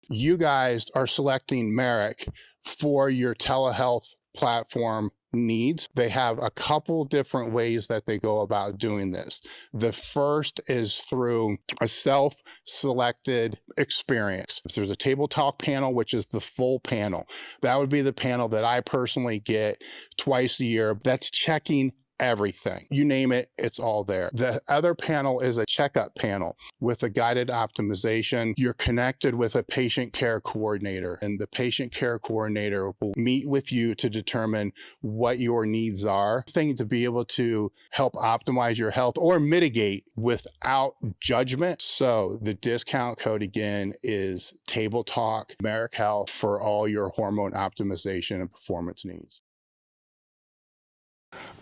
You guys are selecting Merrick for your telehealth platform needs. They have a couple different ways that they go about doing this. The first is through a self-selected experience. So there's a table talk panel, which is the full panel. That would be the panel that I personally get twice a year. That's checking everything. You name it, it's all there. The other panel is a checkup panel with a guided optimization. You're connected with a patient care coordinator, and the patient care coordinator will meet with you to determine what your needs are, thing to be able to help optimize your health or mitigate without judgment. So the discount code again is Table Talk Merrick Health for all your hormone optimization and performance needs.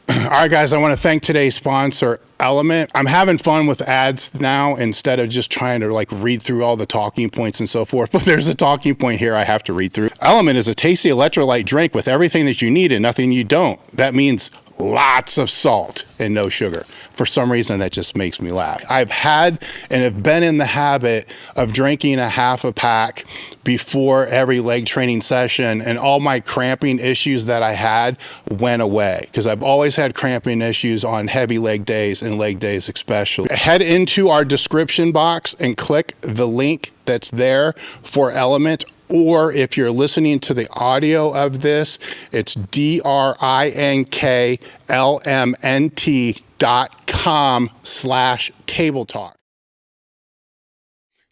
All right, guys, I want to thank today's sponsor, Element. I'm having fun with ads now instead of just trying to like read through all the talking points and so forth. But there's a talking point here I have to read through. Element is a tasty electrolyte drink with everything that you need and nothing you don't. That means lots of salt and no sugar. For some reason, that just makes me laugh. I've had and have been in the habit of drinking a half a pack before every leg training session, and all my cramping issues that I had went away because I've always had cramping issues on heavy leg days and leg days especially. Head into our description box and click the link that's there for Element. Or if you're listening to the audio of this, it's drinklmnt.com/table talk.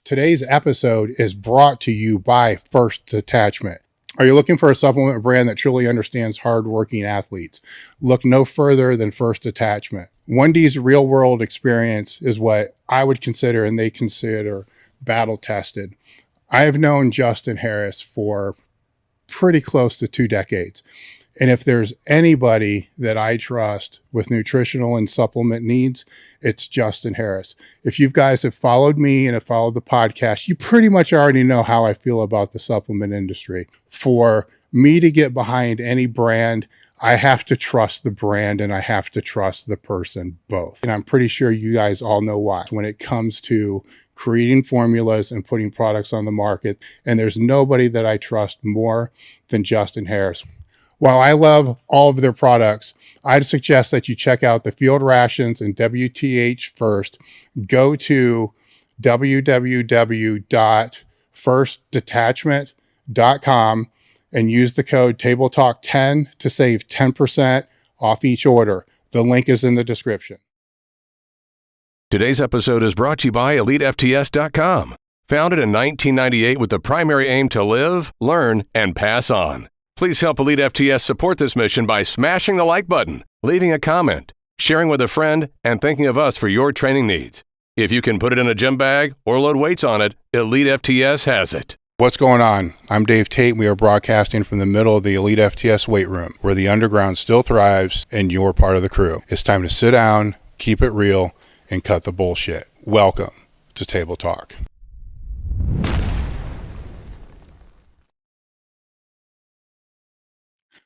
Today's episode is brought to you by First Detachment. Are you looking for a supplement brand that truly understands hardworking athletes? Look no further than First Detachment. 1D's real world experience is what I would consider and they consider battle tested. I have known Justin Harris for pretty close to 2 decades. And if there's anybody that I trust with nutritional and supplement needs, it's Justin Harris. If you guys have followed me and have followed the podcast, you pretty much already know how I feel about the supplement industry. For me to get behind any brand, I have to trust the brand and I have to trust the person both. And I'm pretty sure you guys all know why. When it comes to creating formulas and putting products on the market, and there's nobody that I trust more than Justin Harris. While I love all of their products, I'd suggest that you check out the Field Rations and WTH first. Go to www.firstdetachment.com and use the code TableTalk10 to save 10% off each order. The link is in the description. Today's episode is brought to you by EliteFTS.com. Founded in 1998 with the primary aim to live, learn, and pass on. Please help Elite FTS support this mission by smashing the like button, leaving a comment, sharing with a friend, and thinking of us for your training needs. If you can put it in a gym bag or load weights on it, Elite FTS has it. What's going on? I'm Dave Tate. We are broadcasting from the middle of the Elite FTS weight room, where the underground still thrives and you're part of the crew. It's time to sit down, keep it real, and cut the bullshit. Welcome to Table Talk.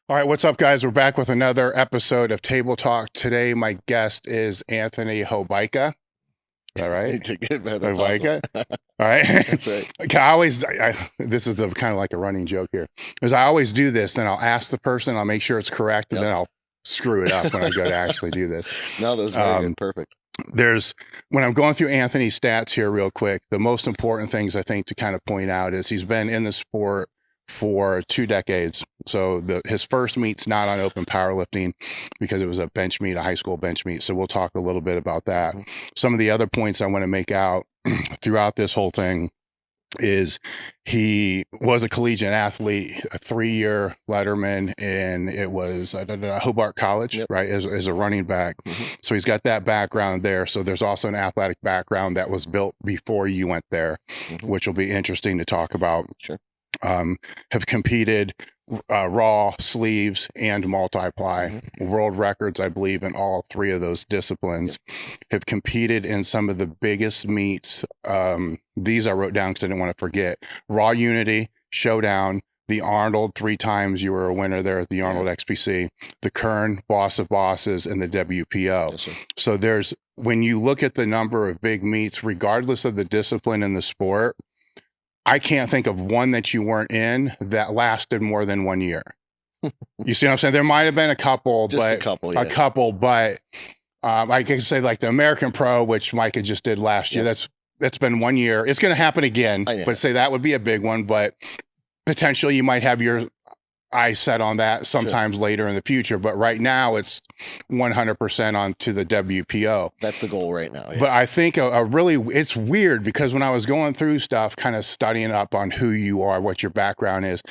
All right, what's up, guys? We're back with another episode of Table Talk. Today, my guest is Anthony Hobaica. All right. That's Hobaica. awesome. All right. That's right. This is kind of like a running joke here, because I always do this, and I'll ask the person, I'll make sure it's correct, and then I'll screw it up when I go to actually do this. No, that was very good. Perfect. When I'm going through Anthony's stats here real quick, the most important things I think to kind of point out is he's been in the sport for 2 decades. So his first meet's not on open powerlifting because it was a bench meet, a high school bench meet. So we'll talk a little bit about that. Some of the other points I want to make out throughout this whole thing is he was a collegiate athlete, a 3-year letterman, and it was Hobart College, right, as a running back. So he's got that background there. So there's also an athletic background that was built before you went there, which will be interesting to talk about. Sure. Have competed raw, sleeves, and multi-ply. World records, I believe, in all 3 of those disciplines. Have competed in some of the biggest meets. These I wrote down because I didn't want to forget. Raw Unity, Showdown, the Arnold, 3 times you were a winner there at the Arnold XPC, the Kern, Boss of Bosses, and the WPO. Yes, So when you look at the number of big meets, regardless of the discipline in the sport, I can't think of one that you weren't in that lasted more than 1 year. You see what I'm saying? There might have been a couple, Just but a couple, yeah. I can say like the American Pro, which Micah just did last year. That's been 1 year. It's going to happen again, but say that would be a big one. But potentially you might have your eyes set on that sometimes later in the future. But right now it's 100% on to the WPO. That's the goal right now. Yeah. But I think it's weird because when I was going through stuff, kind of studying up on who you are, what your background is,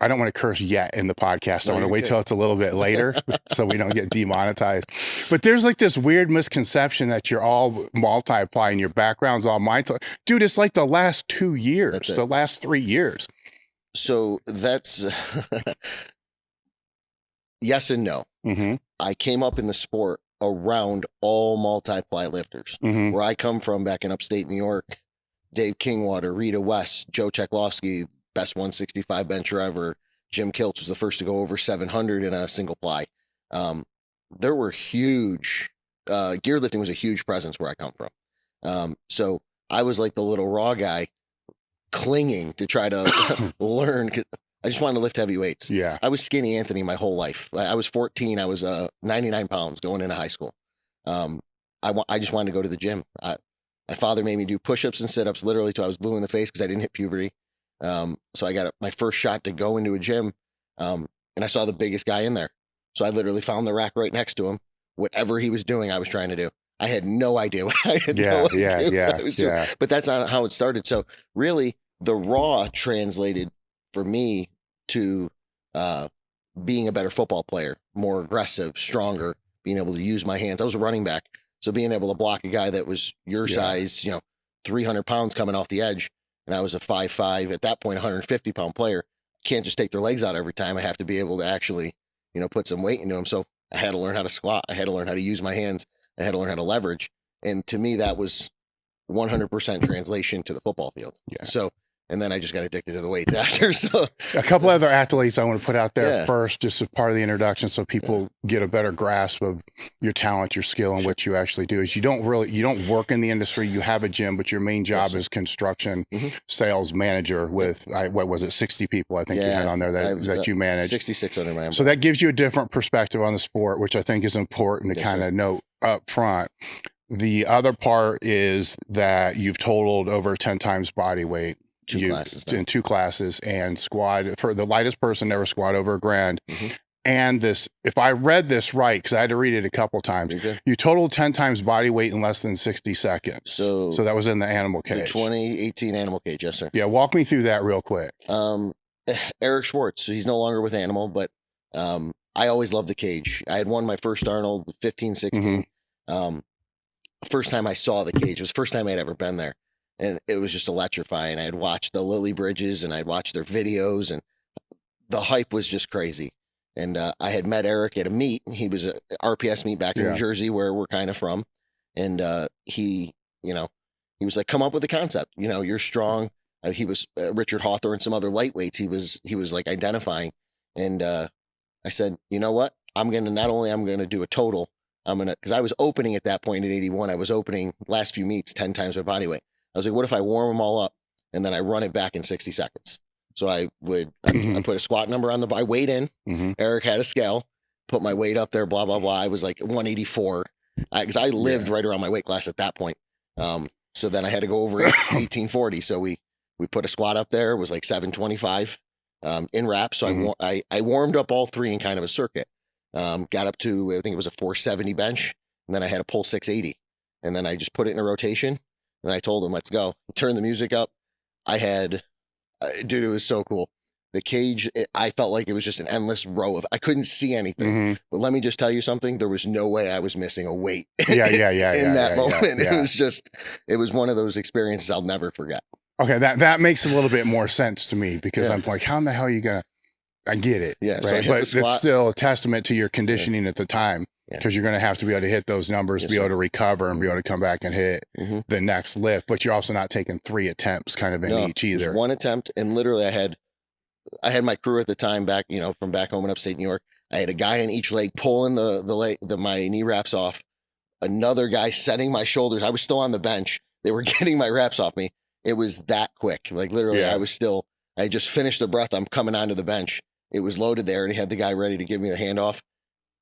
I don't want to curse yet in the podcast. I want to wait till it's a little bit later so we don't get demonetized. But there's like this weird misconception that you're all multi-ply and your background's all dude, it's like the last 2 years, the last 3 years. So that's yes and no. Mm-hmm. I came up in the sport around all multi-ply lifters. Mm-hmm. Where I come from back in upstate New York, Dave Kingwater, Rita West, Joe Cheklowski, best 165 bencher ever. Jim Kiltz was the first to go over 700 in a single ply. There were huge, gear lifting was a huge presence where I come from. So I was like the little raw guy clinging to try to learn. I just wanted to lift heavy weights. Yeah. I was skinny Anthony my whole life. I was 14. I was 99 pounds going into high school. I just wanted to go to the gym. My father made me do push-ups and sit-ups literally till I was blue in the face because I didn't hit puberty. So I got my first shot to go into a gym, and I saw the biggest guy in there. So I literally found the rack right next to him. Whatever he was doing, I was trying to do. I had no idea what I had no idea what I was doing. But that's not how it started. So really, the raw translated for me to being a better football player, more aggressive, stronger, being able to use my hands. I was a running back. So being able to block a guy that was your size, 300 pounds coming off the edge, and I was a 5'5", at that point, 150-pound player. Can't just take their legs out every time. I have to be able to actually, put some weight into them. So I had to learn how to squat. I had to learn how to use my hands. I had to learn how to leverage. And to me, that was 100% translation to the football field. Yeah. So, and then I just got addicted to the weights after. So a couple other athletes I want to put out there first, just as part of the introduction, so people get a better grasp of your talent, your skill, and what you actually do. Is you don't work in the industry. You have a gym, but your main job is construction sales manager with what was it, 60 people? I think you had on there that you manage. 66 under my umbrella. So that gives you a different perspective on the sport, which I think is important to kind of note up front. The other part is that you've totaled over 10 times body weight. In 2 classes and squat for the lightest person never squat over 1,000. And this, if I read this right, because I had to read it a couple times, you totaled 10 times body weight in less than 60 seconds. So that was in the animal cage. The 2018 animal cage, yes, sir. Yeah, walk me through that real quick. Eric Schwartz, he's no longer with Animal, but I always loved the cage. I had won my first Arnold 15, 16. First time I saw the cage, it was the first time I'd ever been there. And it was just electrifying. I had watched the Lily Bridges and I'd watched their videos, and the hype was just crazy. And I had met Eric at a meet. He was a RPS meet back in New Jersey, where we're kind of from. And he was like, come up with a concept. You're strong. He was Richard Hawthorne and some other lightweights. He was like identifying. And I said, you know what? I'm going to do a total. Because I was opening at that point in 81. I was opening last few meets 10 times my body weight. I was like, what if I warm them all up and then I run it back in 60 seconds? So I put a squat number on I weighed in. Eric had a scale, put my weight up there, blah, blah, blah. I was like 184 because I lived right around my weight class at that point. So then I had to go over 1840. So we put a squat up there. It was like 725 in reps. So I warmed up all 3 in kind of a circuit. Got up to, I think it was a 470 bench. And then I had a pull 680. And then I just put it in a rotation. And I told him, let's go. Turn the music up. Dude, it was so cool. The cage, I felt like it was just an endless row I couldn't see anything. But let me just tell you something. There was no way I was missing a weight in that moment. It was one of those experiences I'll never forget. Okay, that makes a little bit more sense to me, because I'm like, how in the hell are you going to, I get it. Yeah, right? But it's still a testament to your conditioning at the time. Because you're going to have to be able to hit those numbers, be able to recover, and be able to come back and hit the next lift. But you're also not taking 3 attempts kind of in each either. One attempt, and literally I had my crew at the time back, from back home in upstate New York. I had a guy in each leg pulling my knee wraps off. Another guy setting my shoulders. I was still on the bench. They were getting my wraps off me. It was that quick. Like literally, Yeah. I just finished the breath. I'm coming onto the bench. It was loaded there, and he had the guy ready to give me the handoff.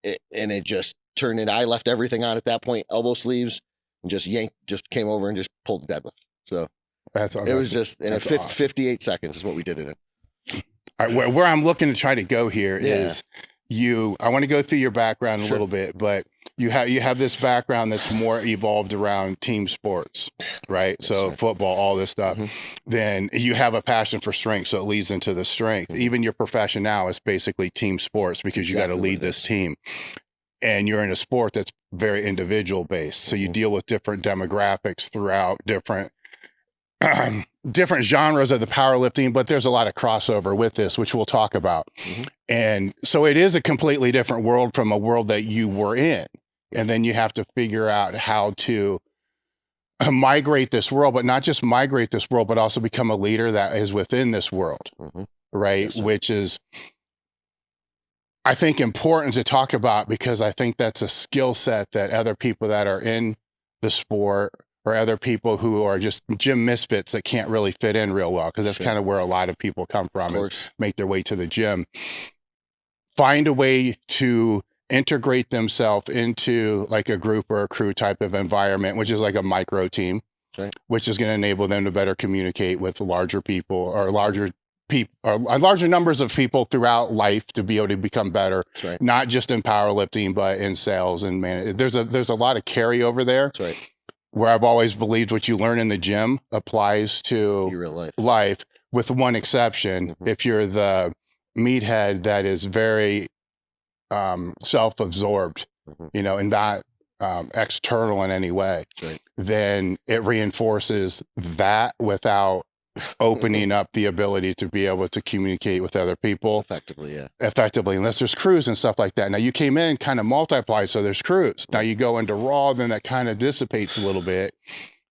And it just turned in. I left everything on at that point, elbow sleeves, and just came over and just pulled the deadlift. So it was just, and 58 seconds is what we did it in. All right, where I'm looking to try to go here is I want to go through your background a little bit, but you have this background that's more evolved around team sports, right? Yes, So sir. football, all this stuff. Then you have a passion for strength, so it leads into the strength. Even your profession now is basically team sports because you got to lead this team. And you're in a sport that's very individual based. So you deal with different demographics throughout different genres of the powerlifting, but there's a lot of crossover with this, which we'll talk about. And so it is a completely different world from a world that you were in. And then you have to figure out how to migrate this world, but not just migrate this world, but also become a leader that is within this world, right? Yes, which is, I think, important to talk about because I think that's a skill set that other people that are in the sport or other people who are just gym misfits that can't really fit in real well, because that's kind of where a lot of people come from, is make their way to the gym. Find a way to integrate themselves into like a group or a crew type of environment, which is like a micro team, which is going to enable them to better communicate with larger people or larger numbers of people throughout life to be able to become better, not just in powerlifting, but in sales and there's a lot of carryover there. That's right. Where I've always believed what you learn in the gym applies to your real life, with one exception. If you're the meathead that is very self-absorbed, and not external in any way, then it reinforces that without opening up the ability to be able to communicate with other people effectively, unless there's crews and stuff like that. Now you came in kind of multi-ply, so there's crews. Now you go into raw, then that kind of dissipates a little bit,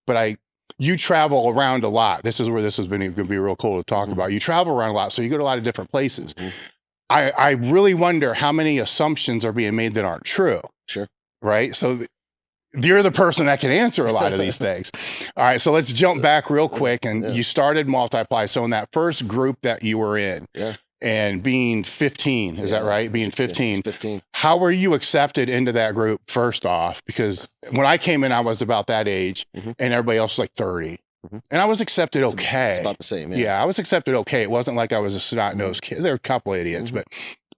but you travel around a lot. This is where this has been going to be real cool to talk about. You travel around a lot, so you go to a lot of different places. I really wonder how many assumptions are being made that aren't true. Right? So you're the person that can answer a lot of these things. All right, so let's jump back real quick. And you started multi-ply. So in that first group that you were in, and being 15, is that right? Being 15. How were you accepted into that group first off? Because when I came in, I was about that age, and everybody else was like 30. And I was accepted okay. It's about the same. Yeah, I was accepted okay. It wasn't like I was a snot-nosed kid. There were a couple of idiots, but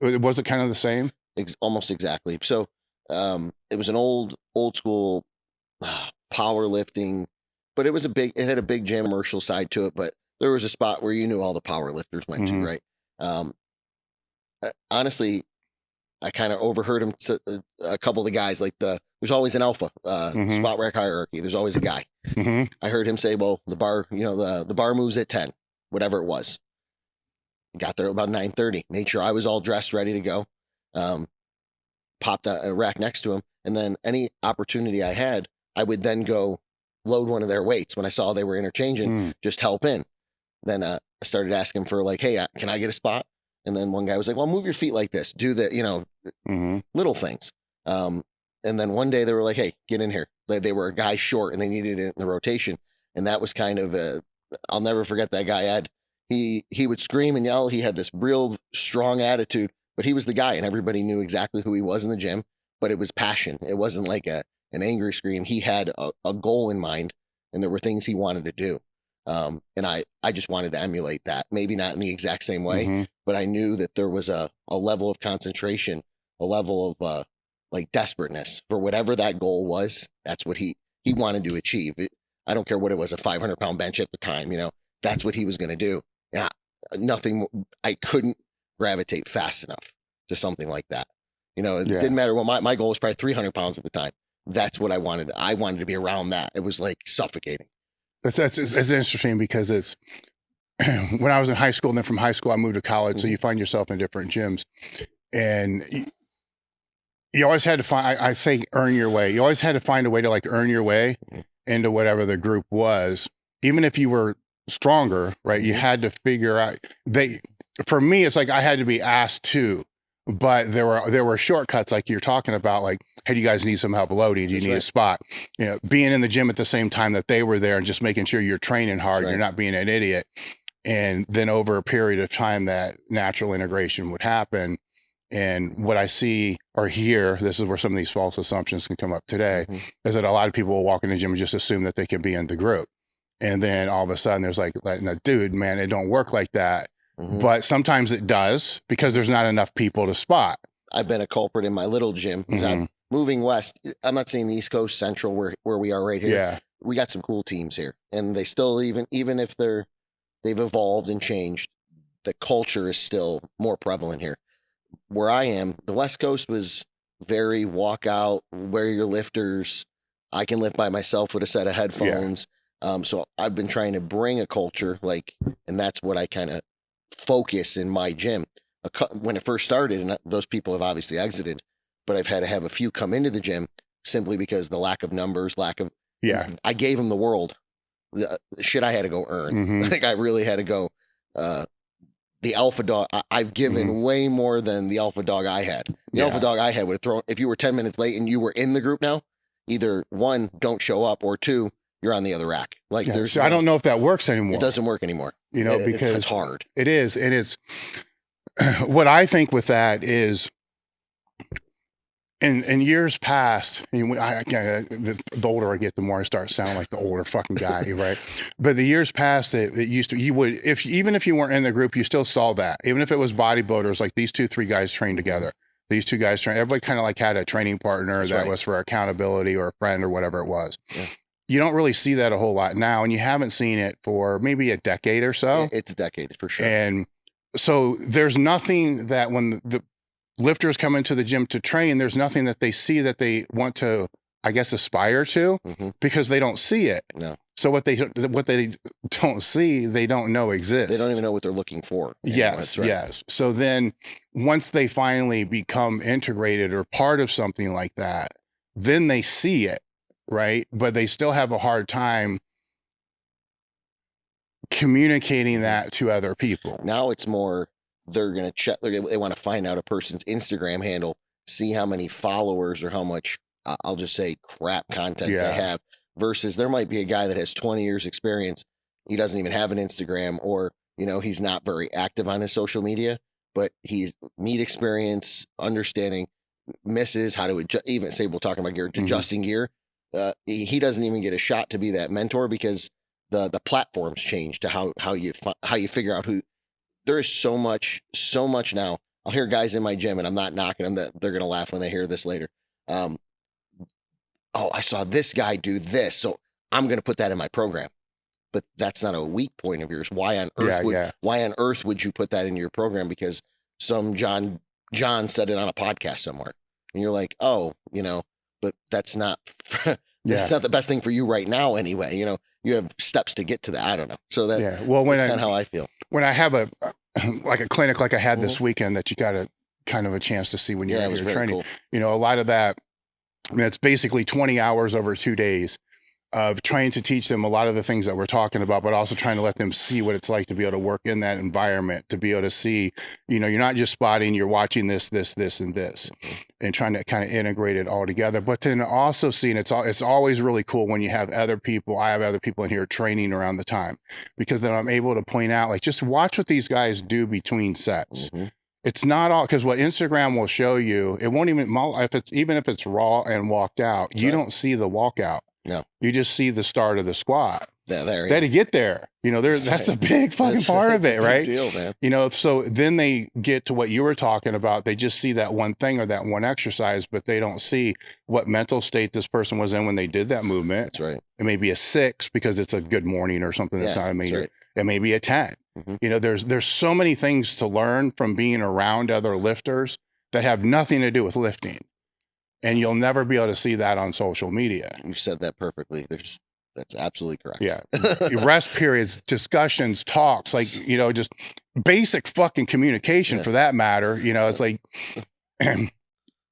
was it kind of the same? Almost exactly. So it was an old school powerlifting, but it had a big gym commercial side to it, but there was a spot where you knew all the powerlifters went to, right? Honestly, I kind of overheard him, a couple of the guys, like there's always an alpha spot rack hierarchy. There's always a guy. I heard him say, well, the bar, the bar moves at 10, whatever it was. Got there about 9:30, made sure I was all dressed, ready to go. Popped a rack next to him. And then any opportunity I had, I would then go load one of their weights when I saw they were interchanging, just help in. Then I started asking for like, hey, can I get a spot? And then one guy was like, well, move your feet like this, do the, little things. And then one day they were like, hey, get in here. They were a guy short and they needed it in the rotation. And that was kind of I'll never forget that guy. He would scream and yell. He had this real strong attitude, but he was the guy and everybody knew exactly who he was in the gym, but it was passion. It wasn't like an angry scream. He had a goal in mind and there were things he wanted to do. And I just wanted to emulate that, maybe not in the exact same way, but I knew that there was a level of concentration, a level of like desperateness for whatever that goal was. That's what he wanted to achieve. I don't care what it was, a 500-pound bench at the time, that's what he was going to do. And I couldn't gravitate fast enough to something like that. It didn't matter what my goal was, probably 300 pounds at the time. That's what I wanted. I wanted to be around that. It was like suffocating. It's interesting because it's when I was in high school, and then from high school I moved to college. So you find yourself in different gyms, and you always had to find, I say earn your way. You always had to find a way to like earn your way into whatever the group was. Even if you were stronger, right? You had to figure out for me, it's like I had to be asked to but there were shortcuts like you're talking about, like, hey, do you guys need some help loading? Do you need a spot? You know, being in the gym at the same time that they were there and just making sure you're training hard, you're not being an idiot. And then over a period of time, that natural integration would happen. And what I see or hear, this is where some of these false assumptions can come up today, is that a lot of people will walk in the gym and just assume that they can be in the group. And then all of a sudden there's like, dude, man, it don't work like that. But sometimes it does, because there's not enough people to spot. I've been a culprit in my little gym. I'm moving west. I'm not saying the East Coast, Central, where we are right here. Yeah. We got some cool teams here, and they still, even if they've evolved and changed, the culture is still more prevalent here. Where I am, the West Coast was very walk out, wear your lifters. I can lift by myself with a set of headphones. So I've been trying to bring a culture, and that's what I kind of focus in my gym. When it first started, and those people have obviously exited, but I've had to have a few come into the gym simply because the lack of numbers, I gave them the world. The shit I had to go earn. Like, I really had to go, the alpha dog. I've given way more than the alpha dog I had. The alpha dog I had would have thrown, if you were 10 minutes late and you were in the group now, either one, don't show up, or two, you're on the other rack. So I don't know if that works anymore. It doesn't work anymore. You know, because it's hard. It is. And it's what I think with that is, in years past, the older I get, the more I start sounding like the older fucking guy, right? But the years past, it used to, you would, even if you weren't in the group, you still saw that. Even if it was bodybuilders, like these 2-3 guys trained together. These two guys trained. Everybody kind of like had a training partner that was for accountability, or a friend, or whatever it was. Yeah. You don't really see that a whole lot now, and you haven't seen it for maybe a decade or so. It's a decade for sure. And so there's nothing that when the lifters come into the gym to train, there's nothing that they see that they want to, I guess, aspire to, because they don't see it. No. So what they don't see, they don't know exists. They don't even know what they're looking for. Yes, yes. So then once they finally become integrated or part of something like that, then they see it, right? But they still have a hard time communicating that to other people. Now it's more, they're going to check, they want to find out a person's Instagram handle, see how many followers or how much, I'll just say, crap content they have, versus there might be a guy that has 20 years experience. He doesn't even have an Instagram, or, he's not very active on his social media, but he's meat experience, understanding misses, how to adjust, even say, we're talking about gear, adjusting gear. He doesn't even get a shot to be that mentor, because the platforms change to how you figure out who. There is so much now. I'll hear guys in my gym, and I'm not knocking them, that they're going to laugh when they hear this later. Oh, I saw this guy do this, so I'm going to put that in my program. But that's not a weak point of yours. Why on earth would you put that in your program? Because some John said it on a podcast somewhere, and you're like, oh, but that's not that's not the best thing for you right now anyway. You have steps to get to that. I don't know. So that's kind of how I feel. When I have a clinic like I had this weekend, that you got a kind of a chance to see when you're training, cool. A lot of that, it's basically 20 hours over 2 days of trying to teach them a lot of the things that we're talking about, but also trying to let them see what it's like to be able to work in that environment, to be able to see, you're not just spotting, you're watching this, and this, and trying to kind of integrate it all together. But then also seeing it's always really cool when you have other people. I have other people in here training around the time, because then I'm able to point out, like, just watch what these guys do between sets. It's not all, because what Instagram will show you, it won't even, if it's raw and walked out, you don't see the walkout. No, you just see the start of the squat. There, to get there, that's a big fucking part of it, right? Deal, man. So then they get to what you were talking about. They just see that one thing or that one exercise, but they don't see what mental state this person was in when they did that movement. That's right. It may be a 6 because it's a good morning or something that's not a major. Right. It may be a 10. There's so many things to learn from being around other lifters that have nothing to do with lifting. And you'll never be able to see that on social media. You said that perfectly. That's absolutely correct. Yeah. Rest periods, discussions, talks, like, just basic fucking communication for that matter. It's like,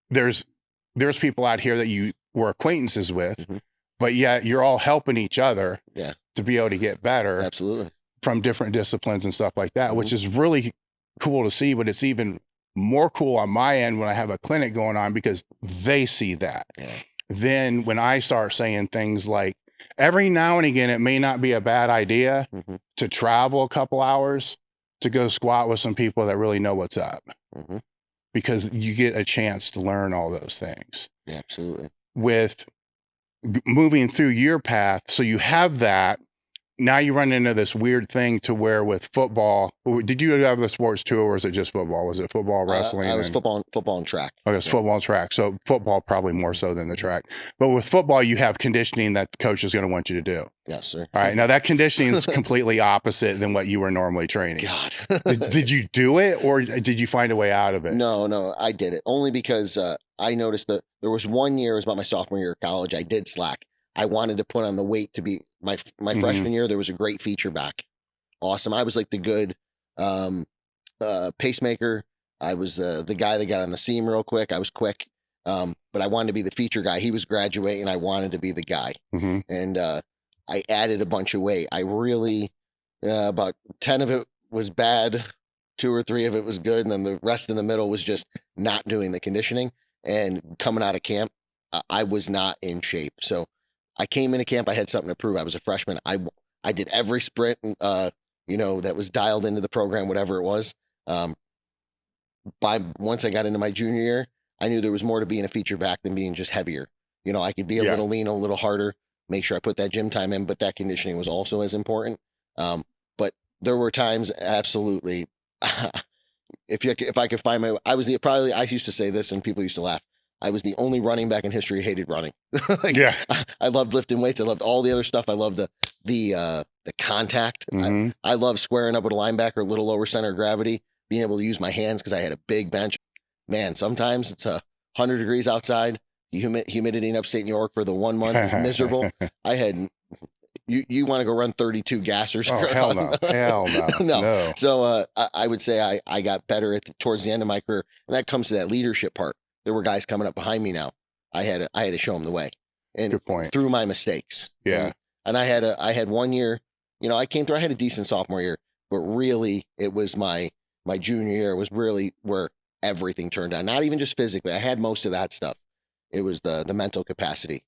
there's people out here that you were acquaintances with, but yet you're all helping each other to be able to get better. Absolutely. From different disciplines and stuff like that, which is really cool to see, but it's even more cool on my end when I have a clinic going on because they see that. Yeah. Then when I start saying things like, every now and again, it may not be a bad idea to travel a couple hours to go squat with some people that really know what's up, because you get a chance to learn all those things. Yeah, absolutely. With moving through your path, so you have that. Now you run into this weird thing to where with football, did you have the sports too, or was it just football? Was it football, wrestling? I was football and track. Okay, it's football and track. So football probably more so than the track. But with football, you have conditioning that the coach is going to want you to do. Yes, sir. All right. Now that conditioning is completely opposite than what you were normally training. God. did you do it, or did you find a way out of it? No, I did it only because I noticed that there was one year, it was about my sophomore year of college, I did slack. I wanted to put on the weight to be my freshman year. There was a great feature back. Awesome. I was like the good pacemaker. I was the guy that got on the seam real quick. I was quick. But I wanted to be the feature guy. He was graduating. I wanted to be the guy. And I added a bunch of weight. I really, about 10 of it was bad. 2 or 3 of it was good. And then the rest in the middle was just not doing the conditioning. And coming out of camp, I was not in shape. So I came into camp, I had something to prove. I was a freshman. I did every sprint, that was dialed into the program, whatever it was. Once I got into my junior year, I knew there was more to being a feature back than being just heavier. I could be a little lean, a little harder, make sure I put that gym time in, but that conditioning was also as important. But there were times, absolutely, if I could find my, I used to say this and people used to laugh. I was the only running back in history who hated running. I loved lifting weights. I loved all the other stuff. I loved the contact. I love squaring up with a linebacker, a little lower center of gravity, being able to use my hands because I had a big bench. Man, sometimes it's 100 degrees outside. Humidity in upstate New York for the 1 month is miserable. I had, you want to go run 32 gassers? Oh, hell no. Hell no. No. So I would say I got better towards the end of my career. And that comes to that leadership part. There were guys coming up behind me now. I had to show them the way, and good point. Through my mistakes. Yeah. And I had 1 year, I came through, I had a decent sophomore year, but really it was my junior year was really where everything turned on. Not even just physically. I had most of that stuff. It was the mental capacity.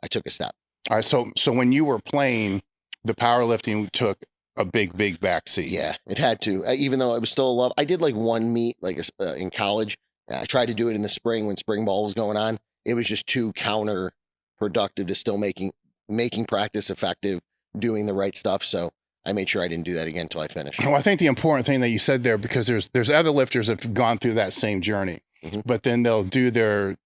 I took a step. All right. So when you were playing, the powerlifting took a big backseat. Yeah, it had to, even though I was still a love. I did like one meet, in college. I tried to do it in the spring when spring ball was going on. It was just too counterproductive to still making practice effective, doing the right stuff. So I made sure I didn't do that again until I finished. Well, I think the important thing that you said there, because there's other lifters that have gone through that same journey, but then they'll do their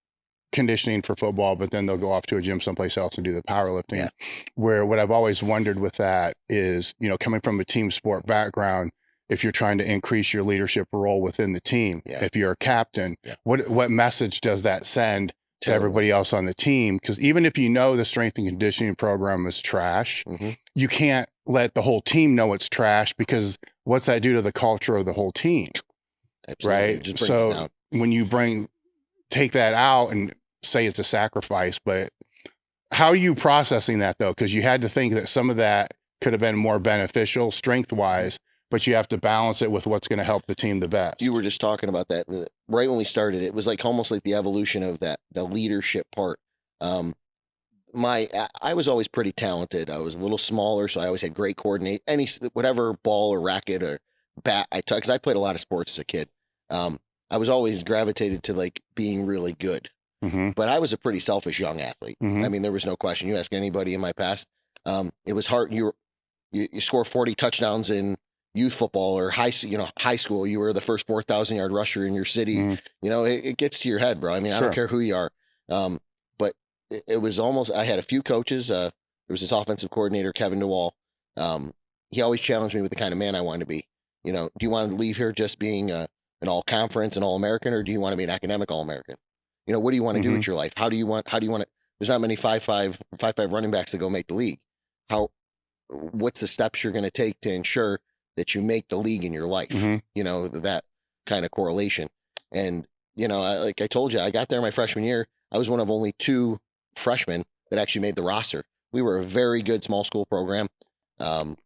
conditioning for football, but then they'll go off to a gym someplace else and do the powerlifting. Yeah. Where what I've always wondered with that is, coming from a team sport background, if you're trying to increase your leadership role within the team, if you're a captain, what message does that send to everybody else on the team? Because even if the strength and conditioning program is trash, you can't let the whole team know it's trash, because what's that do to the culture of the whole team? Absolutely. Right. So when you take that out and say it's a sacrifice, but how are you processing that though? Because you had to think that some of that could have been more beneficial strength wise, but you have to balance it with what's going to help the team the best. You were just talking about that right when we started. It was almost like the evolution of the leadership part. I was always pretty talented. I was a little smaller, so I always had great coordinate. Whatever ball or racket or bat I took, because I played a lot of sports as a kid. I was always gravitated to being really good. But I was a pretty selfish young athlete. I mean, there was no question. You ask anybody in my past, it was hard. You score 40 touchdowns in youth football or high school. You were the first 4,000-yard rusher in your city. It gets to your head, bro. I mean, I don't care who you are. But it was almost, I had a few coaches. There was this offensive coordinator, Kevin DeWall. He always challenged me with the kind of man I wanted to be. Do you want to leave here just being an all-conference and all-American, or do you want to be an academic all-American? What do you want to do with your life? How do you want to, there's not many 5'5" running backs that go make the league. What's the steps you're going to take to ensure that you make the league in your life? That kind of correlation. And, like I told you, I got there my freshman year. I was one of only 2 freshmen that actually made the roster. We were a very good small school program. 2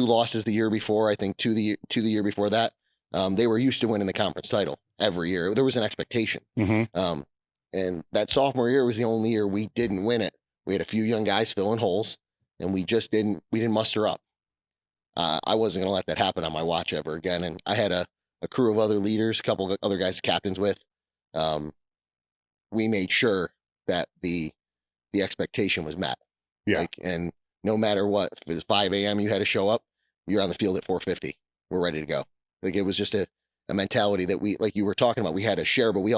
losses the year before, I think 2 the year before that. they were used to winning the conference title every year. There was an expectation. And that sophomore year was the only year we didn't win it. We had a few young guys filling holes, and we didn't muster up. I wasn't going to let that happen on my watch ever again. And I had a crew of other leaders, a couple of other guys, captains with. We made sure that the expectation was met. Yeah. And no matter what, if it was 5 a.m. you had to show up, you're on the field at 4:50. We're ready to go. It was just a mentality that we, like you were talking about, we had to share, but we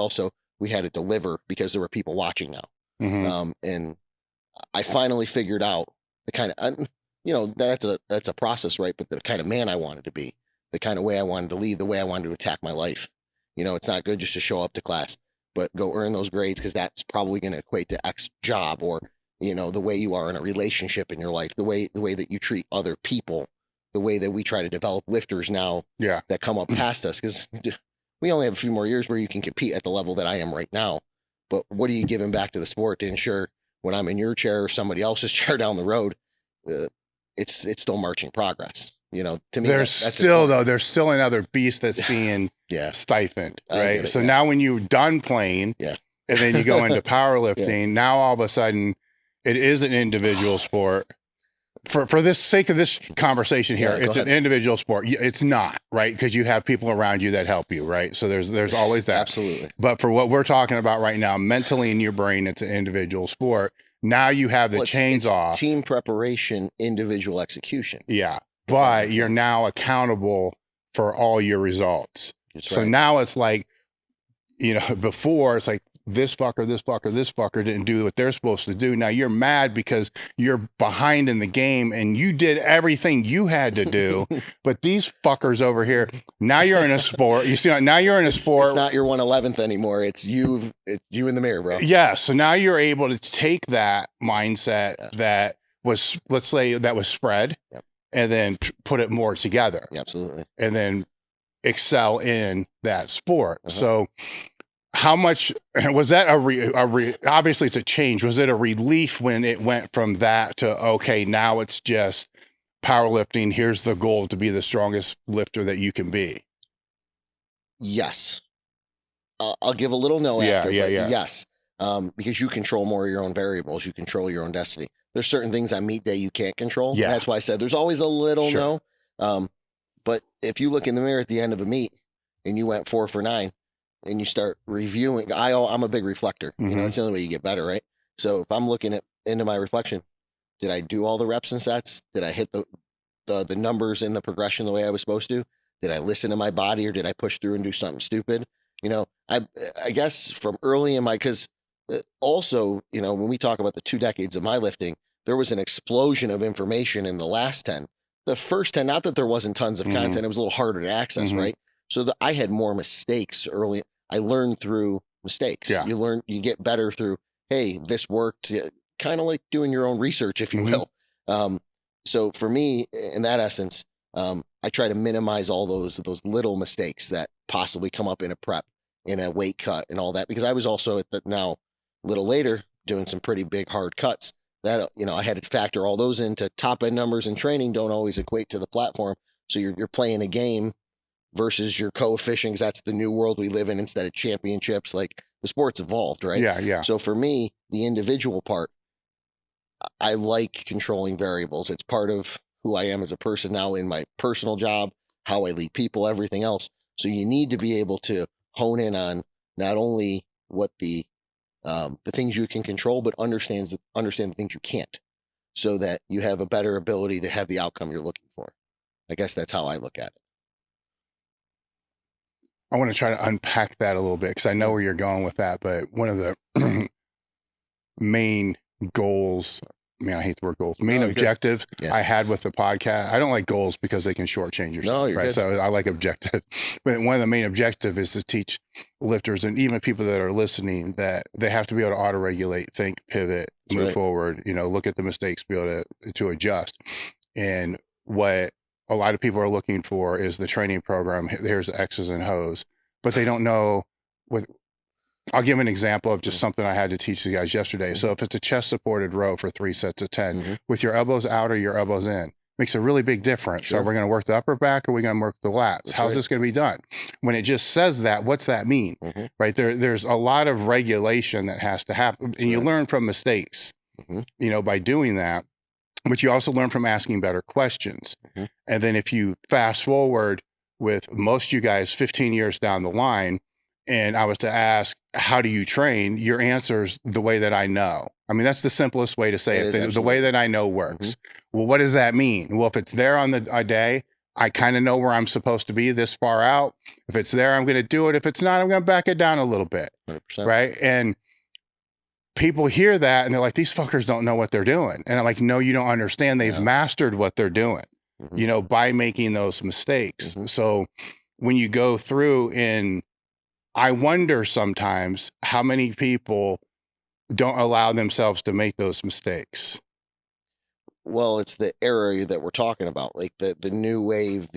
had to deliver because there were people watching now. And I finally figured out the kind of, that's a process, right? But the kind of man I wanted to be, the kind of way I wanted to lead, the way I wanted to attack my life. It's not good just to show up to class, but go earn those grades, because that's probably going to equate to X job, or, the way you are in a relationship in your life, the way that you treat other people, the way that we try to develop lifters now that come up past us, because we only have a few more years where you can compete at the level that I am right now. But what are you giving back to the sport to ensure when I'm in your chair or somebody else's chair down the road, it's still marching progress? To me, there's still another beast that's being stifled, right? So now when you're done playing, and then you go into powerlifting, now all of a sudden it is an individual sport. For this sake of this conversation here, it's an individual sport. It's not, right? Because you have people around you that help you, right? So there's always that. Absolutely. But for what we're talking about right now, mentally in your brain, it's an individual sport. Now you have the chains off. Team preparation, individual execution. Yeah. But you're now accountable for all your results. So now it's like, before it's like, this fucker didn't do what they're supposed to do. Now you're mad because you're behind in the game and you did everything you had to do. But these fuckers over here, now you're in a sport. You see, now you're in a sport. It's not your 1/11th anymore. It's you in the mirror, bro. Yeah. So now you're able to take that mindset that was, let's say, that was spread, and then put it more together. Absolutely. And then excel in that sport. So how much was that obviously it's a change. Was it a relief when it went from that to, okay, now it's just powerlifting. Here's the goal to be the strongest lifter that you can be? Yes. I'll give a little no after, but yes. Because you control more of your own variables. You control your own destiny. There's certain things on meet day you can't control. Yeah. That's why I said there's always a little no. But if you look in the mirror at the end of a meet and you went 4 for 9, and you start reviewing, I'm a big reflector. That's the only way you get better, right? So if I'm looking into my reflection, did I do all the reps and sets? Did I hit the numbers in the progression the way I was supposed to? Did I listen to my body, or did I push through and do something stupid? I guess from early in my, because also, when we talk about the 2 decades of my lifting, there was an explosion of information in the last 10. The first 10, not that there wasn't tons of content, it was a little harder to access, right? So I had more mistakes early. I learned through mistakes. Yeah. You get better through, hey, this worked. Kind of like doing your own research, if you will. So for me, in that essence, I try to minimize all those little mistakes that possibly come up in a prep, in a weight cut, and all that, because I was also now a little later doing some pretty big hard cuts that I had to factor all those into top end numbers, and training don't always equate to the platform. So you're playing a game versus your coefficient, because that's the new world we live in, instead of championships. Like, the sport's evolved, right? Yeah. So for me, the individual part, I like controlling variables. It's part of who I am as a person now, in my personal job, how I lead people, everything else. So you need to be able to hone in on not only what the things you can control, but understand the things you can't, so that you have a better ability to have the outcome you're looking for. I guess that's how I look at it. I want to try to unpack that a little bit, because I know where you're going with that. But one of the main goals, I hate the word goals, main objective I had with the podcast, I don't like goals because they can shortchange yourself, right? Good. So I like objective. But one of the main objective is to teach lifters, and even people that are listening, that they have to be able to auto-regulate, think, pivot, move forward, look at the mistakes, be able to adjust. And what a lot of people are looking for is the training program. Here's the X's and O's, but they don't know I'll give an example of just something I had to teach the guys yesterday. So if it's a chest supported row for 3 sets of 10 with your elbows out or your elbows in, makes a really big difference. Sure. So we're going to work the upper back, or are we going to work the lats? That's How's right. this going to be done? When it just says that, what's that mean? Right? There's a lot of regulation that has to happen. That's and you right. learn from mistakes, you know, by doing that. But you also learn from asking better questions. And then if you fast forward with most you guys 15 years down the line, and I was to ask, how do you train? Your answer's the way that I know. I mean, that's the simplest way to say it. The way that I know works. Well, what does that mean? Well, if it's there on a day, I kind of know where I'm supposed to be this far out. If it's there, I'm going to do it. If it's not, I'm going to back it down a little bit. 100%. Right. And people hear that and they're like, these fuckers don't know what they're doing. And I'm like, no, you don't understand. They've mastered what they're doing, you know, by making those mistakes. So when you go through, and I wonder sometimes how many people don't allow themselves to make those mistakes. Well, it's the era that we're talking about, like the new wave,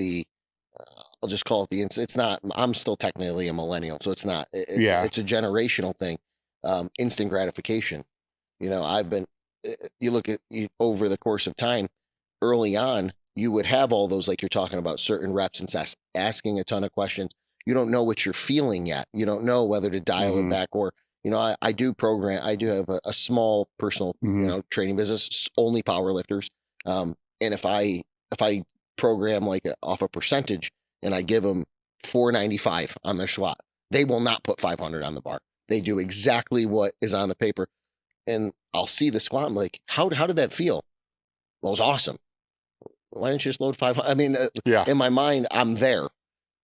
I'll just call it it's not, I'm still technically a millennial, so it's not, it's a generational thing. Instant gratification. You know, you look at over the course of time, early on, you would have all those, like you're talking about, certain reps and asking a ton of questions. You don't know what you're feeling yet. You don't know whether to dial it back, or, you know, I do have a small personal, you know, training business, only power lifters. And if I program like off a percentage and I give them 495 on their squat, they will not put 500 on the bar. They do exactly what is on the paper. And I'll see the squat. I'm like, how did that feel? Well, it was awesome. Why didn't you just load 500? I mean, in my mind, I'm there.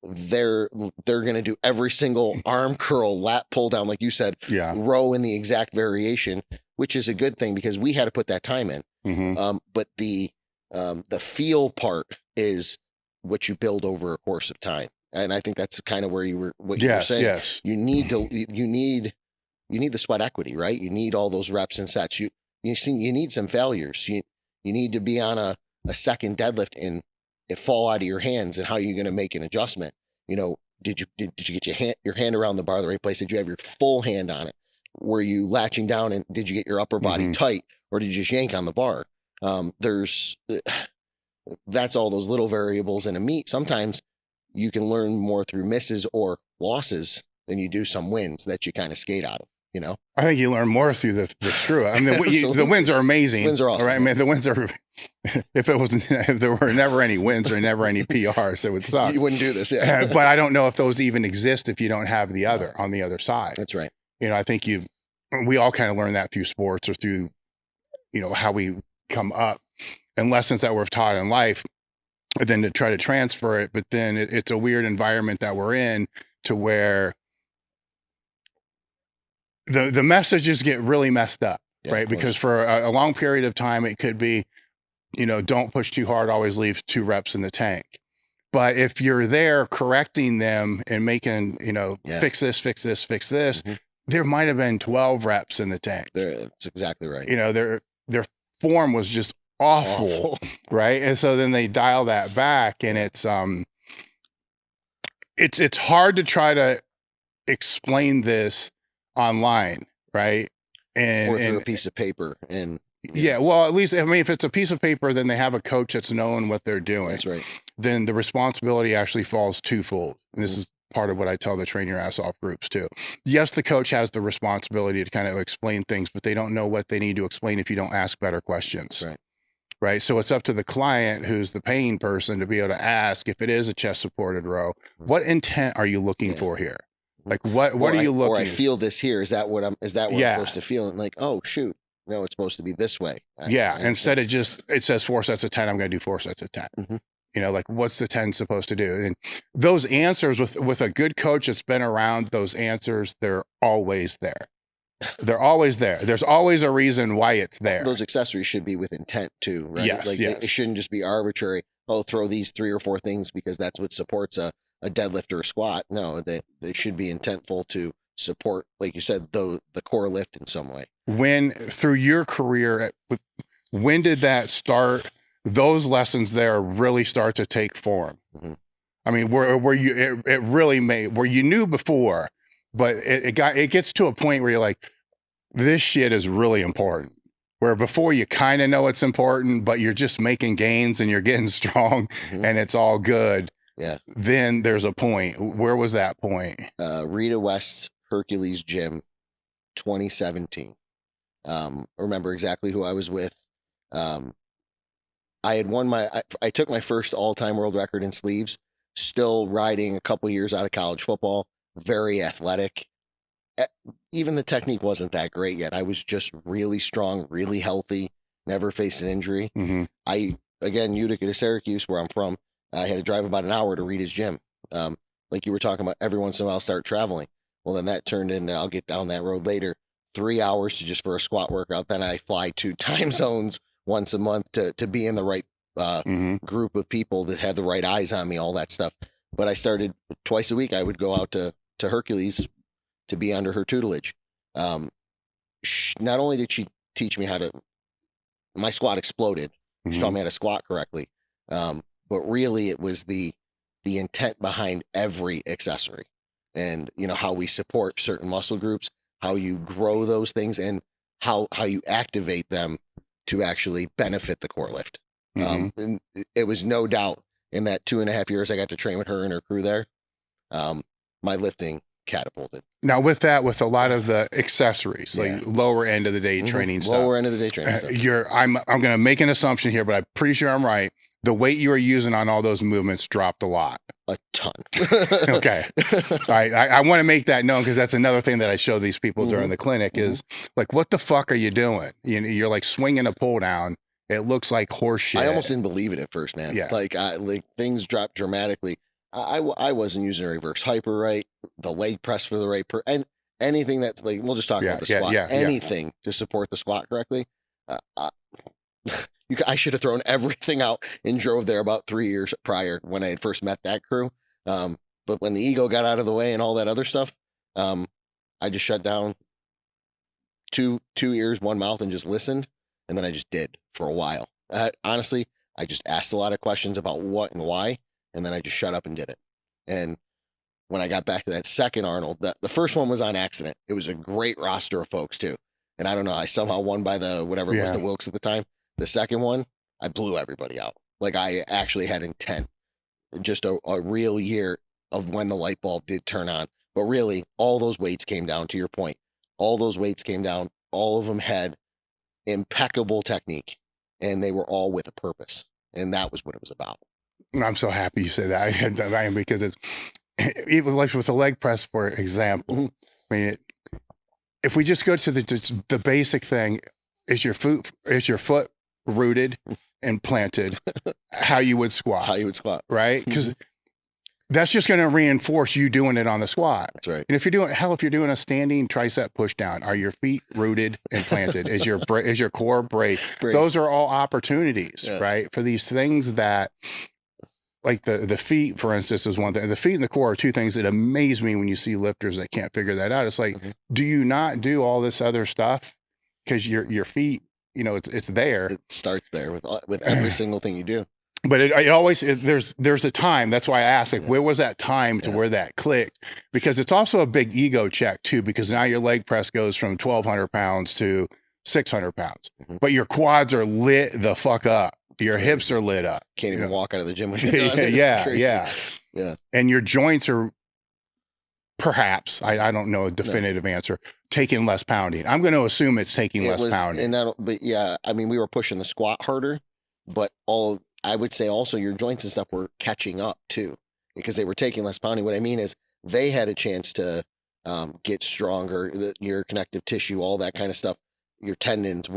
They're going to do every single arm curl, lat pull down, like you said, row in the exact variation, which is a good thing because we had to put that time in. But the feel part is what you build over a course of time. And I think that's kind of where you were saying. Yes. You need the sweat equity, right? You need all those reps and sets. You need some failures. You need to be on a second deadlift and it fall out of your hands, and how you're going to make an adjustment. You know, did you get your hand around the ber the right place? Did you have your full hand on it? Were you latching down, and did you get your upper body tight, or did you just yank on the bar? That's all those little variables in a meet. Sometimes you can learn more through misses or losses than you do some wins that you kind of skate out of. You know, I think you learn more through the screw. I mean, the wins are amazing. Wins are awesome. Right? I mean, the wins are. If there were never any wins or never any PRs, it would suck. You wouldn't do this, But I don't know if those even exist if you don't have the other on the other side. That's right. You know, I think we all kind of learn that through sports or through, you know, how we come up and lessons that we're taught in life, and then to try to transfer it. But then it's a weird environment that we're in, to where the messages get really messed up, right? Because for a long period of time, it could be, you know, don't push too hard, always leave 2 reps in the tank. But if you're there correcting them and making, you know, fix this, there might have been 12 reps in the tank. That's exactly right. You know, their form was just awful, right? And so then they dial that back, and it's hard to try to explain this online, right? And or through a piece of paper. And well, at least, I mean, if it's a piece of paper, then they have a coach that's knowing what they're doing. That's right. Then the responsibility actually falls twofold. And this is part of what I tell the train your ass off groups too. Yes, the coach has the responsibility to kind of explain things, but they don't know what they need to explain if you don't ask better questions. Right. Right. So it's up to the client, who's the paying person, to be able to ask, if it is a chest supported row, what intent are you looking for here? Like what are you looking? Or I feel this here. Is that what I'm supposed to feel? And like, oh shoot, no, it's supposed to be this way. Instead of just, it says 4 sets of 10, I'm going to do 4 sets of 10. You know, like, what's the 10 supposed to do? And those answers with a good coach that's been around, those answers, they're always there. They're always there. There's always a reason why it's there. Those accessories should be with intent too, right? Yes, like it shouldn't just be arbitrary. Oh, throw these 3 or 4 things because that's what supports a deadlift or a squat. No, they should be intentful to support, like you said, the core lift in some way. When through your career, when did that start? Those lessons there really start to take form. I mean, where you it really made, where you knew before, but it gets to a point where you're like, this shit is really important. where before you kind of know it's important, but you're just making gains and you're getting strong and it's all good. Yeah. Then there's a point. Where was that point? Rita West Hercules Gym, 2017. Remember exactly who I was with. I had won I took my first all-time world record in sleeves, still riding a couple years out of college football, very athletic. Even the technique wasn't that great yet. I was just really strong, really healthy, never faced an injury. Again, Utica to Syracuse, where I'm from, I had to drive about an hour to Rita's gym. Like you were talking about, every once in a while I'll start traveling. Well, then that turned into, I'll get down that road later, 3 hours for a squat workout. Then I fly 2 time zones once a month to be in the right group of people that had the right eyes on me, all that stuff. But I started twice a week. I would go out to Hercules to be under her tutelage. Not only did she teach me my squat exploded. She taught me how to squat correctly. But really it was the intent behind every accessory, and how we support certain muscle groups, how you grow those things, and how you activate them to actually benefit the core lift. And it was no doubt in that 2.5 years I got to train with her and her crew there. My lifting catapulted. Now with a lot of the accessories, like lower end of the day training stuff. Lower end of the day training stuff. I'm going to make an assumption here, but I'm pretty sure I'm right. The weight you were using on all those movements dropped a lot. A ton. Okay. I want to make that known, because that's another thing that I show these people during the clinic is like, what the fuck are you doing? You're like swinging a pull down. It looks like horse shit. I almost didn't believe it at first, man. Yeah. Like things dropped dramatically. I wasn't using a reverse hyper right, the leg press for the right and anything that's like, we'll just talk about the squat. Anything to support the squat correctly. I should have thrown everything out and drove there about 3 years prior when I had first met that crew. But when the ego got out of the way and all that other stuff, I just shut down 2 ears, 1 mouth, and just listened. And then I just did for a while. Honestly, I just asked a lot of questions about what and why, and then I just shut up and did it. And when I got back to that second Arnold, the first one was on accident. It was a great roster of folks too. And I don't know, I somehow won by the was the Wilkes at the time. The second one, I blew everybody out. Like I actually had intent. Just a real year of when the light bulb did turn on. But really, all those weights came down, to your point. All those weights came down. All of them had impeccable technique, and they were all with a purpose. And that was what it was about. I'm so happy you said that. I am, because it's even like with the leg press, for example. I mean, if we just go to the basic thing, is your foot rooted and planted how you would squat, right? Because that's just going to reinforce you doing it on the squat. That's right. And if you're doing a standing tricep push down, are your feet rooted and planted? Is your core braced? Those are all opportunities, right? For these things that, like the feet, for instance, is one thing. The feet and the core are two things that amaze me when you see lifters that can't figure that out. It's like, do you not do all this other stuff? Because your feet, it's there. It starts there with every single thing you do. But it always, there's a time. That's why I asked, like, where was that time to where that clicked? Because it's also a big ego check too, because now your leg press goes from 1,200 pounds to 600 pounds, but your quads are lit the fuck up. Your hips are lit up. Can't even walk out of the gym when you're done. Yeah. And your joints are, perhaps, I don't know a definitive answer, taking less pounding. I'm going to assume it's taking less pounding. But yeah, I mean, we were pushing the squat harder, but I would say also your joints and stuff were catching up too, because they were taking less pounding. What I mean is they had a chance to get stronger, your connective tissue, all that kind of stuff. Your tendons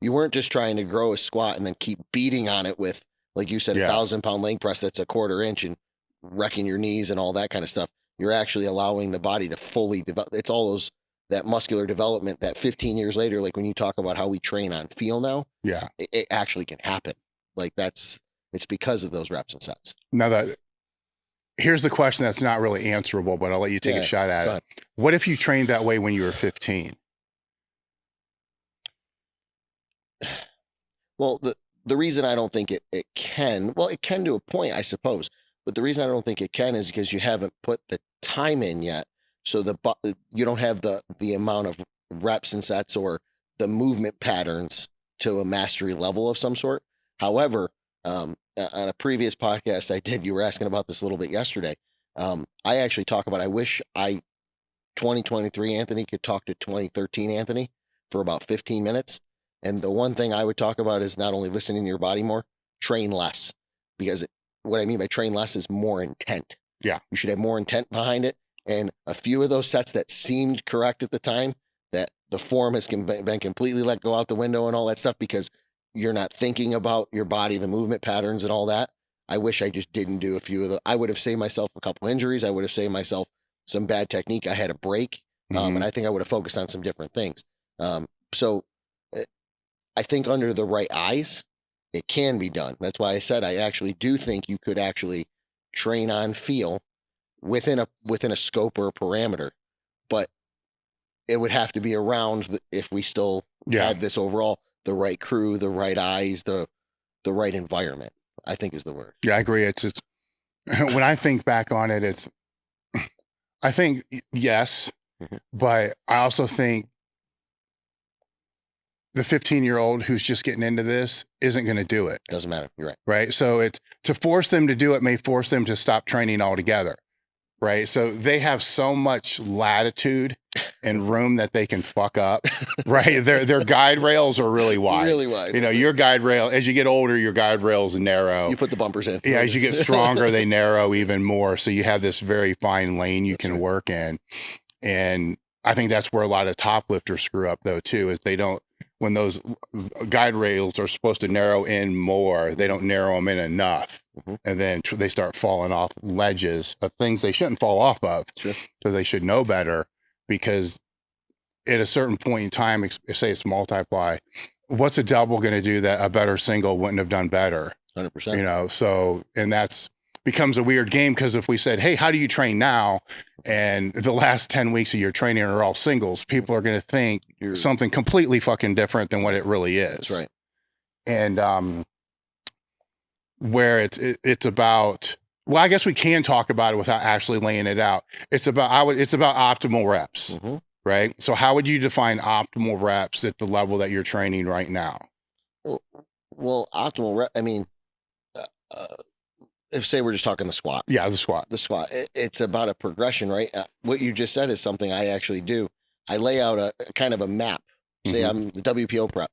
you weren't just trying to grow a squat and then keep beating on it with, like you said, 1,000-pound leg press that's a 1/4 inch and wrecking your knees and all that kind of stuff. You're actually allowing the body to fully develop. It's all that muscular development that 15 years later, like when you talk about how we train on feel now, it actually can happen. Like it's because of those reps and sets. Now here's the question that's not really answerable, but I'll let you take a shot at it. What if you trained that way when you were 15? Well, the reason I don't think it can to a point, I suppose, but the reason I don't think it can is because you haven't put the time in yet. So you don't have the amount of reps and sets or the movement patterns to a mastery level of some sort. However, on a previous podcast I did, you were asking about this a little bit yesterday. I actually talk about, I wish 2023 Anthony could talk to 2013 Anthony for about 15 minutes. And the one thing I would talk about is not only listening to your body more, train less. Because what I mean by train less is more intent. Yeah. You should have more intent behind it. And a few of those sets that seemed correct at the time, that the form has been completely let go out the window and all that stuff because you're not thinking about your body, the movement patterns and all that. I wish I just didn't do a few of those. I would have saved myself a couple injuries. I would have saved myself some bad technique. I had a break. And I think I would have focused on some different things. So I think under the right eyes, it can be done. That's why I said I actually do think you could actually train on feel within a scope or a parameter, but it would have to be around if we still had this overall, the right crew, the right eyes, the right environment, I think is the word. Yeah, I agree. It's when I think back on it, I think yes, but I also think the 15-year-old who's just getting into this isn't going to do it. Doesn't matter. You're right. Right. So it's to force them to do it may force them to stop training altogether. Right. So they have so much latitude and room that they can fuck up. Right. Their guide rails are really wide. Really wide. You know, your guide rail, as you get older, your guide rails narrow. You put the bumpers in. Yeah. As you get stronger, they narrow even more. So you have this very fine lane you can work in. And I think that's where a lot of top lifters screw up though, too, is they don't, when those guide rails are supposed to narrow in more, they don't narrow them in enough. And then they start falling off ledges of things they shouldn't fall off of. Sure. So they should know better, because at a certain point in time, say it's multi-ply, what's a double going to do that a better single wouldn't have done better? 100%. You know, so, and that's becomes a weird game, because if we said, hey, how do you train now? And the last 10 weeks of your training are all singles, people are going to think something completely fucking different than what it really is. That's right. And where it's about, well, I guess we can talk about it without actually laying it out. It's about optimal reps, right? So how would you define optimal reps at the level that you're training right now? Well, optimal rep, I mean, if say we're just talking the squat. Yeah, the squat. It's about a progression, right? What you just said is something I actually do. I lay out a kind of a map. Say I'm the WPO prep,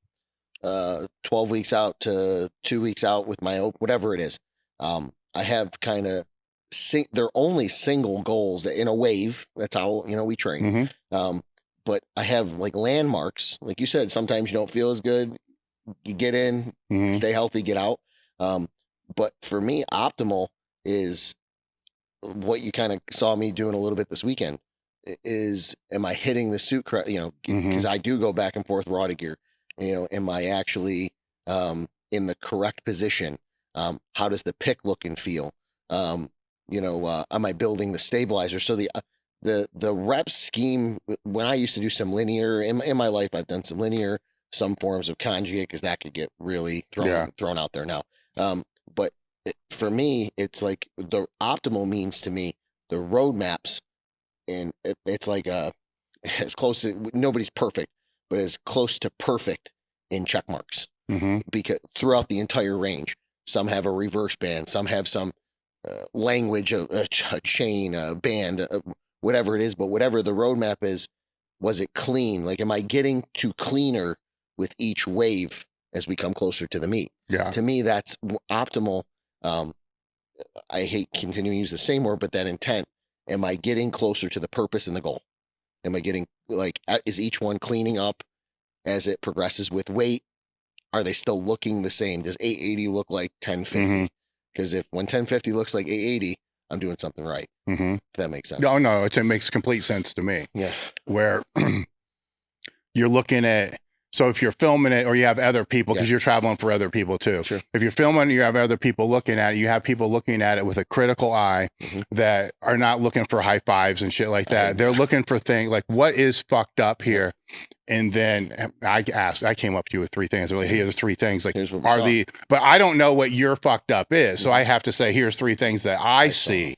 12 weeks out to 2 weeks out with my whatever it is. I have kind of they're only single goals in a wave. That's how, we train. But I have like landmarks. Like you said, sometimes you don't feel as good. You get in, stay healthy, get out. But for me, optimal is what you kind of saw me doing a little bit this weekend. Is, am I hitting the suit correct? Because I do go back and forth raw to gear. Am I actually in the correct position? How does the pick look and feel? Am I building the stabilizer? So the rep scheme, when I used to do some linear in my life, I've done some linear, some forms of conjugate, because that could get really thrown out there now. But for me, it's like the optimal means to me the roadmaps, and it's like as close to, nobody's perfect, but as close to perfect in check marks, because throughout the entire range, some have a reverse band, some have some language of a chain, a band, whatever it is, but whatever the roadmap is, was it clean? Like, am I getting to cleaner with each wave as we come closer to the meet? Yeah. To me, that's optimal. I hate continuing to use the same word, but that intent. Am I getting closer to the purpose and the goal? Am I getting, like, is each one cleaning up as it progresses with weight? Are they still looking the same? Does 880 look like 1050? Because when 1050 looks like 880, I'm doing something right. If that makes sense. No, it makes complete sense to me. Yeah. Where you're looking at, so if you're filming it or you have other people, because you're traveling for other people too. Sure. If you're filming, you have other people looking at it, you have people looking at it with a critical eye that are not looking for high fives and shit like that. They're looking for things like, what is fucked up here? And then I came up to you with three things. Like, here's the three things. Like, but I don't know what your fucked up is. So I have to say, here's three things that I see.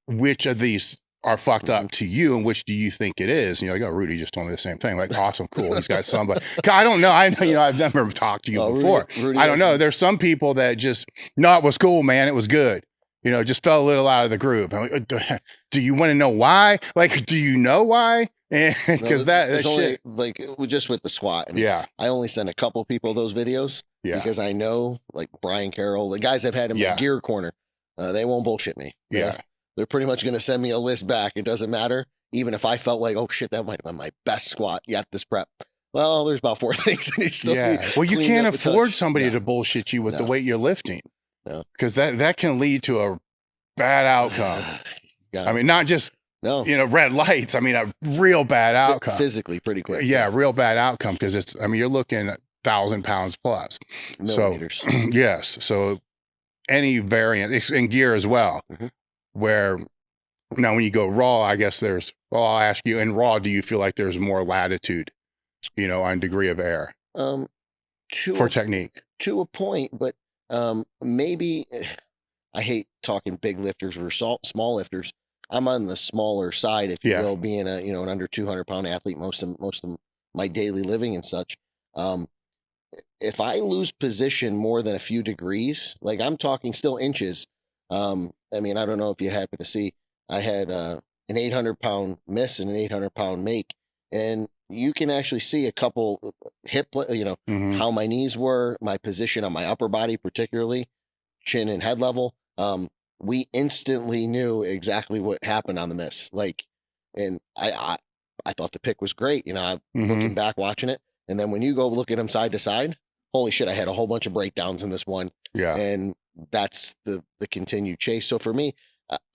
Which of these are fucked up to you, and which do you think it is? And you're like, oh, Rudy just told me the same thing. Like, awesome, cool. He's got somebody. I don't know. I know, you know, I've never talked to you before. Rudy I don't know. There's some people that just, no, it was cool, man. It was good. You know, just fell a little out of the groove. I'm like, do you want to know why? Like, do you know why? Because that shit. Like, just with the squat. I mean, Yeah. I only send a couple people those videos because I know, like Brian Carroll, the guys I've had in my gear corner, they won't bullshit me. They're pretty much going to send me a list back. It doesn't matter. Even if I felt like, oh shit, that might have been my best squat yet this prep. Well, there's about 4 things. Well, you can't afford somebody to bullshit you with the weight you're lifting. Because that can lead to a bad outcome. I mean, not just, you know, red lights. I mean, a real bad outcome. Physically pretty quick. Yeah, real bad outcome, because it's, I mean, you're looking at 1,000 pounds plus. Millimeters. So, yes. So any variant, it's in gear as well, where now when you go raw, I guess there's, well, I'll ask you, in raw, do you feel like there's more latitude, you know, on degree of error for technique? To a point, but maybe, I hate talking big lifters versus small lifters. I'm on the smaller side, if you will, being a, you know, an under 200 pound athlete, most of my daily living and such. If I lose position more than a few degrees, like I'm talking still inches. I mean, I don't know if you happen to see, I had an 800 pound miss and an 800 pound make, and you can actually see a couple hip, you know, how my knees were, my position on my upper body, particularly chin and head level. We instantly knew exactly what happened on the miss. Like, and I thought the pick was great. You know, I'm looking back, watching it. And then when you go look at them side to side, holy shit, I had a whole bunch of breakdowns in this one. And that's the continued chase. So for me,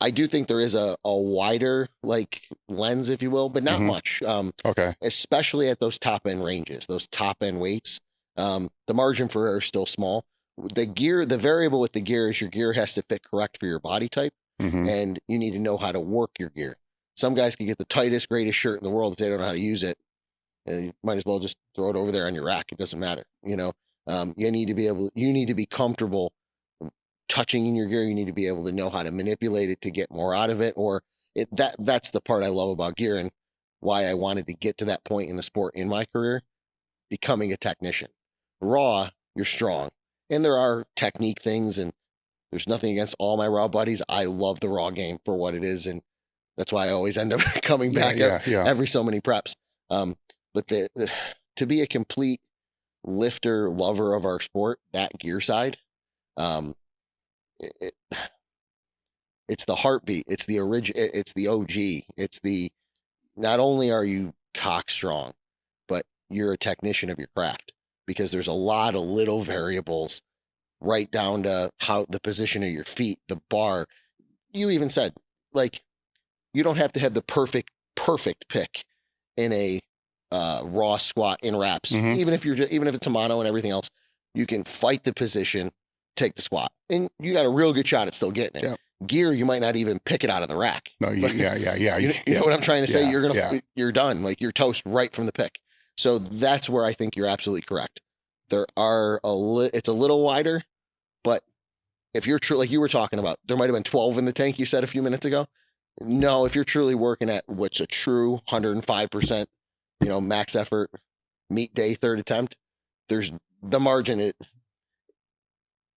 I do think there is a wider like lens, if you will, but not much. Especially at those top end ranges, those top end weights. The margin for error is still small. The gear, the variable with the gear is your gear has to fit correct for your body type, and you need to know how to work your gear. Some guys can get the tightest, greatest shirt in the world. If they don't know how to use it, you might as well just throw it over there on your rack. It doesn't matter. You know, you need to be comfortable touching in your gear. You need to be able to know how to manipulate it to get more out of it. Or that's the part I love about gear, and why I wanted to get to that point in the sport in my career, becoming a technician. Raw, you're strong. And there are technique things, and there's nothing against all my raw buddies. I love the raw game for what it is, and that's why I always end up coming back every so many preps. But to be a complete lifter, lover of our sport, that gear side, it's the heartbeat. It's the it's the OG. It's the, not only are you cock strong, but you're a technician of your craft, because there's a lot of little variables, right down to how the position of your feet, the bar. You even said, like, you don't have to have the perfect pick in a raw squat in reps. Even if it's a mono and everything else, you can fight the position, take the squat, and you got a real good shot at still getting it. Gear, you might not even pick it out of the rack. No, you know what I'm trying to say? You're done. Like, you're toast right from the pick. So that's where I think you're absolutely correct. There are it's a little wider, but if you're true, like you were talking about, there might have been 12 in the tank, you said a few minutes ago. No, if you're truly working at what's a true 105%, you know, max effort, meet day, third attempt, there's the margin.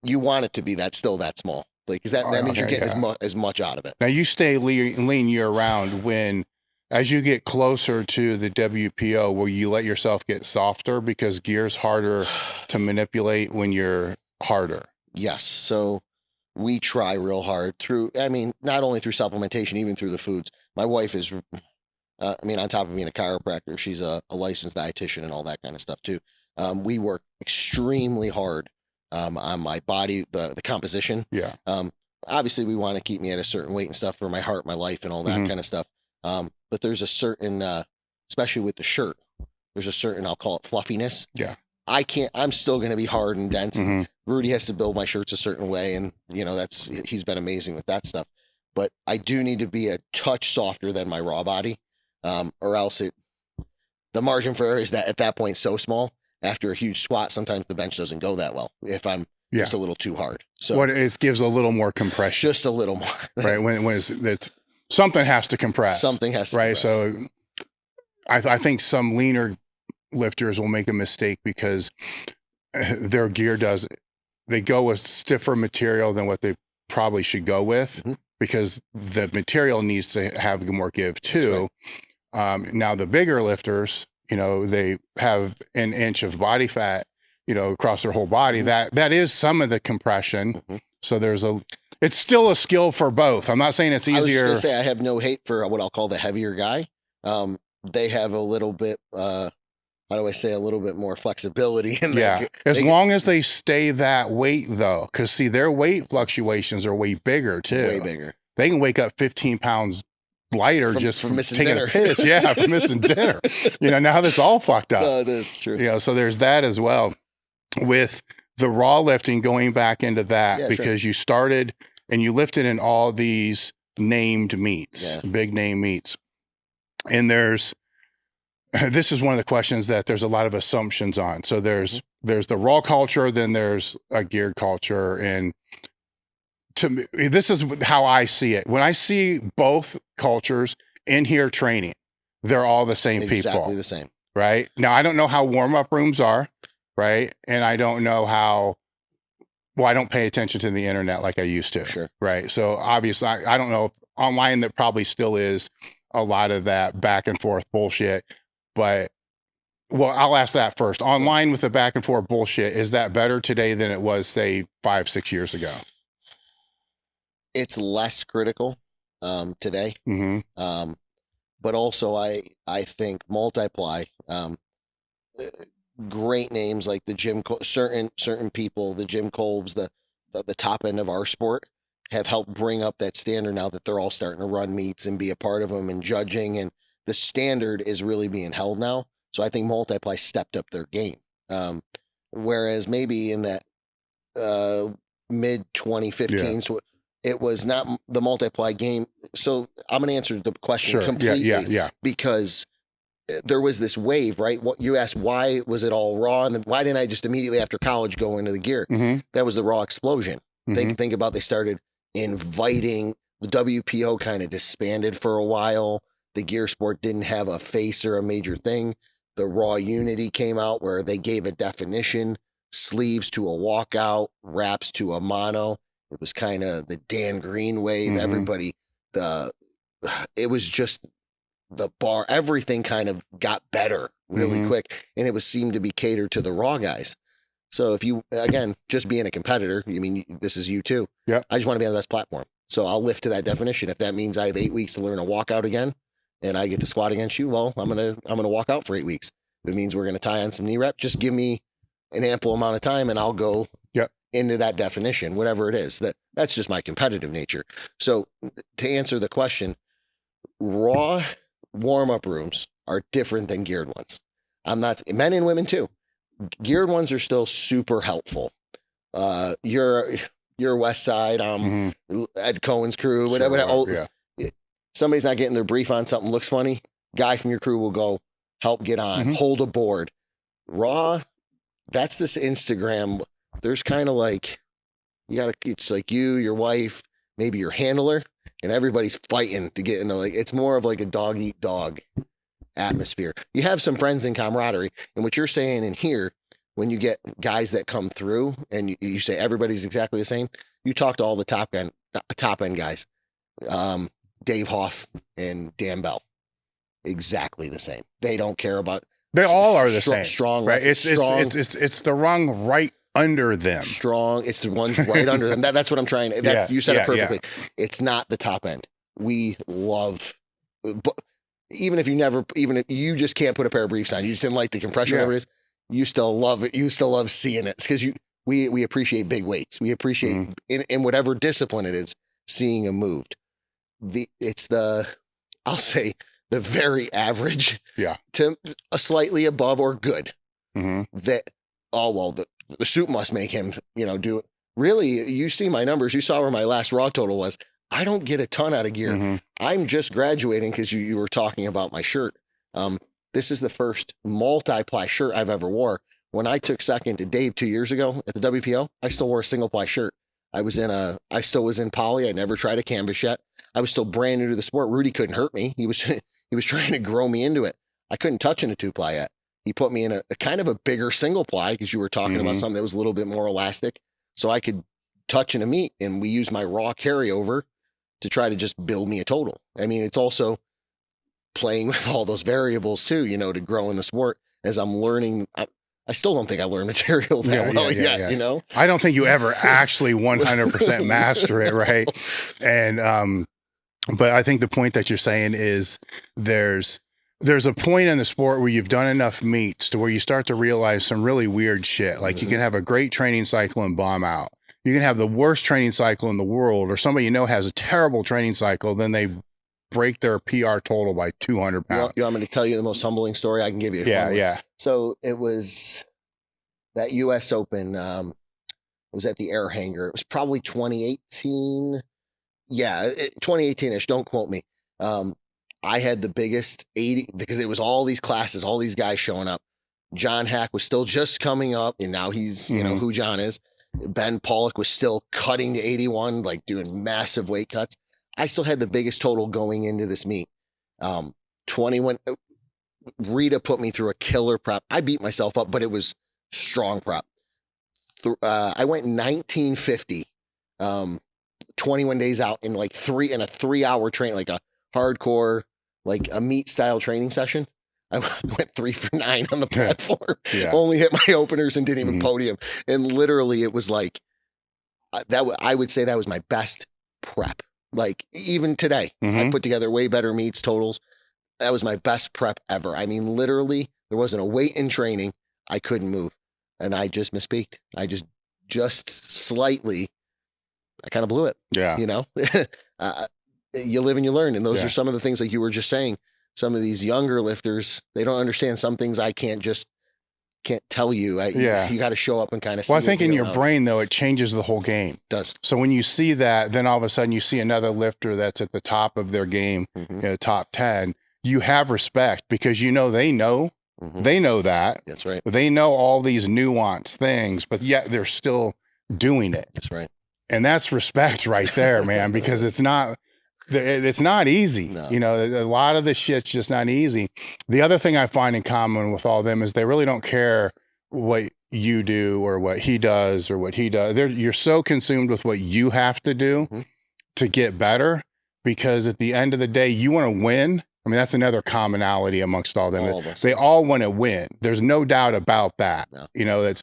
You want it to be still that small. Like, is that means you're getting as much out of it. Now you stay lean year round. As you get closer to the WPO, will you let yourself get softer, because gear's harder to manipulate when you're harder? Yes. So we try real hard not only through supplementation, even through the foods. My wife is, on top of being a chiropractor, she's a licensed dietitian and all that kind of stuff too. We work extremely hard on my body, the composition. Obviously we want to keep me at a certain weight and stuff for my heart, my life, and all that kind of stuff. But there's a certain, especially with the shirt, there's a certain, I'll call it fluffiness. I'm still going to be hard and dense. And Rudy has to build my shirts a certain way. And, you know, he's been amazing with that stuff. But I do need to be a touch softer than my raw body, or else the margin for error is at that point so small. After a huge squat, sometimes the bench doesn't go that well if I'm just a little too hard. So it gives a little more compression. Just a little more. Right. When it's something has to compress. Something has to right. compress. So I think some leaner lifters will make a mistake because their gear they go with stiffer material than what they probably should go with, because the material needs to have more give too. Right. Now the bigger lifters, they have an inch of body fat, across their whole body. That is some of the compression. So it's still a skill for both. I'm not saying it's easier. I was just gonna say, I have no hate for what I'll call the heavier guy. They have a little bit, how do I say, a little bit more flexibility in there. As long as they stay that weight though, because see, their weight fluctuations are way bigger too. Way bigger. They can wake up 15 pounds lighter from missing taking dinner. a piss. Yeah, from missing dinner. Now that's all fucked up. No, it is true. So there's that as well. With the raw lifting, going back into that, because you started and you lifted in all these named meets, big name meets. And this is one of the questions that there's a lot of assumptions on. So there's the raw culture, then there's a geared culture. And to me, this is how I see it. When I see both cultures in here training, they're all the same people. Exactly the same. Right? Now, I don't know how warm-up rooms are, right? And I don't know I don't pay attention to the internet like I used to. Sure. Right? So obviously, I don't know. Online, there probably still is a lot of that back and forth bullshit. But, I'll ask that first. Online with the back and forth bullshit, is that better today than it was, say, 5-6 years ago? It's less critical today. But also I think multi-ply, great names like the certain people, the Jim Kolbs, the top end of our sport, have helped bring up that standard now that they're all starting to run meets and be a part of them and judging, and the standard is really being held now. So I think multi-ply stepped up their game. Whereas maybe in that mid 2015s, it was not the multi-ply game. So I'm going to answer the question completely because there was this wave, right? What you asked, why was it all raw? And then why didn't I just immediately after college go into the gear? That was the raw explosion. Think about, they started inviting, the WPO kind of disbanded for a while. The gear sport didn't have a face or a major thing. The raw unity came out where they gave a definition, sleeves to a walkout, wraps to a mono. It was kind of the Dan Green wave. Everybody, it was just the bar, everything kind of got better really quick. And it seemed to be catered to the raw guys. So if you, again, just being a competitor, this is you too. Yeah. I just want to be on the best platform. So I'll lift to that definition. If that means I have 8 weeks to learn a walkout again and I get to squat against you, well, I'm going to walk out for 8 weeks. If it means we're going to tie on some knee reps, just give me an ample amount of time and I'll go into that definition, whatever it is. That's just my competitive nature. So to answer the question, raw warm-up rooms are different than geared ones. I'm not, men and women too. Geared ones are still super helpful. You're West Side, Ed Cohen's crew, whatever. Somebody's not getting their brief on something, looks funny. Guy from your crew will go help get on, hold a board. Raw, that's this Instagram. There's kind of like, it's like you, your wife, maybe your handler, and everybody's fighting to get into it's more of like a dog eat dog atmosphere. You have some friends in camaraderie, and what you're saying in here, when you get guys that come through and you say everybody's exactly the same, you talk to all the top end guys, Dave Hoff and Dan Bell, exactly the same. They don't care about. They all are the same. Strong, right? It's the rung right under them. Strong. It's the ones right under them. That's what I'm trying to. You said it perfectly. Yeah. It's not the top end. We love, but even if you just can't put a pair of briefs on, you just didn't like the compression, whatever it is, you still love it. You still love seeing it because we appreciate big weights. We appreciate in whatever discipline it is, seeing them moved. I'll say the very average to a slightly above or good that, the suit must make him, do it. Really, you see my numbers. You saw where my last raw total was. I don't get a ton out of gear. I'm just graduating because you were talking about my shirt. This is the first multi-ply shirt I've ever wore. When I took second to Dave 2 years ago at the WPO, I still wore a single ply shirt. I still was in poly. I never tried a canvas yet. I was still brand new to the sport. Rudy couldn't hurt me. He was trying to grow me into it. I couldn't touch in a 2-ply yet. He put me in a kind of a bigger single ply because you were talking about something that was a little bit more elastic. So I could touch in a meet, and we used my raw carryover to try to just build me a total. I mean, it's also playing with all those variables too, to grow in the sport as I'm learning. I still don't think I learned material that well yet. I don't think you ever actually 100% master it, right? And but I think the point that you're saying is there's a point in the sport where you've done enough meets to where you start to realize some really weird shit. Like you can have a great training cycle and bomb out. You can have the worst training cycle in the world, or somebody has a terrible training cycle, then they break their PR total by 200 pounds. You want me to tell you the most humbling story? I can give you. Yeah. So it was that U.S. Open. It was at the air hangar. It was probably 2018. Yeah, 2018-ish. Don't quote me. I had the biggest 80 because it was all these classes, all these guys showing up. John Hack was still just coming up, and now he's, who John is. Ben Pollock was still cutting to 81, like doing massive weight cuts. I still had the biggest total going into this meet. 21. Rita put me through a killer prep. I beat myself up, but it was strong prep. I went 1950, 21 days out in like in a 3-hour train, like a hardcore, like a meet style training session. I went 3 for 9 on the platform, only hit my openers and didn't even podium. And literally it was like I would say that was my best prep. Like even today, I put together way better meets totals. That was my best prep ever. I mean, literally there wasn't a weight in training. I couldn't move, and I just misspeaked. I just slightly, I kind of blew it. Yeah. You live and you learn. And those are some of the things like you were just saying. Some of these younger lifters, they don't understand some things I can't tell you. You got to show up and kind of see. Well, I think in your brain, though, it changes the whole game. It does. So when you see that, then all of a sudden you see another lifter that's at the top of their game, top 10, you have respect because they know. They know that. That's right. They know all these nuanced things, but yet they're still doing it. That's right. And that's respect right there, man, because it's not easy. No. A lot of this shit's just not easy. The other thing I find in common with all of them is they really don't care what you do or what he does or what he does. You're so consumed with what you have to do to get better, because at the end of the day, you want to win. I mean, that's another commonality amongst all of them. All of us. They all want to win. There's no doubt about that. No. That's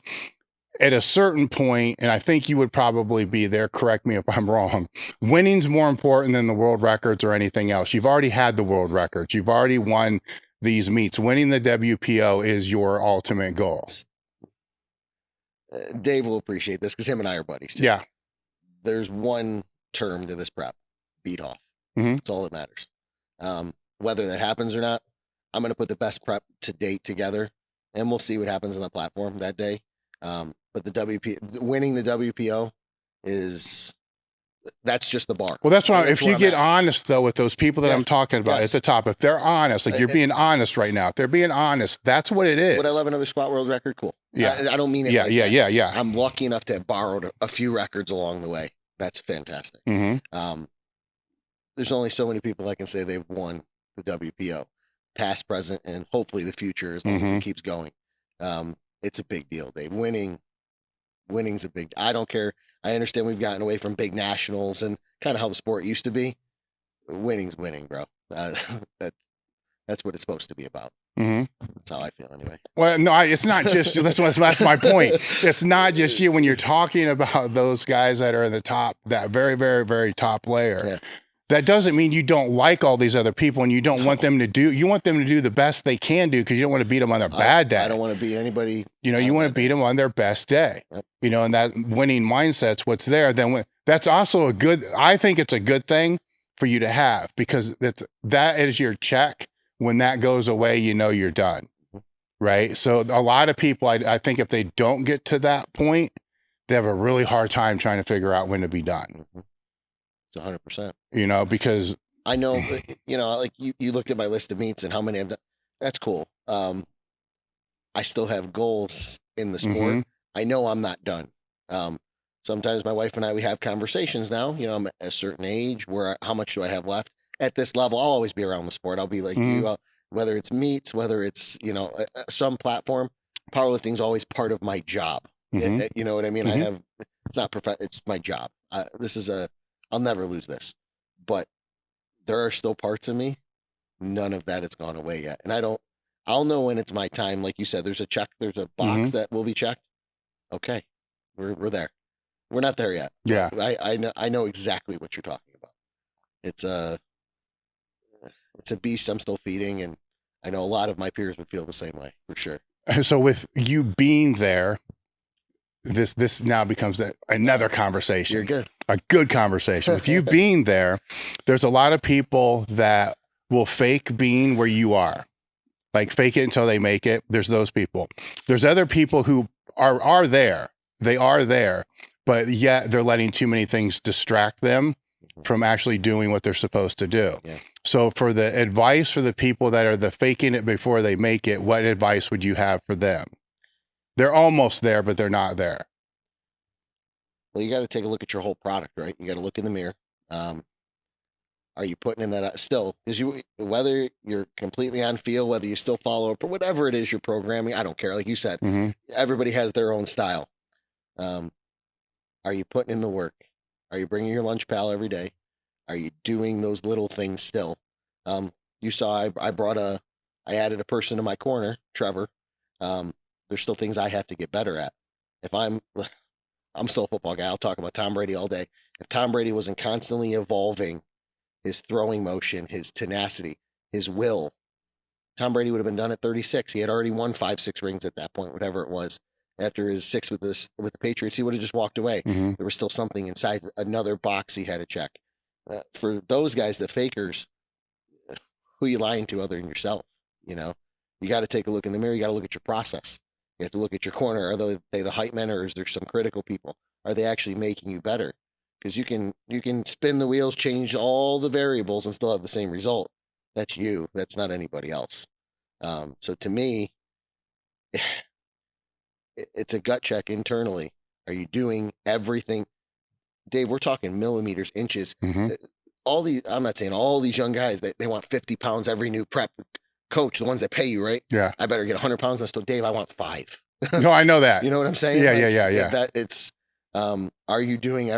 at a certain point, and I think you would probably be there, correct me if I'm wrong, winning's more important than the world records or anything else. You've already had the world records. You've already won these meets. Winning the WPO is your ultimate goal. Dave will appreciate this because him and I are buddies too. Yeah. There's one term to this prep: beat off. That's all that matters. Whether that happens or not, I'm going to put the best prep to date together, and we'll see what happens on the platform that day. But winning the WPO that's just the bar. Well, that's what if you get honest though with those people that I'm talking about at the top, if they're honest, like you're being honest right now, if they're being honest, that's what it is. Would I love another squat world record? Cool. Yeah. I don't mean it. Yeah. I'm lucky enough to have borrowed a few records along the way. That's fantastic. There's only so many people I can say they've won the WPO, past, present, and hopefully the future, as long as it keeps going. It's a big deal, Dave. Winning's a big, I don't care. I understand we've gotten away from big nationals and kind of how the sport used to be. Winning's winning, bro. That's what it's supposed to be about. That's how I feel anyway. Well, no, it's not just, that's my point. It's not just you when you're talking about those guys that are in the top, that very, very, very top layer. Yeah. That doesn't mean you don't like all these other people and you don't want them to do, you want them to do the best they can do because you don't want to beat them on their bad day. I don't want to beat anybody. You want to beat them on their best day. Yep. And that winning mindset's what's there. Then that's also I think it's a good thing for you to have, because that is your check. When that goes away, you're done. Right. So a lot of people, I think if they don't get to that point, they have a really hard time trying to figure out when to be done. It's 100%. Because I know, like you looked at my list of meets and how many I've done. That's cool. I still have goals in the sport. I know I'm not done. sometimes my wife and I, we have conversations now, you know, I'm at a certain age where, how much do I have left at this level? I'll always be around the sport. I'll be like you, whether it's meets, whether it's, you know, some platform, powerlifting is always part of my job. You know what I mean? I have, it's not it's my job. I'll never lose this, but there are still parts of me. None of that has gone away yet. And I'll know when it's my time. Like you said, there's a box that will be checked. Okay. We're there. We're not there yet. Yeah. I know exactly what you're talking about. It's a beast I'm still feeding. And I know a lot of my peers would feel the same way for sure. So with you being there, this now becomes another conversation. You're good. A good conversation. With you being there, there's a lot of people that will fake being where you are, like fake it until they make it. There's those people. There's other people who are there. They are there, but yet they're letting too many things distract them from actually doing what they're supposed to do. Yeah. So for the advice for the people that are the faking it before they make it, what advice would you have for them? They're almost there, but they're not there. Well, you got to take a look at your whole product, right? You got to look in the mirror. Are you putting in that still? Because whether you're completely on field, whether you still follow up or whatever it is you're programming, I don't care. Like you said, everybody has their own style. Are you putting in the work? Are you bringing your lunch pal every day? Are you doing those little things still? You saw I added a person to my corner, Trevor. There's still things I have to get better at. If I'm still a football guy, I'll talk about Tom Brady all day. If Tom Brady wasn't constantly evolving his throwing motion, his tenacity, his will, Tom Brady would have been done at 36. He had already won 5-6 rings at that point, whatever it was. After his 6 with the Patriots, he would have just walked away. There was still something inside, another box he had to check. For those guys, the fakers, who are you lying to other than yourself? You know, you got to take a look in the mirror. You got to look at your process. You have to look at your corner. Are they the hype men, or is there some critical people? Are they actually making you better? Because you can spin the wheels, change all the variables, and still have the same result. That's you. That's not anybody else. So to me, it's a gut check internally. Are you doing everything? Dave, we're talking millimeters, inches. I'm not saying all these young guys, they want 50 pounds every new prep coach, the ones that pay you, right? Yeah. I better get 100 pounds. And still, Dave, I want 5. No, I know that. You know what I'm saying? Yeah, like, yeah. That it's, are you doing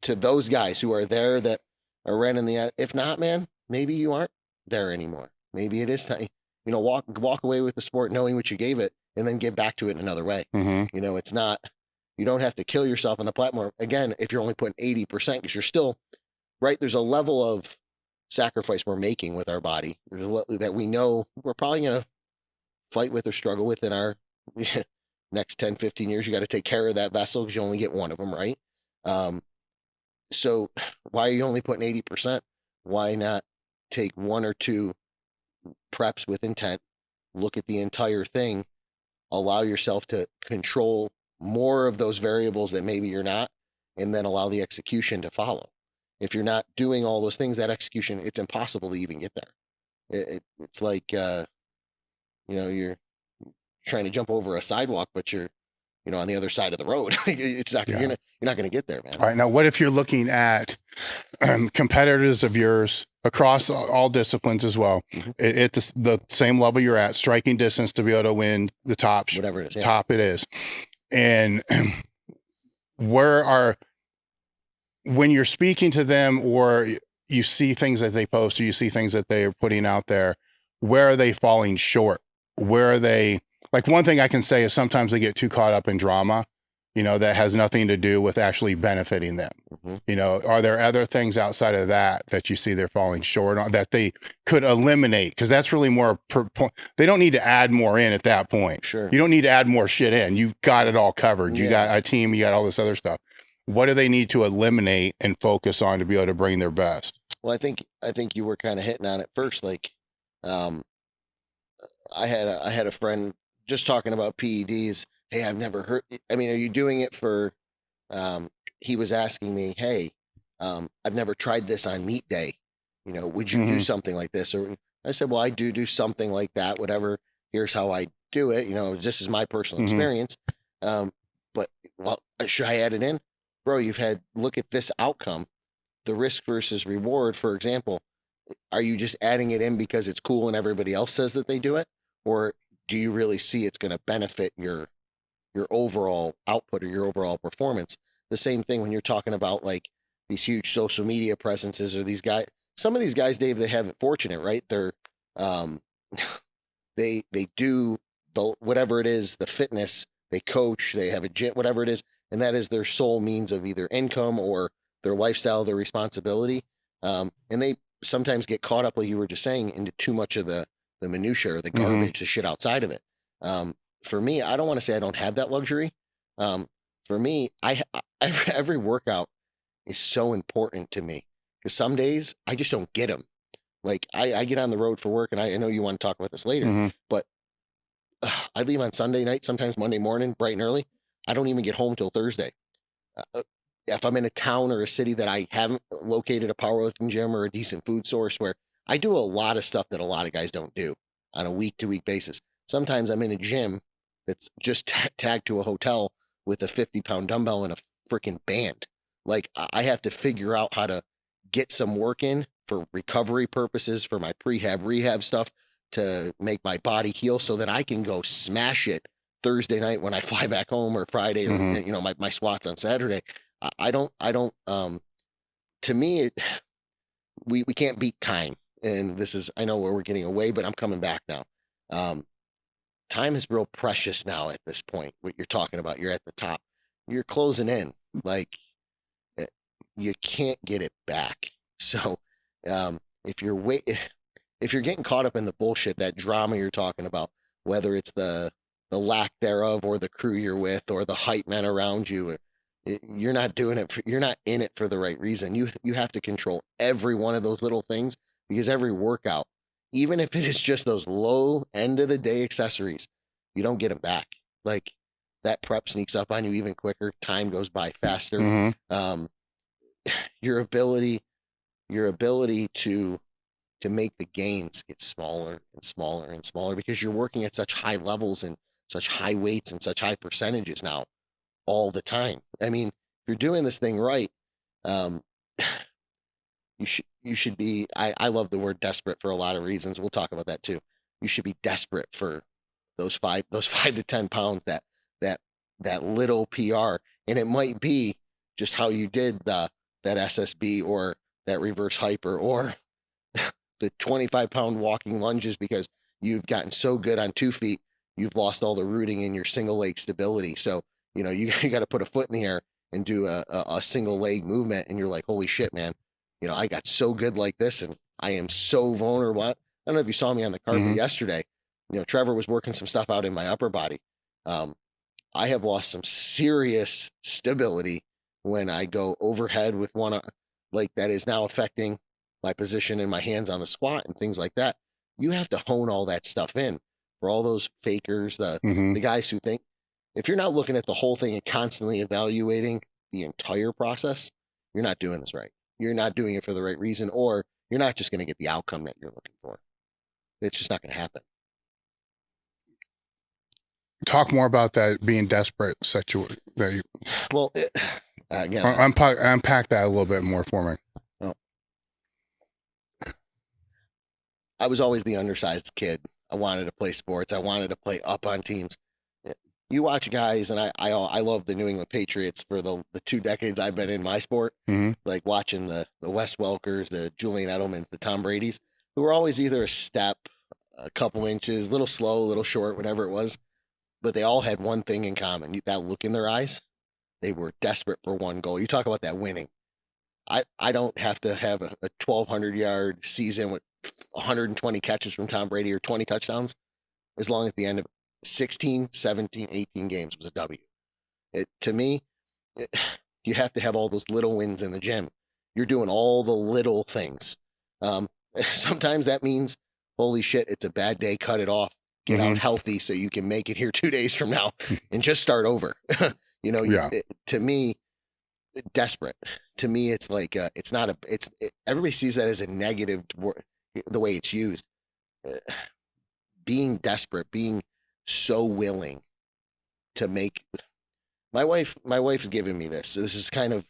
to those guys who are there that are running if not, man, maybe you aren't there anymore. Maybe it is time, walk away with the sport, knowing what you gave it, and then give back to it in another way. It's not, you don't have to kill yourself on the platform. Again, if you're only putting 80%, because you're still, right, there's a level of sacrifice we're making with our body. There's that we know we're probably going to fight with or struggle with in our next 10, 15 years. You got to take care of that vessel because you only get one of them, right? So why are you only putting 80%? Why not take 1 or 2 preps with intent, look at the entire thing, allow yourself to control more of those variables that maybe you're not, and then allow the execution to follow. If you're not doing all those things, that execution, it's impossible to even get there. It's like, you're trying to jump over a sidewalk, but you're, on the other side of the road. It's not, you're not going to get there, man. All right. Now, what if you're looking at competitors of yours across all disciplines as well, at the same level you're at, striking distance to be able to win the top, whatever it is, top it is. And when you're speaking to them, or you see things that they post, or you see things that they are putting out there, where are they falling short? Where are they? Like, one thing I can say is sometimes they get too caught up in drama, that has nothing to do with actually benefiting them. Are there other things outside of that you see they're falling short on that they could eliminate? Because that's really more, they don't need to add more in at that point. Sure. You don't need to add more shit in. You've got it all covered. You got a team, you got all this other stuff. What do they need to eliminate and focus on to be able to bring their best? Well, I think you were kind of hitting on it first. Like, I had a friend just talking about PEDs. Hey, I've never heard. I mean, are you doing it for? He was asking me, hey, I've never tried this on meet day. Would you do something like this? Or I said, well, I do something like that. Whatever. Here's how I do it. This is my personal experience. But should I add it in? bro, look at this outcome, the risk versus reward. For example, are you just adding it in because it's cool and everybody else says that they do it? Or do you really see it's going to benefit your overall output or your overall performance? The same thing when you're talking about like these huge social media presences, or these guys, some of these guys, Dave, they have it fortunate, right? They're, they do the, whatever it is, the fitness, they coach, they have a gym, whatever it is. And that is their sole means of either income or their lifestyle, their responsibility. And they sometimes get caught up, like you were just saying, into too much of the minutia or the garbage, the shit outside of it. For me, I don't want to say I don't have that luxury. For me, every workout is so important to me, because some days I just don't get them. Like I get on the road for work, and I know you want to talk about this later, but I leave on Sunday night, sometimes Monday morning, bright and early. I don't even get home till Thursday. If I'm in a town or a city that I haven't located a powerlifting gym or a decent food source, where I do a lot of stuff that a lot of guys don't do on a week-to-week basis. Sometimes I'm in a gym that's just tagged to a hotel with a 50-pound dumbbell and a freaking band. Like, I have to figure out how to get some work in for recovery purposes, for my rehab stuff, to make my body heal so that I can go smash it Thursday night when I fly back home, or Friday, or, you know, my squats on Saturday. I don't, to me, we can't beat time. And this is, I know where we're getting away, but I'm coming back now. Time is real precious now at this point. What you're talking about, you're at the top, you're closing in, like, you can't get it back. So, if you're getting caught up in the bullshit, that drama you're talking about, whether it's the lack thereof, or the crew you're with, or the hype men around you, you're not doing it. You're not in it for the right reason. You have to control every one of those little things, because every workout, even if it is just those low end of the day accessories, you don't get them back. Like, that prep sneaks up on you even quicker. Time goes by faster. Your ability to make the gains get smaller and smaller and smaller, because you're working at such high levels and such high weights and such high percentages now all the time. I mean, if you're doing this thing right, you should be, I love the word desperate for a lot of reasons. We'll talk about that too. You should be desperate for those 5 to 10 pounds, that little PR. And it might be just how you did that SSB, or that reverse hyper, or the 25-pound walking lunges, because you've gotten so good on 2 feet, you've lost all the rooting in your single leg stability. So, you know, you got to put a foot in the air and do a single leg movement, and you're like, holy shit, man, you know, I got so good like this, and I am so vulnerable. I don't know if you saw me on the carpet yesterday. You know, Trevor was working some stuff out in my upper body. I have lost some serious stability when I go overhead with one, like, that is now affecting my position in my hands on the squat and things like that. You have to hone all that stuff in. For all those fakers, the guys who think, if you're not looking at the whole thing and constantly evaluating the entire process, you're not doing this right. You're not doing it for the right reason, or you're not just going to get the outcome that you're looking for. It's just not going to happen. Talk more about that being desperate situation. Well, again, unpack that a little bit more for me. Well, I was always the undersized kid. I wanted to play sports. I wanted to play up on teams. You watch guys, and I love the New England Patriots for the 2 decades I've been in my sport. Like watching the Wes Welkers, the Julian Edelmans, the Tom Bradys, who were always either a step, a couple inches, a little slow, a little short, whatever it was. But they all had one thing in common: that look in their eyes. They were desperate for one goal. You talk about that winning. I don't have to have a 1,200-yard season with 120 catches from Tom Brady or 20 touchdowns, as long as at the end of 16, 17, 18 games was a W. To me, you have to have all those little wins in the gym. You're doing all the little things. Sometimes that means, holy shit, it's a bad day, cut it off, get out healthy so you can make it here 2 days from now and just start over. You know, to me, desperate. To me, it's like, it's not everybody sees that as a negative word, the way it's used. Being desperate, being so willing to make, My wife has given me this. This is kind of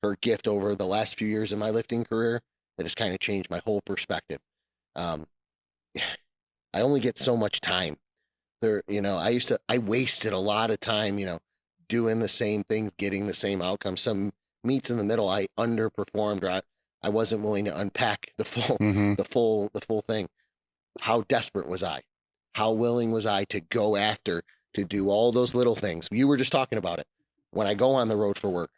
her gift over the last few years of my lifting career that has kind of changed my whole perspective. I only get so much time there. I wasted a lot of time, doing the same things, getting the same outcomes. Some meets in the middle, I underperformed, or I wasn't willing to unpack the full, the full thing. How desperate was I? How willing was I to go after, to do all those little things? You were just talking about it. When I go on the road for work,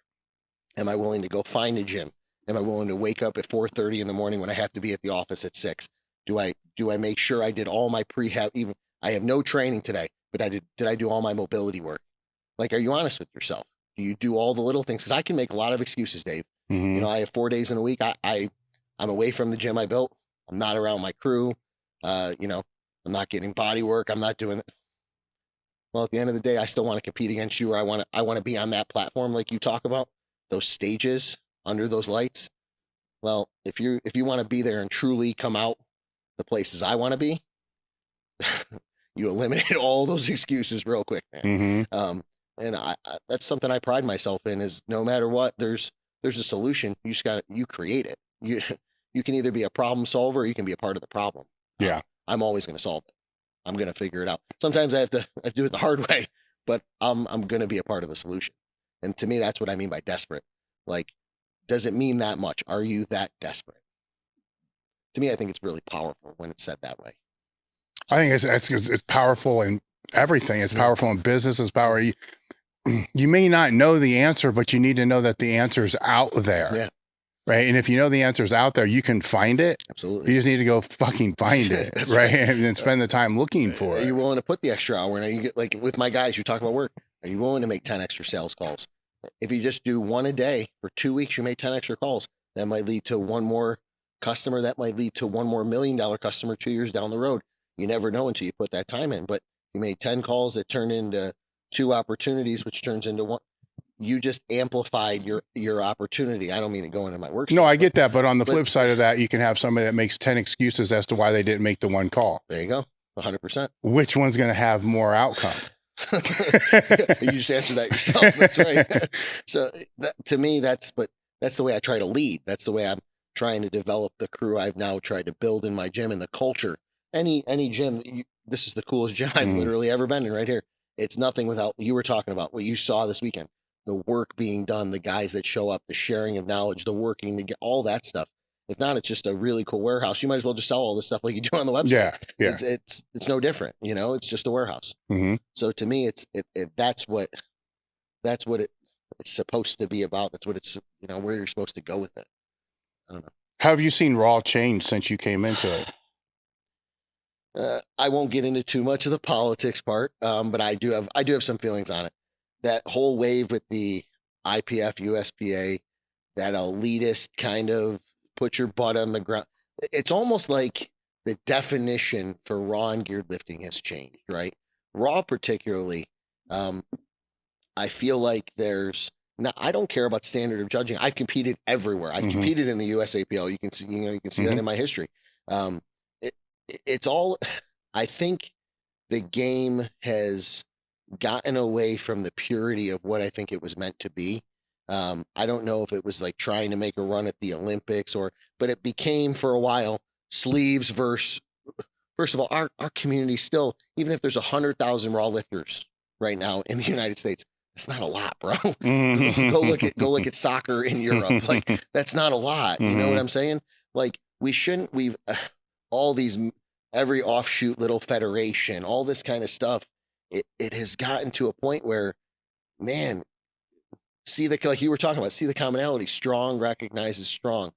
am I willing to go find a gym? Am I willing to wake up at 4:30 in the morning when I have to be at the office at 6? Do I make sure I did all my prehab? Even I have no training today, but did I do all my mobility work? Like, are you honest with yourself? Do you do all the little things? Because I can make a lot of excuses, Dave. I have 4 days in a week. I'm away from the gym I built. I'm not around my crew. I'm not getting body work. I'm not doing it. Well, at the end of the day, I still want to compete against you, or I want to be on that platform like you talk about, those stages under those lights. Well, if you want to be there and truly come out the places I want to be, you eliminate all those excuses real quick, man. And I that's something I pride myself in, is no matter what, there's a solution. You just you create it. You can either be a problem solver, or you can be a part of the problem. Yeah. I'm always going to solve it. I'm going to figure it out. Sometimes I have to do it the hard way, but I'm going to be a part of the solution. And to me, that's what I mean by desperate. Like, does it mean that much? Are you that desperate? To me, I think it's really powerful when it's said that way. I think it's powerful in everything. It's powerful in business. It's power. You may not know the answer, but you need to know that the answer's out there. Yeah. Right. And if you know the answer's out there, you can find it. Absolutely. You just need to go fucking find it. Right. And then spend the time looking for it. Are you willing to put the extra hour in? Are you like with my guys, you talk about work. Are you willing to make 10 extra sales calls? If you just do one a day for 2 weeks, you make 10 extra calls. That might lead to one more customer. That might lead to one more $1 million customer 2 years down the road. You never know until you put that time in. But you made 10 calls that turn into 2 opportunities, which turns into 1. You just amplified your opportunity. I don't mean to go into my work. No, I get that. But on the flip side of that, you can have somebody that makes 10 excuses as to why they didn't make the one call. There you go. 100%. Which one's going to have more outcome? You just answered that yourself. That's right. So to me, that's the way I try to lead. That's the way I'm trying to develop the crew I've now tried to build in my gym, and the culture. Any gym, this is the coolest gym I've literally ever been in right here. It's nothing without, you were talking about what you saw this weekend, the work being done, the guys that show up, the sharing of knowledge, the working to get all that stuff. If not, it's just a really cool warehouse. You might as well just sell all this stuff like you do on the website. Yeah. It's no different. It's just a warehouse. So to me, that's what it's supposed to be about. That's what it's, where you're supposed to go with it. I don't know. How have you seen Raw change since you came into it? I won't get into too much of the politics part, but I do have some feelings on it. That whole wave with the IPF, USPA, that elitist kind of put your butt on the ground. It's almost like the definition for raw and geared lifting has changed, right? Raw particularly, I feel like I don't care about standard of judging. I've competed everywhere. I've competed in the USAPL. You can see that in my history. It's all, I think the game has gotten away from the purity of what I think it was meant to be. I don't know if it was like trying to make a run at the Olympics but it became for a while sleeves versus, first of all, our community still, even if there's 100,000 raw lifters right now in the United States, it's not a lot, bro. Go look at soccer in Europe. Like, that's not a lot. You know what I'm saying? Like, we've all these, every offshoot little federation, all this kind of stuff. It has gotten to a point where, man, like you were talking about, see the commonality. Strong recognizes strong.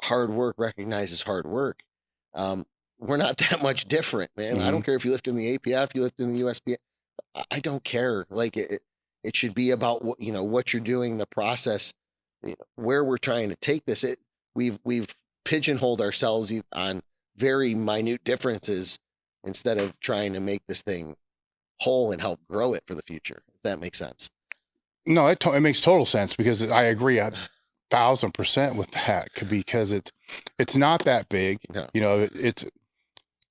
Hard work recognizes hard work. We're not that much different, man. I don't care if you lift in the APF, you lift in the USPA. I don't care. Like, it should be about what you're doing, the process, where we're trying to take this. We've pigeonholed ourselves on very minute differences instead of trying to make this thing whole and help grow it for the future. If that makes sense. No, it makes total sense, because I agree 1,000% with that, because it's not that big. No.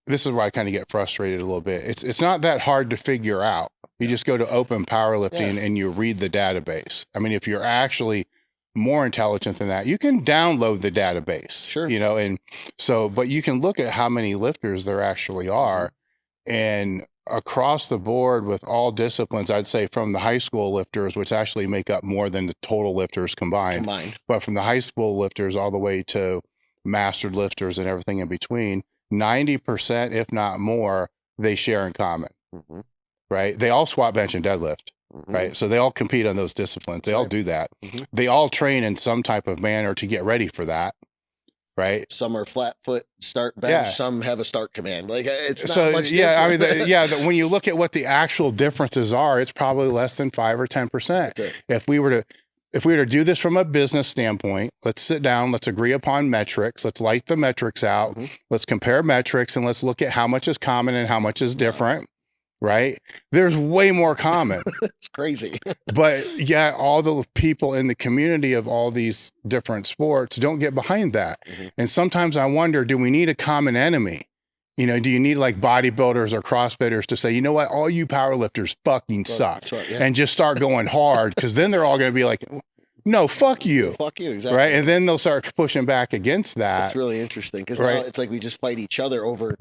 This is where I kind of get frustrated a little bit. It's not that hard to figure out. You just go to Open Powerlifting and you read the database. I mean, if you're actually more intelligent than that, you can download the database, Sure. you know, and so, but you can look at how many lifters there actually are. And across the board with all disciplines, I'd say from the high school lifters, which actually make up more than the total lifters combined, but from the high school lifters all the way to mastered lifters and everything in between, 90%, if not more, they share in common, right? They all squat, bench, and deadlift. Right. So they all compete on those disciplines. They all do that. They all train in some type of manner to get ready for that. Right. Some are flat foot start bench. Some have a start command. Like it's not much I different. mean, when you look at what the actual differences are, it's probably less than 5 or 10%. If we were to do this from a business standpoint, let's sit down, let's agree upon metrics, let's light the metrics out, let's compare metrics, and let's look at how much is common and how much is different. Right? There's way more common. It's crazy. But yeah, all the people in the community of all these different sports don't get behind that. And sometimes I wonder, do we need a common enemy? You know, do you need like bodybuilders or CrossFitters to say, you know what, all you powerlifters fucking suck, and just start going hard? Because then they're all going to be like, no, fuck you. Fuck you, exactly. Right? And then they'll start pushing back against that. It's really interesting because now it's like we just fight each other over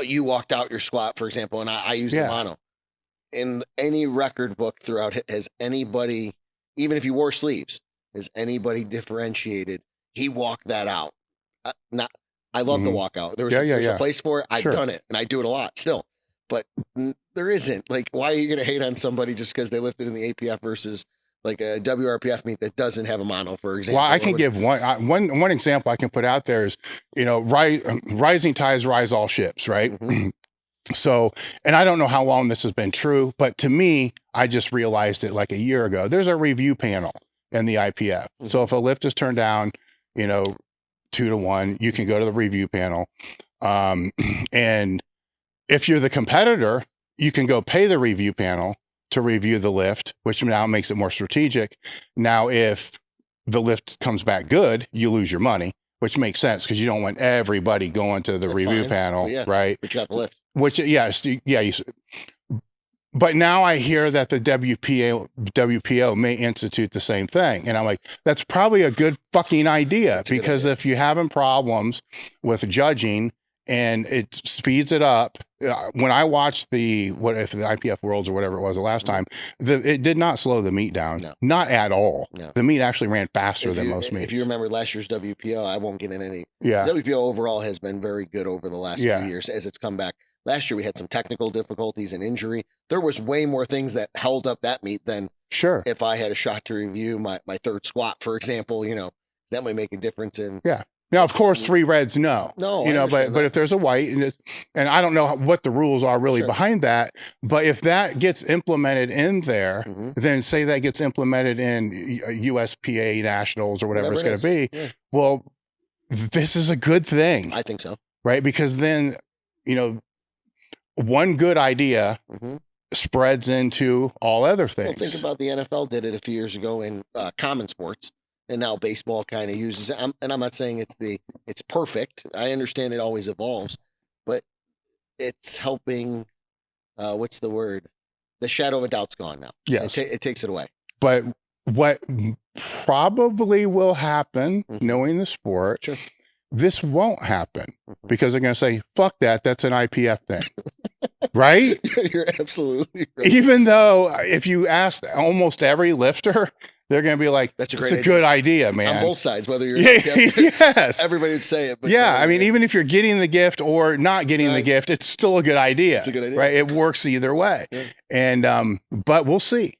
you walked out your squat, for example, and I used the mono. In any record book throughout, has anybody, even if you wore sleeves, has anybody differentiated? He walked that out. I love the walkout. There was a place for it. I've done it, and I do it a lot still. But there isn't. Like, why are you going to hate on somebody just because they lifted in the APF versus like a WRPF meet that doesn't have a mono, for example? Well, I can give one example I can put out there is, you know, rising tides rise all ships, right? So, and I don't know how long this has been true, but to me, I just realized it like a year ago. There's a review panel in the IPF. So if a lift is turned down, you know, 2-1, you can go to the review panel. And if you're the competitor, you can go pay the review panel to review the lift, which now makes it more strategic. Now, if the lift comes back good, you lose your money, which makes sense because you don't want everybody going to the review panel, right? But you got the lift. Which, but now I hear that the WPO may institute the same thing. And I'm like, that's probably a good fucking idea, because if you're having problems with judging and it speeds it up, when I watched the IPF Worlds or whatever it was the last time, it did not slow the meet down. Not at all. The meet actually ran faster than most meets. If you remember last year's WPO, I won't get in any. WPO overall has been very good over the last few years as it's come back. Last year we had some technical difficulties and injury. There was way more things that held up that meet than if I had a shot to review my third squat, for example. You know, that might make a difference in. Now, of course, 3 reds, no, you know, but if there's a white, and I don't know what the rules are really behind that, but if that gets implemented in there, then say that gets implemented in USPA nationals or whatever it's going to be. Well, this is a good thing. I think so. Right? Because then, you know, one good idea spreads into all other things. Well, think about the NFL did it a few years ago in common sports. And now baseball kind of uses it. And I'm not saying it's perfect. I understand it always evolves, but it's helping. What's the word? The shadow of a doubt's gone now. Yes. It takes it away. But what probably will happen, knowing the sport, this won't happen because they're going to say, fuck that. That's an IPF thing. Right? You're absolutely right. Even though if you ask almost every lifter, they're going to be like, that's a good idea, man. On both sides, whether you're yes, everybody would say it. But I mean, even if you're getting the gift or not getting the gift, it's still a good idea. It's a good idea, right? It works either way. And but we'll see.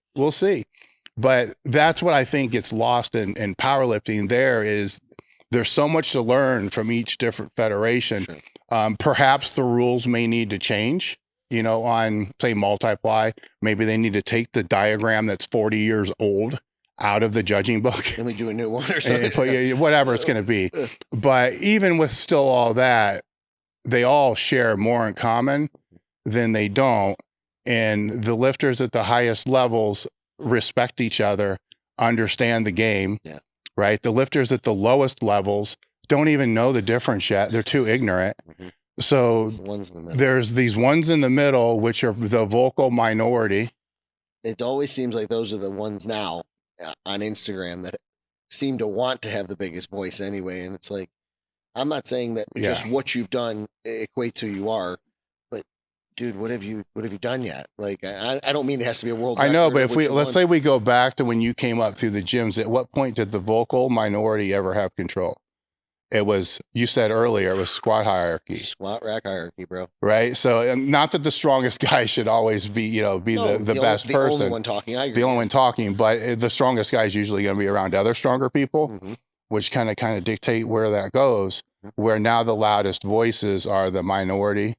But that's what I think gets lost in powerlifting. There's so much to learn from each different federation. Perhaps the rules may need to change. You know, on say multi-ply, maybe they need to take the diagram that's 40 years old out of the judging book. And we do a new one or something. Whatever it's going to be. But even with still all that, they all share more in common than they don't. And the lifters at the highest levels respect each other, understand the game, right? The lifters at the lowest levels don't even know the difference yet. They're too ignorant. So It's the ones in the middle. there's these ones in the middle, which are the vocal minority. It always seems like those are the ones now on Instagram that seem to want to have the biggest voice anyway. And it's like, I'm not saying that just what you've done equates who you are, but dude, what have you done yet? Like, I don't mean it has to be a world record. I know, but if let's say we go back to when you came up through the gyms, at what point did the vocal minority ever have control? It was, you said earlier, it was squat hierarchy. Squat rack hierarchy, bro. Right. So not that the strongest guy should always be, the best person. The only one talking. I agree. The only one talking, but the strongest guy is usually going to be around other stronger people, which kind of dictate where that goes, where now the loudest voices are the minority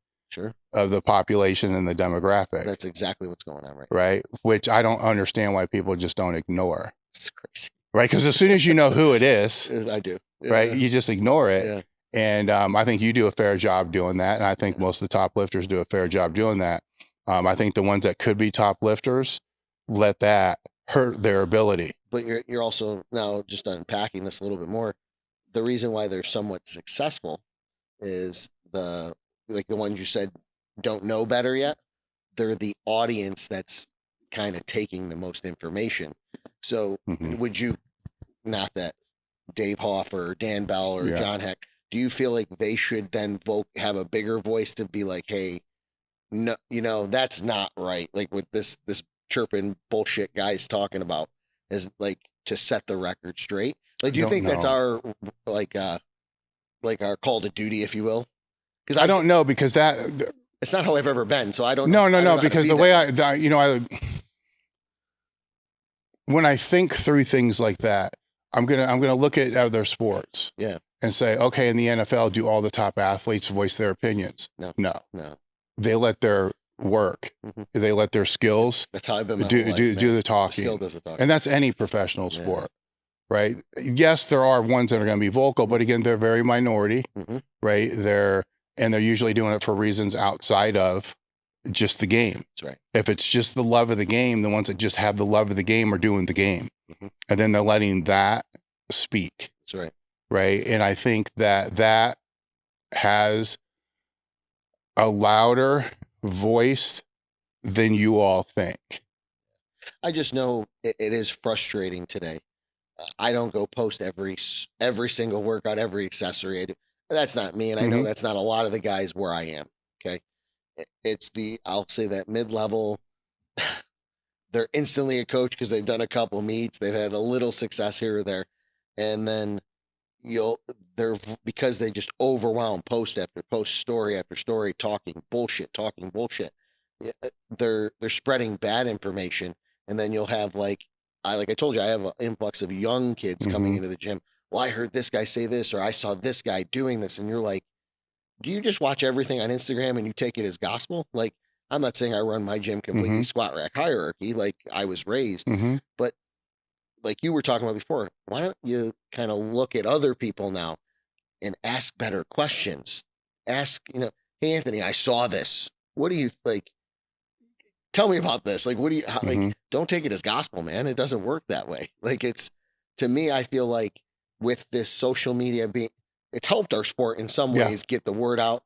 of the population and the demographic. That's exactly what's going on right? Which I don't understand why people just don't ignore. It's crazy. Right. Because as soon as you know who it is, I do. Yeah. Right. You just ignore it. Yeah. And I think you do a fair job doing that. And I think most of the top lifters do a fair job doing that. I think the ones that could be top lifters, let that hurt their ability. But you're also now just unpacking this a little bit more. The reason why they're somewhat successful is the ones you said don't know better yet. They're the audience that's kind of taking the most information. So would you, not that Dave Hoff or Dan Bell or John Heck, do you feel like they should then have a bigger voice to be like, hey, no, that's not right. Like with this chirping bullshit guys talking about, is like to set the record straight. Like, do you think that's our our call to duty, if you will? Because I don't know, because it's not how I've ever been. So I don't. No, because the way when I think through things like that, I'm gonna look at other sports, and say, okay, in the NFL, do all the top athletes voice their opinions? No. They let their work, they let their skills. That's how I've been. Do the talking. The skill does the talking, and that's any professional sport, right? Yes, there are ones that are going to be vocal, but again, they're very minority, right? They're usually doing it for reasons outside of just the game. That's right. If it's just the love of the game, the ones that just have the love of the game are doing the game, and then they're letting that speak. That's right. Right. And I think that has a louder voice than you all think. I just know it is frustrating today. I don't go post every single workout, every accessory I do. That's not me. And I know that's not a lot of the guys where I am. Okay. It's I'll say that mid-level, they're instantly a coach because they've done a couple meets. They've had a little success here or there. And then because they just overwhelm post after post, story after story, talking bullshit. They're spreading bad information. And then you'll have like I told you, I have an influx of young kids coming into the gym. Well, I heard this guy say this, or I saw this guy doing this. And you're like, do you just watch everything on Instagram and you take it as gospel? Like, I'm not saying I run my gym completely squat rack hierarchy, like I was raised, but like you were talking about before, why don't you kind of look at other people now and ask better questions? Ask, hey, Anthony, I saw this. What do you like? Tell me about this. Like, what do you, like, don't take it as gospel, man. It doesn't work that way. Like to me, I feel like with this social media it's helped our sport in some ways, get the word out,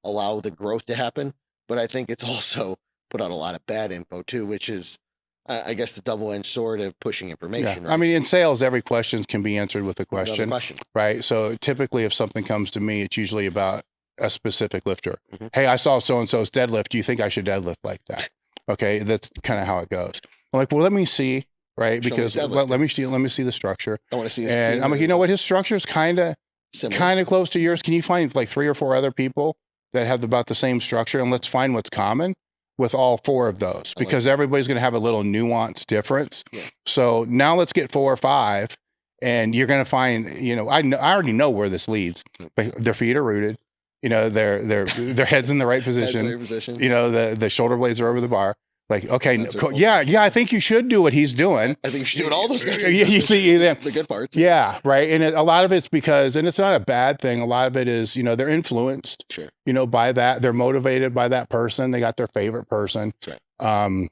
allow the growth to happen. But I think it's also put out a lot of bad info too, which is, I guess, the double-edged sword of pushing information. Right? I mean, in sales, every question can be answered with a question, right? So typically if something comes to me, it's usually about a specific lifter. Hey, I saw so-and-so's deadlift. Do you think I should deadlift like that? Okay. That's kind of how it goes. I'm like, well, let me see, right? Because let me see the structure. I want to see. And I'm like, you know what? His structure is kind of close to yours. Can you find like 3 or 4 other people that have about the same structure, and let's find what's common with all 4 of those, because everybody's going to have a little nuance difference. So now let's get 4 or 5, and you're going to find, I already know where this leads. Their feet are rooted, their head's in the right position, the shoulder blades are over the bar. Like, okay, I think you should do what he's doing. I think you should do what all those guys are doing. You see the good parts. Yeah, right. And a lot of it's because, and it's not a bad thing, a lot of it is, they're influenced, by that. They're motivated by that person. They got their favorite person. That's right.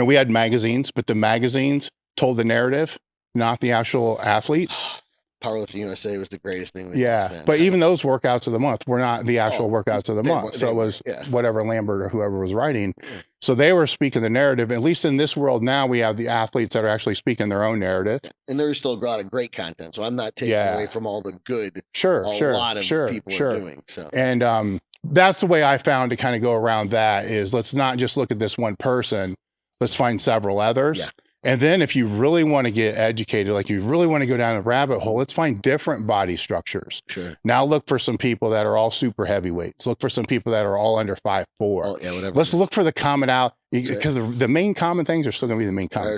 We had magazines, but the magazines told the narrative, not the actual athletes. Powerlifting USA was the greatest thing. Yeah. But even those workouts of the month were not the actual workouts of the month. So it was whatever Lambert or whoever was writing. Yeah. So they were speaking the narrative. At least in this world now, we have the athletes that are actually speaking their own narrative. And there's still a lot of great content. So I'm not taking away from all the good. A lot of people are doing. So and that's the way I found to kind of go around that is let's not just look at this one person. Let's find several others. Yeah. And then if you really want to get educated, like you really want to go down a rabbit hole, let's find different body structures. Sure. Now look for some people that are all super heavyweights. Look for some people that are all under 5'4". Oh, yeah, whatever. Let's look for the common out because the main common things are still going to be the main common thing.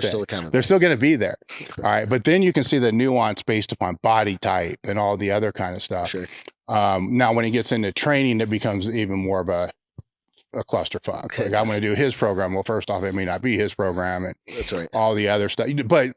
They're still going to be there. All right. But then you can see the nuance based upon body type and all the other kind of stuff. Sure. Now, when it gets into training, it becomes even more of a clusterfuck. Okay, like I'm going to do his program. Well, first off, it may not be his program and that's right. all the other stuff. But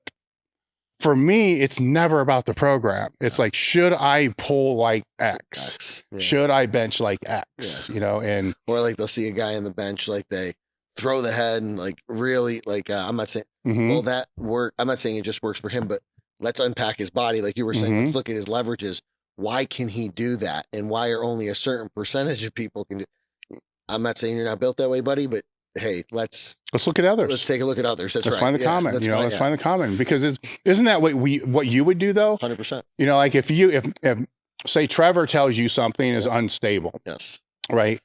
for me, it's never about the program. It's like, should I pull like X? Yeah. Should I bench like X? Yeah. You know, and or like they'll see a guy in the bench, like they throw the head and like really like I'm not saying well that work. I'm not saying it just works for him, but let's unpack his body. Like you were saying, let's look at his leverages. Why can he do that? And why are only a certain percentage of people can do? I'm not saying you're not built that way, buddy, but hey, let's look at others. Let's take a look at others. That's let's right. Find the common. Let's find the common because isn't that what you would do though? 100%. You know, like if say Trevor tells you something is unstable, yes, right?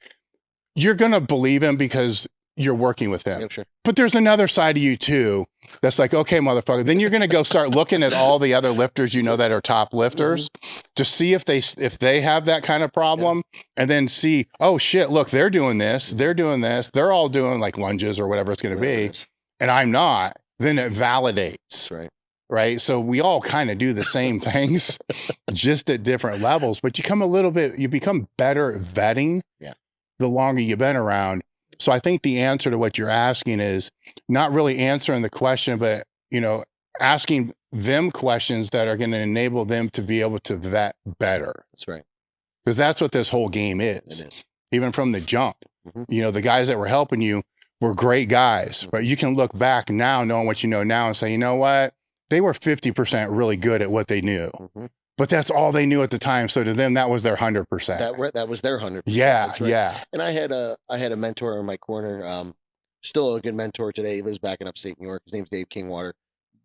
You're gonna believe him because you're working with him. Yeah, sure. But there's another side of you too that's like, okay, motherfucker. Then you're gonna go start looking at all the other lifters that are top lifters to see if they have that kind of problem, and then see, oh shit, look, they're doing this, they're all doing like lunges or whatever it's gonna be, and I'm not. Then it validates. That's right. Right. So we all kind of do the same things, just at different levels. But you become better at vetting the longer you've been around. So I think the answer to what you're asking is not really answering the question, but, asking them questions that are going to enable them to be able to vet better. That's right. Because that's what this whole game is. It is. Even from the jump, the guys that were helping you were great guys, but you can look back now, knowing what you know now and say, you know what? They were 50% really good at what they knew. But that's all they knew at the time. So to them, that was their 100%. That was their 100%. Yeah, right. yeah. And I had a mentor in my corner. Still a good mentor today. He lives back in upstate New York. His name's Dave Kingwater.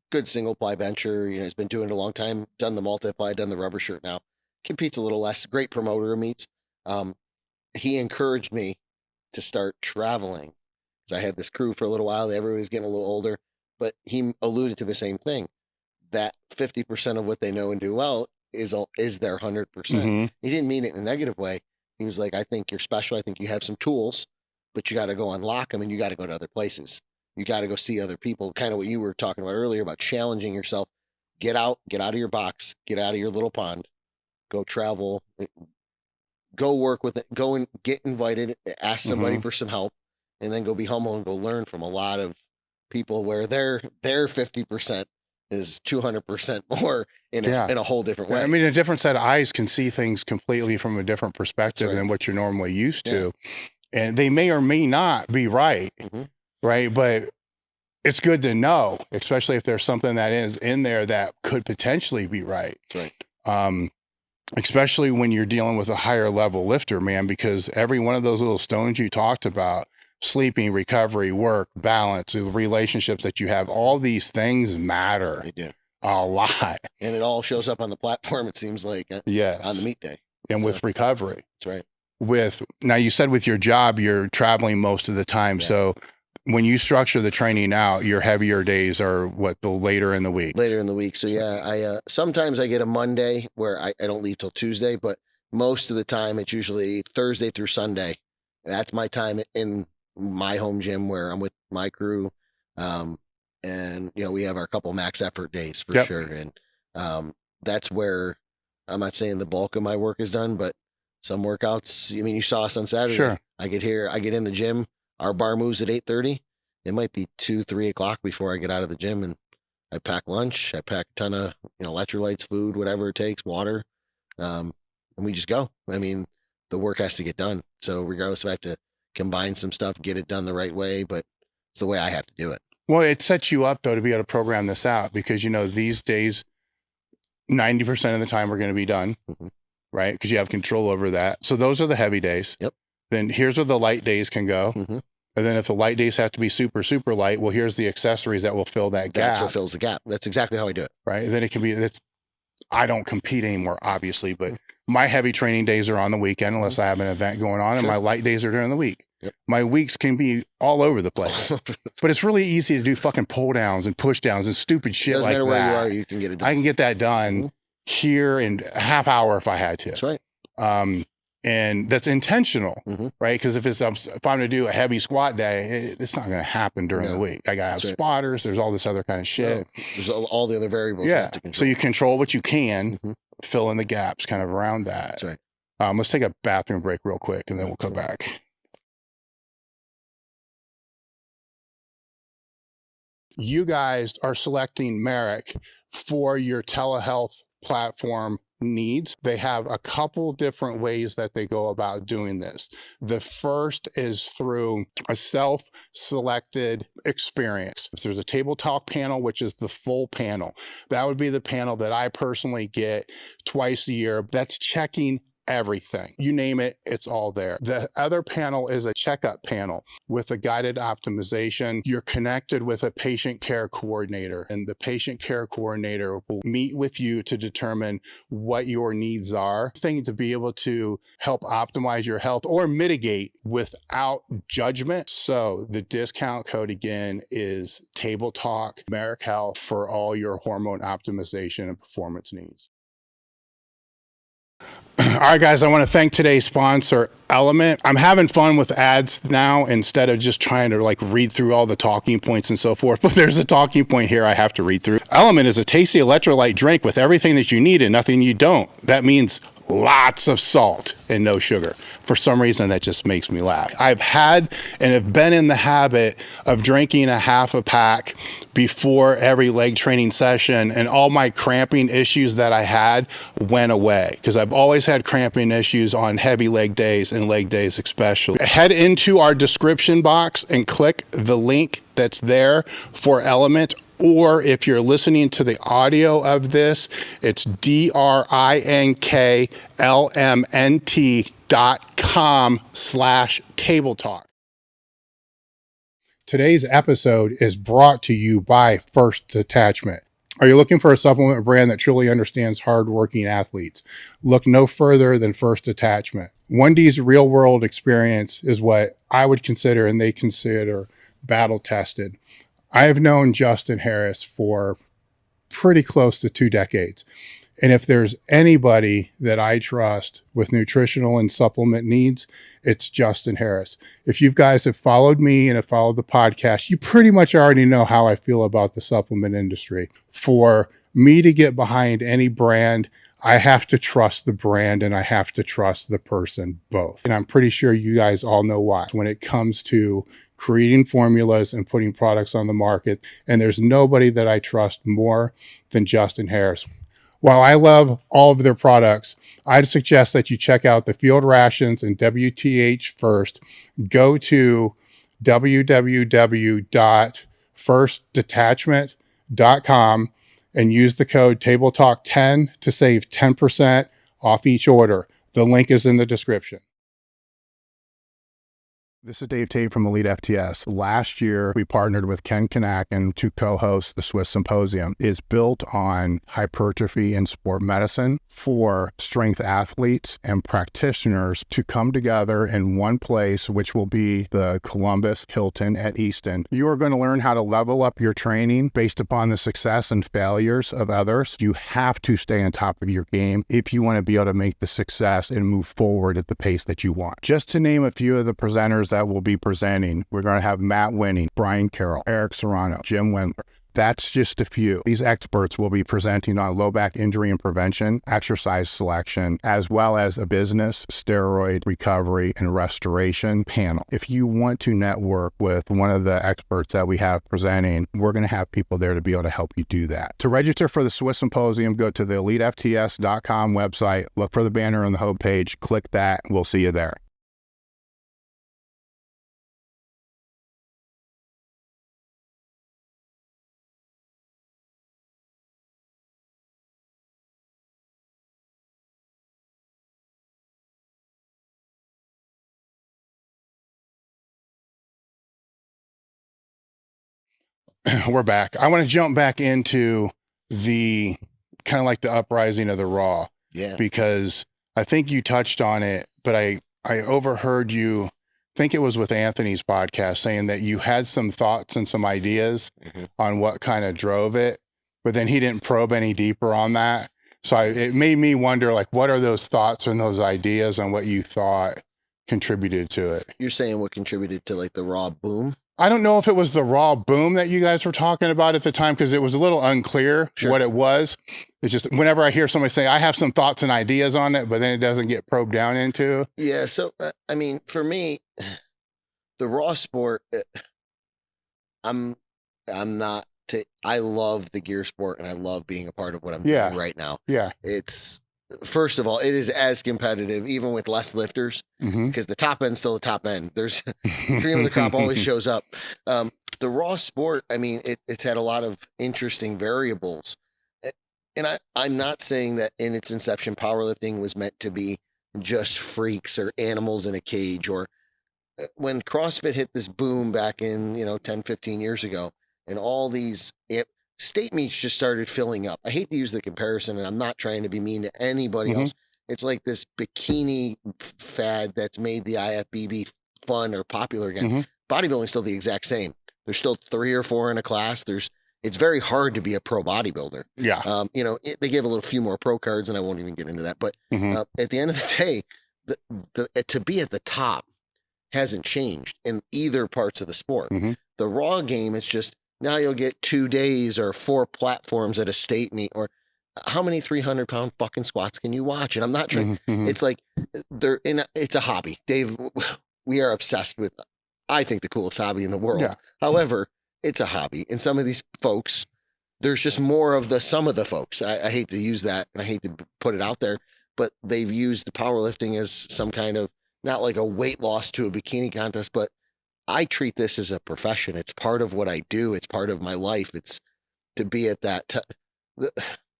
Good single ply bencher. He's been doing it a long time. Done the multi-ply, done the rubber shirt now. Competes a little less. Great promoter of meets. He encouraged me to start traveling. So I had this crew for a little while. Everybody's getting a little older, but he alluded to the same thing. That 50% of what they know and do well is their 100%. He didn't mean it in a negative way. He was like, I think you're special. I think you have some tools, but you got to go unlock them and you got to go to other places. You got to go see other people. Kind of what you were talking about earlier about challenging yourself. Get out of your box, get out of your little pond, go travel, go work with it, go and get invited, ask somebody for some help, and then go be humble and go learn from a lot of people where their 50% is 200% more in a whole different way. I mean, a different set of eyes can see things completely from a different perspective than what you're normally used to. And they may or may not be right, right? But it's good to know, especially if there's something that is in there that could potentially be right. That's right. Especially when you're dealing with a higher level lifter, man, because every one of those little stones you talked about, sleeping, recovery, work, balance, the relationships that you have, all these things matter. They do. A lot. And it all shows up on the platform, it seems like, on the meet day. And with recovery. That's right. Now you said with your job, you're traveling most of the time. Yeah. So when you structure the training out, your heavier days are the later in the week? Later in the week. So I sometimes I get a Monday where I don't leave till Tuesday, but most of the time it's usually Thursday through Sunday. That's my time in my home gym where I'm with my crew. And we have our couple max effort days for sure. And that's where I'm not saying the bulk of my work is done, but some workouts, you saw us on Saturday. Sure. I get in the gym, our bar moves at 8:30. It might be 2-3 o'clock before I get out of the gym, and I pack lunch. I pack a ton of, electrolytes, food, whatever it takes, water. And we just go. The work has to get done. So regardless if I have to combine some stuff, get it done the right way, but it's the way I have to do it. Well, it sets you up though to be able to program this out because, these days, 90% of the time we're going to be done, right? Because you have control over that. So those are the heavy days. Yep. Then here's where the light days can go. And then if the light days have to be super, super light, well, here's the accessories that will fill that gap. That's what fills the gap. That's exactly how I do it. Right. And then it can be, I don't compete anymore, obviously, but my heavy training days are on the weekend unless I have an event going on, and my light days are during the week. Yep. My weeks can be all over the place, but it's really easy to do fucking pull downs and push downs and stupid shit like that. Doesn't matter where you are, you can get it done. I can get that done here in a half hour if I had to. That's right. And that's intentional, right? Because if I'm going to do a heavy squat day, it's not going to happen during the week. I got to have spotters. There's all this other kind of shit. There's all the other variables. Yeah. So you control what you can, fill in the gaps kind of around that. That's right. Let's take a bathroom break real quick and then we'll come back. You guys are selecting Merrick for your telehealth platform needs. They have a couple different ways that they go about doing this. The first is through a self-selected experience. There's a table talk panel, which is the full panel. That would be the panel that I personally get twice a year. That's checking everything. You name it, it's all there. The other panel is a checkup panel with a guided optimization. You're connected with a patient care coordinator, and the patient care coordinator will meet with you to determine what your needs are, thing to be able to help optimize your health or mitigate without judgment. So the discount code again is Table Talk Merrick Health for all your hormone optimization and performance needs. All right, guys, I want to thank today's sponsor, Element. I'm having fun with ads now instead of just trying to like read through all the talking points and so forth. But there's a talking point here I have to read through. Element is a tasty electrolyte drink with everything that you need and nothing you don't. That means lots of salt and no sugar. For some reason, that just makes me laugh. I've had and have been in the habit of drinking a half a pack before every leg training session, and all my cramping issues that I had went away because I've always had cramping issues on heavy leg days and leg days especially. Head into our description box and click the link that's there for Element. Or if you're listening to the audio of this, it's drinklmnt.com/tabletalk. Today's episode is brought to you by First Detachment. Are you looking for a supplement brand that truly understands hardworking athletes? Look no further than First Detachment. 1D's real world experience is what I would consider, and they consider, battle tested. I have known Justin Harris for pretty close to 2 decades. And if there's anybody that I trust with nutritional and supplement needs, it's Justin Harris. If you guys have followed me and have followed the podcast, you pretty much already know how I feel about the supplement industry. For me to get behind any brand, I have to trust the brand and I have to trust the person both. And I'm pretty sure you guys all know why. When it comes to creating formulas and putting products on the market, and there's nobody that I trust more than Justin Harris. While I love all of their products, I'd suggest that you check out the Field Rations and WTH first. Go to www.firstdetachment.com and use the code TableTalk10 to save 10% off each order. The link is in the description. This is Dave Tate from Elite FTS. Last year, we partnered with Ken Kanakin to co-host the Swiss Symposium. It's built on hypertrophy and sport medicine for strength athletes and practitioners to come together in one place, which will be the Columbus Hilton at Easton. You are going to learn how to level up your training based upon the success and failures of others. You have to stay on top of your game if you want to be able to make the success and move forward at the pace that you want. Just to name a few of the presenters that will be presenting, we're going to have Matt Winning, Brian Carroll, Eric Serrano, Jim Wendler. That's just a few. These experts will be presenting on low back injury and prevention, exercise selection, as well as a business, steroid recovery, and restoration panel. If you want to network with one of the experts that we have presenting, we're going to have people there to be able to help you do that. To register for the Swiss Symposium, go to the EliteFTS.com website, look for the banner on the homepage, click that, we'll see you there. we're back. I want to jump back into the kind of like the uprising of the raw. Yeah. Because I think you touched on it, but I overheard you, think it was with Anthony's podcast, saying that you had some thoughts and some ideas on what kind of drove it, but then he didn't probe any deeper on that. So it made me wonder, like, what are those thoughts and those ideas on what you thought contributed to it? You're saying what contributed to like the raw boom? I don't know if it was the raw boom that you guys were talking about at the time, because it was a little unclear what it was. It's just whenever I hear somebody say, I have some thoughts and ideas on it, but then it doesn't get probed down into. Yeah. So, I mean, for me, the raw sport, I'm not, I love the gear sport and I love being a part of what I'm doing right now. Yeah. It's, first of all, it is as competitive, even with less lifters, because the top end's still the top end. There's cream of the crop always shows up. The raw sport, I mean, it's had a lot of interesting variables. And I'm not saying that in its inception, powerlifting was meant to be just freaks or animals in a cage. Or when CrossFit hit this boom back in, 10, 15 years ago, and all these state meets just started filling up. I hate to use the comparison, and I'm not trying to be mean to anybody else. It's like this bikini fad that's made the IFBB fun or popular again. Bodybuilding's still the exact same. There's still 3 or 4 in a class. It's very hard to be a pro bodybuilder. Yeah. They give a little few more pro cards, and I won't even get into that. But at the end of the day, to be at the top hasn't changed in either parts of the sport. The raw game is just, now you'll get 2 days or 4 platforms at a state meet, or how many 300-pound fucking squats can you watch? And I'm not trying. It's like it's a hobby, Dave. We are obsessed with, I think, the coolest hobby in the world. Yeah. However, it's a hobby, and some of these folks, there's just more of some of the folks. I hate to use that, and I hate to put it out there, but they've used the powerlifting as some kind of, not like a weight loss to a bikini contest, but I treat this as a profession. It's part of what I do. It's part of my life. It's to be at that.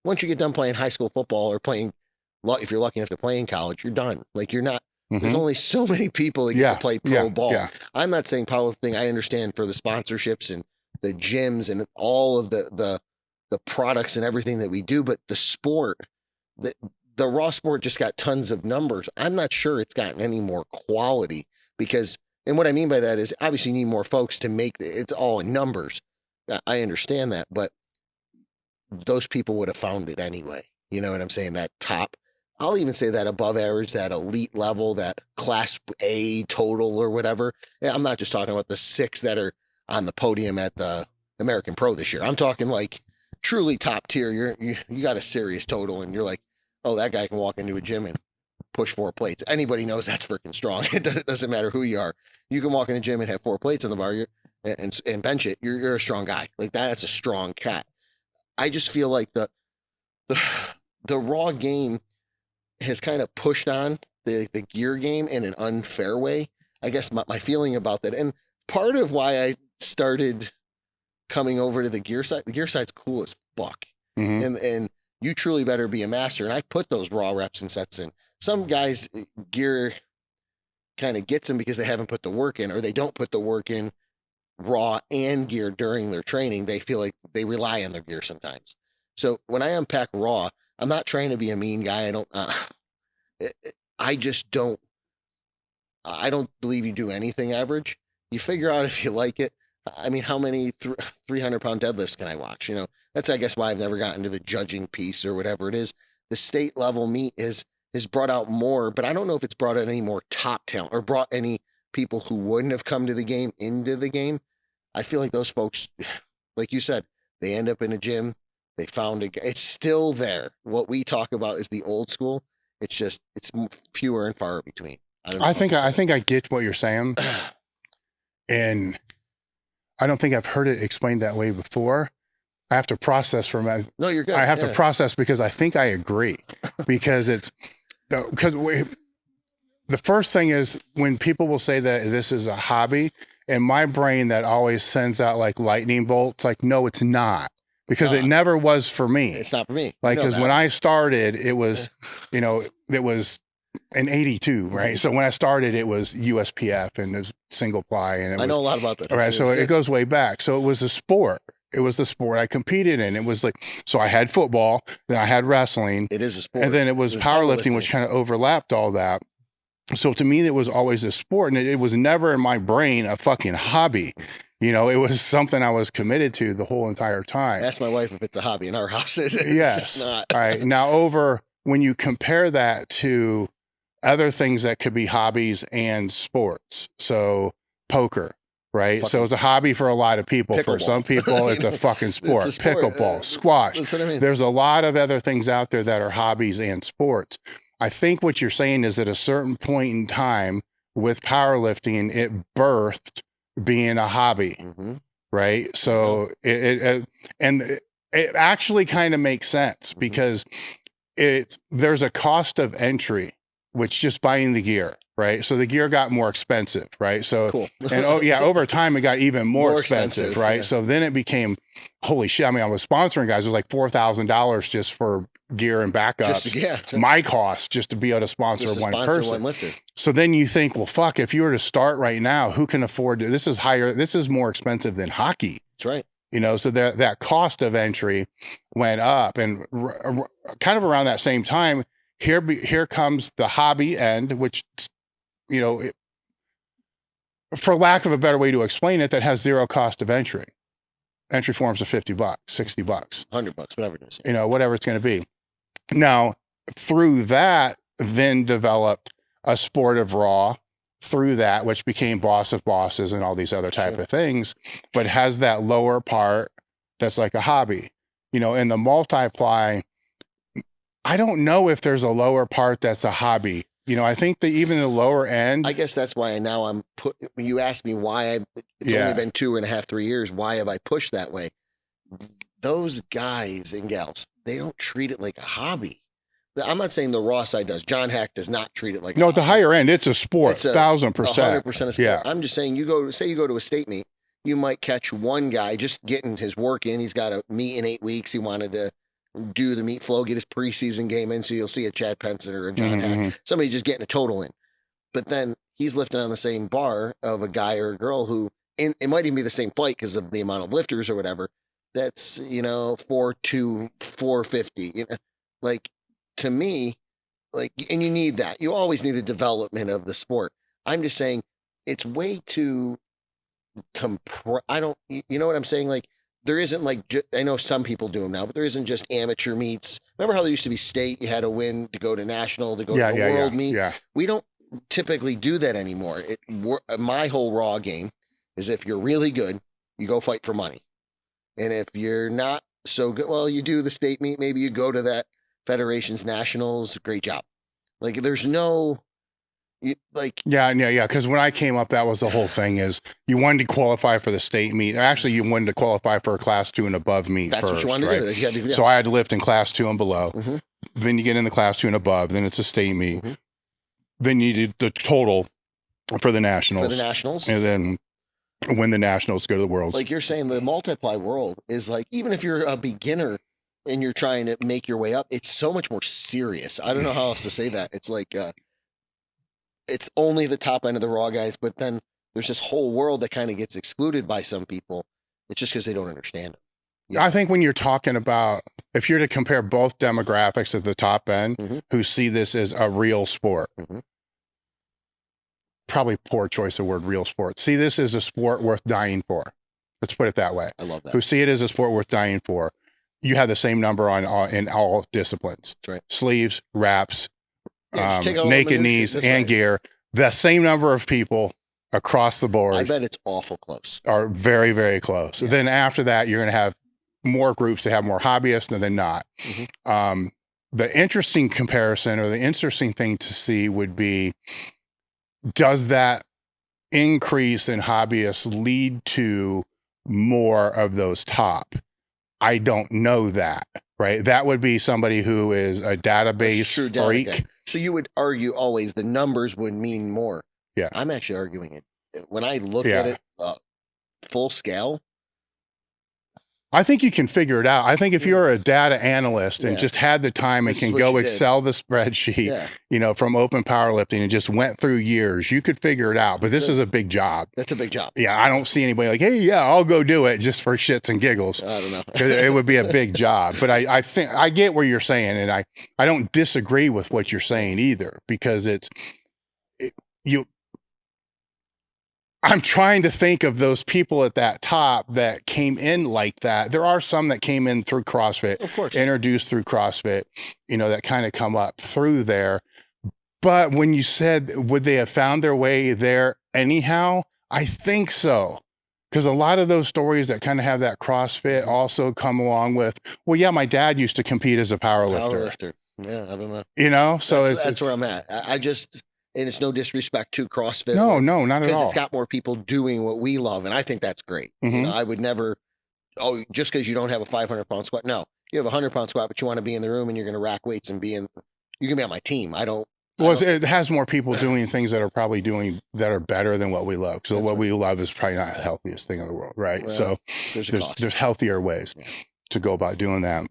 Once you get done playing high school football or playing, if you're lucky enough to play in college, you're done. Like, you're not, there's only so many people that get to play pro ball. Yeah. I'm not saying powerlifting. I understand for the sponsorships and the gyms and all of the products and everything that we do, but the sport, the raw sport just got tons of numbers. I'm not sure it's gotten any more quality, because, and what I mean by that is, obviously you need more folks to make it's all in numbers. I understand that, but those people would have found it anyway. You know what I'm saying? That top, I'll even say that above average, that elite level, that class A total or whatever. I'm not just talking about the 6 that are on the podium at the American Pro this year. I'm talking like truly top tier. You got a serious total, and you're like, oh, that guy can walk into a gym and push 4 plates. Anybody knows that's freaking strong. It doesn't matter who you are. You can walk in a gym and have 4 plates on the bar and bench it. You're a strong guy. Like, that's a strong cat. I just feel like the raw game has kind of pushed on the gear game in an unfair way. I guess my feeling about that. And part of why I started coming over to the gear side's cool as fuck. And you truly better be a master. And I put those raw reps and sets in. Some guys, gear kind of gets them because they haven't put the work in, or they don't put the work in raw and gear during their training. They feel like they rely on their gear sometimes. So when I unpack raw, I'm not trying to be a mean guy. I don't believe you do anything average. You figure out if you like it. I mean, how many 300-pound deadlifts can I watch? That's, I guess, why I've never gotten to the judging piece or whatever it is. The state level meet has brought out more, but I don't know if it's brought out any more top talent or brought any people who wouldn't have come to the game into the game. I feel like those folks, like you said, they end up in a gym. They found it's still there. What we talk about is the old school. It's just, it's fewer and far between. I think I get what you're saying. And I don't think I've heard it explained that way before. I have to process from it. No, you're good. I have to process, because I think I agree, because the first thing is, when people will say that this is a hobby, in my brain, that always sends out like lightning bolts. Like, no, it's not, because it never was for me. It's not for me. Like, because when I started, it was, it was in 82, right? So when I started, it was USPF and it was single ply. And I know a lot about that. All right. So it goes way back. So it was a sport. It was the sport I competed in. It was like, so I had football, then I had wrestling. It is a sport. And then it was powerlifting, which kind of overlapped all that. So to me, it was always a sport, and it was never in my brain a fucking hobby. You know, it was something I was committed to the whole entire time. Ask my wife if it's a hobby in our house. It's Yes. just not. All right. Now when you compare that to other things that could be hobbies and sports. So poker, right? So it's a hobby for a lot of people. Pickleball. For some people, it's a fucking sport. It's a sport. Pickleball, squash. That's what I mean. There's a lot of other things out there that are hobbies and sports. I think what you're saying is at a certain point in time with powerlifting, it birthed being a hobby, right? So it actually kind of makes sense because there's a cost of entry, which just buying the gear, right? So the gear got more expensive, right? So Cool. and over time it got even more expensive, right? Yeah. So then it became, holy shit. I mean, I was sponsoring guys. It was like $4,000 just for gear and backups. My cost just to be able to sponsor one person. One lifter. So then you think, well, fuck, if you were to start right now, who can afford to, this is more expensive than hockey. That's right. You know, so that cost of entry went up, and kind of around that same time, here comes the hobby end, which, you know, for lack of a better way to explain it, that has zero cost of entry. Entry forms are $50, $60, $100, whatever it is. You know, whatever it's going to be. Now, through that, then developed a sport of raw. Through that, which became Boss of Bosses and all these other type of things, but has that lower part that's like a hobby. You know, in the multi-ply, I don't know if there's a lower part that's a hobby. You know, I think that even the lower end. I guess that's why now when you ask me why it's only been 2.5, 3 years, why have I pushed that way? Those guys and gals, they don't treat it like a hobby. I'm not saying the raw side does. John Hack does not treat it like no, at the higher end, it's a sport, 1,000%. 100% a sport. Yeah. I'm just saying, you go to a state meet, you might catch one guy just getting his work in. He's got a meet in 8 weeks. He wanted to do the meat flow, get his preseason game in. So you'll see a Chad Penson or a John Hack, somebody just getting a total in. But then he's lifting on the same bar of a guy or a girl who, and it might even be the same flight because of the amount of lifters or whatever. That's, 4'2", 450, like, to me, like, and you need that. You always need the development of the sport. I'm just saying it's way too I don't, you know what I'm saying? Like, there isn't like, I know some people do them now, but there isn't just amateur meets. Remember how there used to be state, you had to win to go to national, to go to the world meet? Yeah. We don't typically do that anymore. My whole raw game is if you're really good, you go fight for money. And if you're not so good, well, you do the state meet, maybe you go to that Federation's nationals. Great job. Like, there's no, yeah. Because when I came up, that was the whole thing is you wanted to qualify for the state meet. Actually, you wanted to qualify for a class 2 and above meet. That's first, what you wanted to do. You had to, So I had to lift in class 2 and below. Then you get in the class 2 and above. Then it's a state meet. Then you did the total for the nationals. And then win the nationals, go to the worlds. Like you're saying, the multiply world is like, even if you're a beginner and you're trying to make your way up, it's so much more serious. I don't know how else to say that. It's like, it's only the top end of the raw guys, but then there's this whole world that kind of gets excluded by some people. It's just because they don't understand it. Yeah. I think when you're talking about, if you're to compare both demographics at the top end who see this as a real sport, probably poor choice of word, real sport. See this as a sport worth dying for. Let's put it that way. I love that. Who see it as a sport worth dying for. You have the same number in all disciplines. That's right. Sleeves, wraps, minutia. naked knees, That's and right. gear. The same number of people across the board. I bet it's awful close. Are very, very close. Yeah. Then after that, you're going to have more groups that have more hobbyists than not. The interesting comparison or the interesting thing to see would be, does that increase in hobbyists lead to more of those top? I don't know that, right? That would be somebody who is a database freak. Data. So you would argue always the numbers would mean more. Yeah. I'm actually arguing it. When I look at it full scale, I think you can figure it out. I think if you're a data analyst and just had the time and can go Excel the spreadsheet, you know, from open powerlifting and just went through years, you could figure it out. But this is a big job. That's a big job. Yeah. I don't see anybody like, hey, yeah, I'll go do it just for shits and giggles. I don't know. It would be a big job. But I think I get what you're saying. And I don't disagree with what you're saying either, because I'm trying to think of those people at that top that came in like that. There are some that came in through CrossFit, of course, introduced through CrossFit, you know, that kind of come up through there. But when you said, would they have found their way there anyhow? I think so. Because a lot of those stories that kind of have that CrossFit also come along with, well, yeah, my dad used to compete as a powerlifter. Yeah, I don't know. You know, so that's where I'm at. I just... And it's no disrespect to CrossFit. No, not at all. Because it's got more people doing what we love. And I think that's great. Mm-hmm. You know, I would never, just because you don't have a 500-pound squat. No, you have a 100-pound squat, but you want to be in the room and you're going to rack weights and you can be on my team. It has more people doing things that are probably that are better than what we love. So what we love is probably not the healthiest thing in the world, right? Well, so there's healthier ways to go about doing that.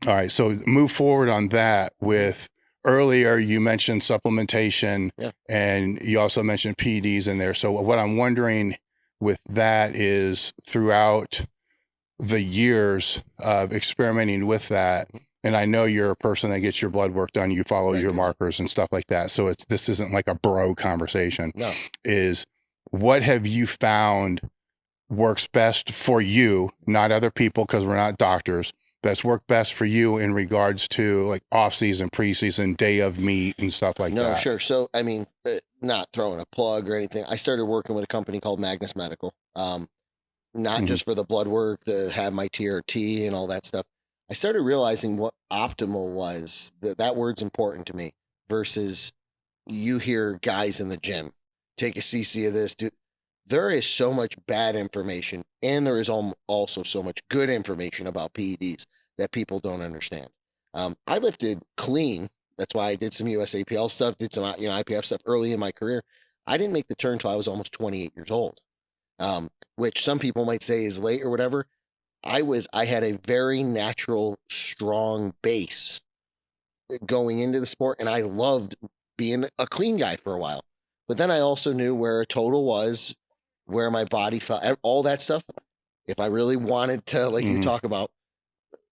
All right. So move forward on that with... Earlier, you mentioned supplementation, and you also mentioned PEDs in there. So what I'm wondering with that is, throughout the years of experimenting with that, and I know you're a person that gets your blood work done, you follow your markers and stuff like that. So this isn't like a bro conversation. No. Is what have you found works best for you, not other people, because we're not doctors, that's worked best for you in regards to like off season, preseason, day of meet and stuff like that? No, sure. So, I mean, not throwing a plug or anything. I started working with a company called Magnus Medical. Not just for the blood work, to have my TRT and all that stuff. I started realizing what optimal was. That word's important to me versus you hear guys in the gym, take a CC of this, dude. There is so much bad information, and there is also so much good information about PEDs that people don't understand. I lifted clean. That's why I did some USAPL stuff, did some IPF stuff early in my career. I didn't make the turn until I was almost 28 years old, which some people might say is late or whatever. I had a very natural, strong base going into the sport, and I loved being a clean guy for a while. But then I also knew where a total was, where my body felt, all that stuff. If I really wanted to, like you talk about,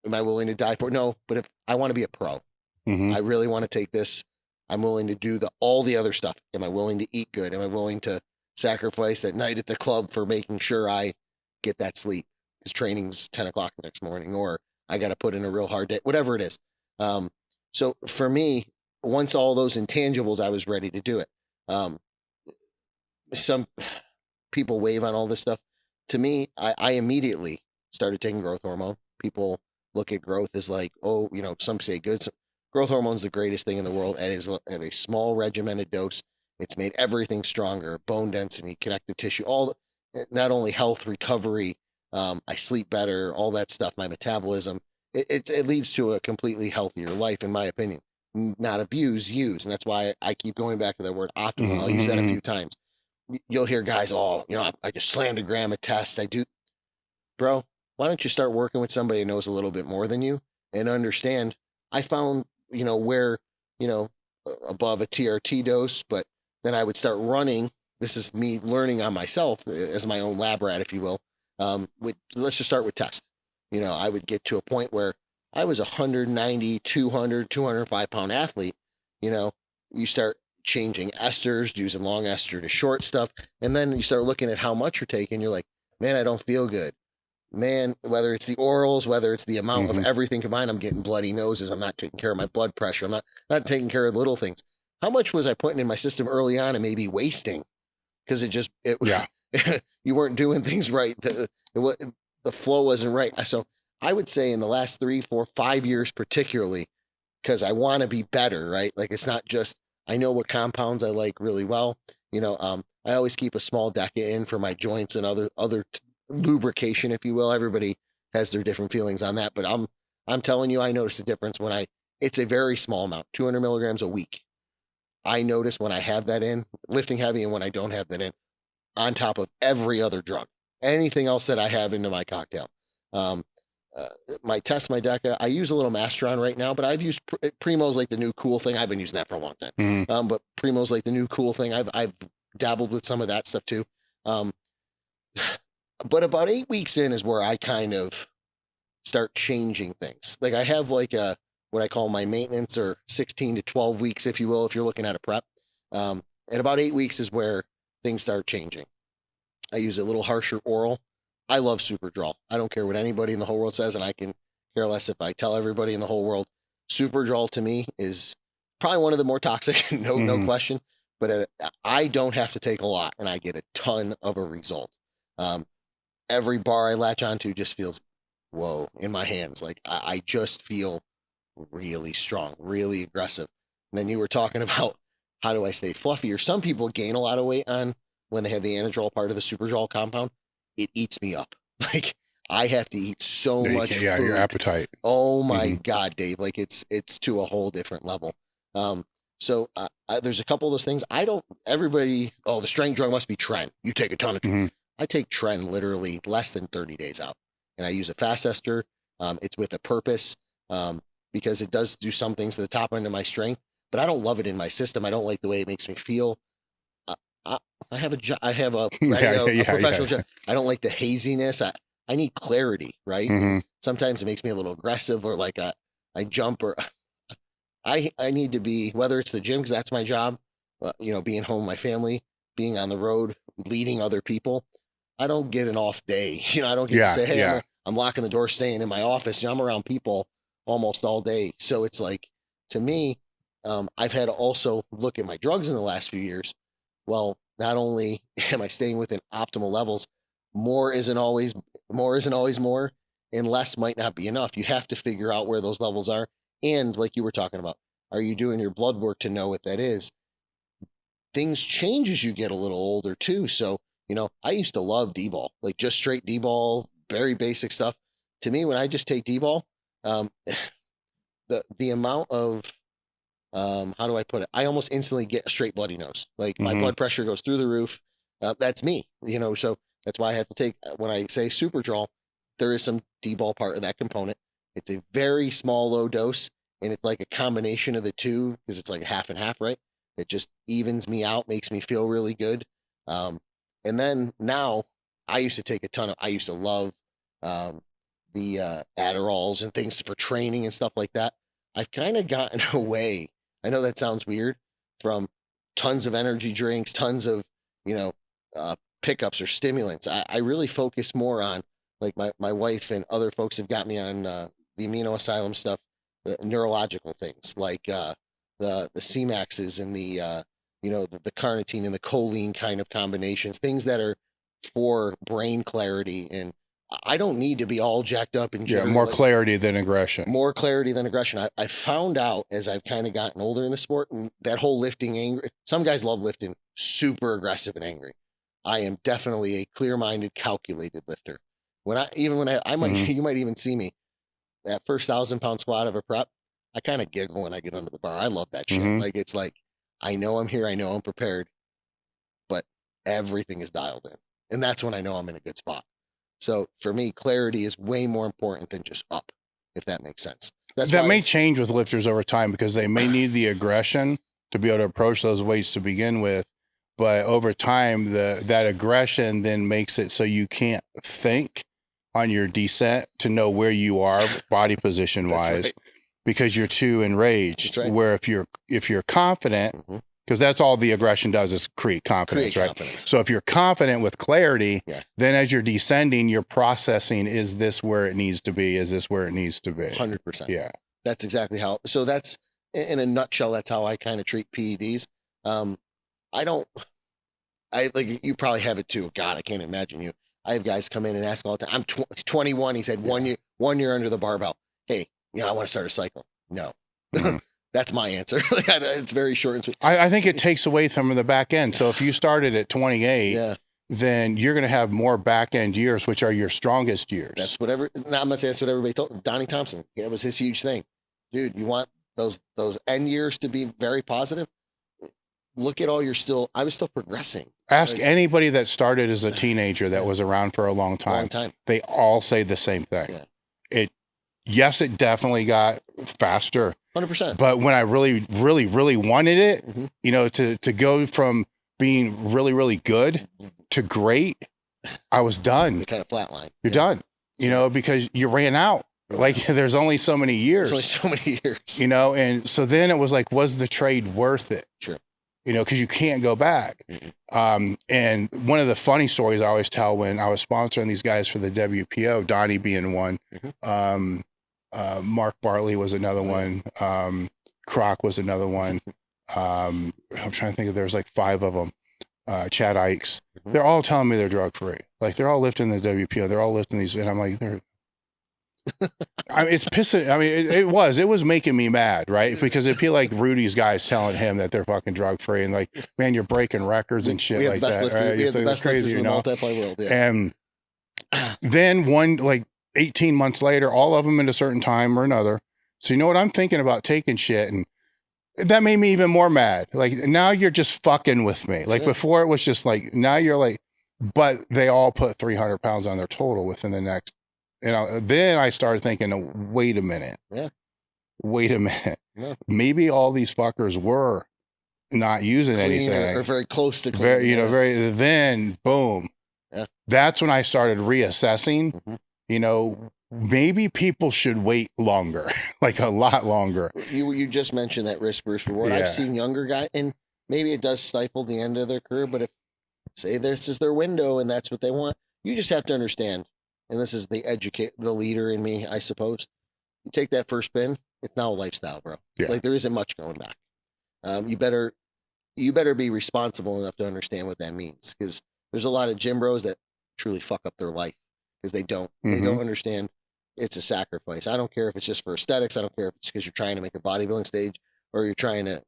am I willing to die for it? No, but if I want to be a pro, I really want to take this. I'm willing to do all the other stuff. Am I willing to eat good? Am I willing to sacrifice that night at the club for making sure I get that sleep? Because training's 10 o'clock the next morning, or I got to put in a real hard day, whatever it is. So for me, once all those intangibles, I was ready to do it. Some people wave on all this stuff. To me, I immediately started taking growth hormone. People look at growth as like, oh, some say good. Growth hormone is the greatest thing in the world. It is at a small regimented dose. It's made everything stronger, bone density, connective tissue, not only health, recovery, I sleep better, all that stuff, my metabolism. It leads to a completely healthier life, in my opinion. Not abuse, use. And that's why I keep going back to that word optimal. I'll use that a few times. You'll hear guys, I just slammed a gram of test. I do. Bro, why don't you start working with somebody who knows a little bit more than you and understand? I found, where, above a TRT dose, but then I would start running. This is me learning on myself as my own lab rat, if you will. Let's just start with test. I would get to a point where I was 190, 200, 205 pound athlete. You start changing esters, using long ester to short stuff. And then you start looking at how much you're taking. You're like, man, I don't feel good. Man, whether it's the orals, whether it's the amount of everything combined, I'm getting bloody noses. I'm not taking care of my blood pressure. I'm not taking care of the little things. How much was I putting in my system early on and maybe wasting? Because you weren't doing things right. The flow wasn't right. So I would say in the last 3, 4, 5 years, particularly, because I want to be better, right? Like, it's not just, I know what compounds I like really well. I always keep a small DECA in for my joints and other lubrication, if you will. Everybody has their different feelings on that, but I'm telling you, I notice a difference when it's a very small amount, 200 milligrams a week. I notice when I have that in, lifting heavy, and when I don't have that in, on top of every other drug, anything else that I have into my cocktail. my test, my DECA. I use a little Masteron right now, but I've used Primo's like the new cool thing. I've been using that for a long time. But Primo's like the new cool thing. I've dabbled with some of that stuff too. But about 8 weeks in is where I kind of start changing things. Like I have like what I call my maintenance, or 16 to 12 weeks, if you will, if you're looking at a prep. And about 8 weeks is where things start changing. I use a little harsher oral. I love Superdrol. I don't care what anybody in the whole world says, and I can care less if I tell everybody in the whole world. Superdrol to me is probably one of the more toxic, no question. But I don't have to take a lot, and I get a ton of a result. Every bar I latch onto just feels, whoa, in my hands. Like I just feel really strong, really aggressive. And then you were talking about how do I stay fluffier? Some people gain a lot of weight on when they have the anadrol part of the Superdrol compound. It eats me up. Like I have to eat so much food. Yeah, your appetite. Oh my God, Dave. Like it's to a whole different level. So there's a couple of those things. Everybody, the strength drug must be Tren. You take a ton of Tren. I take Tren literally less than 30 days out. And I use a fast ester. It's with a purpose because it does do some things to the top end of my strength, but I don't love it in my system. I don't like the way it makes me feel. I have a professional job. I don't like the haziness. I need clarity, right? Sometimes it makes me a little aggressive, or like I jump, or I need to be, whether it's the gym, because that's my job, being home with my family, being on the road, leading other people. I don't get an off day. I don't get to say, hey, I'm locking the door, staying in my office. I'm around people almost all day. So it's like, to me, I've had to also look at my drugs in the last few years. Well, not only am I staying within optimal levels, more isn't always more, and less might not be enough. You have to figure out where those levels are. And like you were talking about, are you doing your blood work to know what that is? Things change as you get a little older too. So, I used to love D-ball, like just straight D-ball, very basic stuff. To me, when I just take D-ball, the amount of, how do I put it? I almost instantly get a straight bloody nose. Like my blood pressure goes through the roof. That's me, so that's why I have to take, when I say Superdrol, there is some D-ball part of that component. It's a very small, low dose, and it's like a combination of the two, because it's like a half and half, right? It just evens me out, makes me feel really good. And then now I used to love the Adderalls and things for training and stuff like that. I've kind of gotten away. I know that sounds weird, from tons of energy drinks, tons of, pickups or stimulants. I really focus more on, like my wife and other folks have got me on the amino asylum stuff, the neurological things like the C-maxes and the carnitine and the choline kind of combinations, things that are for brain clarity. And I don't need to be all jacked up and more clarity than aggression. More clarity than aggression. I found out as I've kind of gotten older in the sport, that whole lifting angry. Some guys love lifting super aggressive and angry. I am definitely a clear-minded, calculated lifter. You might even see me that first 1,000-pound squat of a prep. I kind of giggle when I get under the bar. I love that shit. Like, it's like, I know I'm here. I know I'm prepared, but everything is dialed in. And that's when I know I'm in a good spot. So for me, clarity is way more important than just up, if that makes sense. That may change with lifters over time, because they may need the aggression to be able to approach those weights to begin with. But over time, that aggression then makes it so you can't think on your descent to know where you are body position wise, right, because you're too enraged. Right. Where if you're confident, because that's all the aggression does, is create confidence, right? Confidence. So if you're confident with clarity, then as you're descending, you're processing, is this where it needs to be? Is this where it needs to be? 100%. Yeah. That's exactly how. So that's, in a nutshell, that's how I kind of treat PEDs. Like you probably have it too. God, I can't imagine you. I have guys come in and ask all the time. I'm 21. He said 1 year under the barbell. Hey, I want to start a cycle. No. That's my answer. It's very short and sweet. I think it takes away some of the back end. So if you started at 28, then you're going to have more back end years, which are your strongest years. That's I'm not saying that's what everybody told. Donnie Thompson, it was his huge thing. Dude, you want those end years to be very positive? Look at I was still progressing. Ask anybody that started as a teenager that was around for a long time. They all say the same thing. Yeah. Yes, it definitely got faster. 100%. But when I really wanted it, Mhm. you know, to go from being really good to great, I was done. Kind of flatline. You're done, you know, because you ran out. Like there's only so many years. There's only so many years. You know, and so then it was like, was the trade worth it? Sure. You know, because you can't go back. And one of the funny stories I always tell when I was sponsoring these guys for the WPO, Donnie being one, Mark Bartley was another one, Croc was another one. I'm trying to think of, there's like 5 of them. Chad Ikes. They're all telling me they're drug free. Like they're all lifting the WPO. They're all lifting these, and I'm like, I mean, it's pissing. I mean, it was making me mad, right? Because it'd be like Rudy's guys telling him that they're fucking drug free, and like, man, you're breaking records and shit like that. Right? We have the best crazy, lifters in the multi-ply world. Yeah. And then like 18 months later, all of them at a certain time or another. So you know what? I'm thinking about taking shit, and that made me even more mad. Like now you're just fucking with me. Like before it was just like, now you're like, but they all put 300 pounds on their total within the next. And then I started thinking, wait a minute. Yeah. Wait a minute. Yeah. Maybe all these fuckers were not using Clean anything. or very close to clean. Very, you know, then boom. Yeah. That's when I started reassessing, you know, maybe people should wait longer, like a lot longer. You just mentioned that risk versus reward. Yeah. I've seen younger guys, and maybe it does stifle the end of their career, but if say this is their window and that's what they want, you just have to understand. And this is the leader in me, I suppose. You take that first spin, it's now a lifestyle, bro. Yeah. Like there isn't much going back. You better be responsible enough to understand what that means, because there's a lot of gym bros that truly fuck up their life because they don't understand it's a sacrifice. I don't care if it's just for aesthetics. I don't care if it's because you're trying to make a bodybuilding stage or you're trying to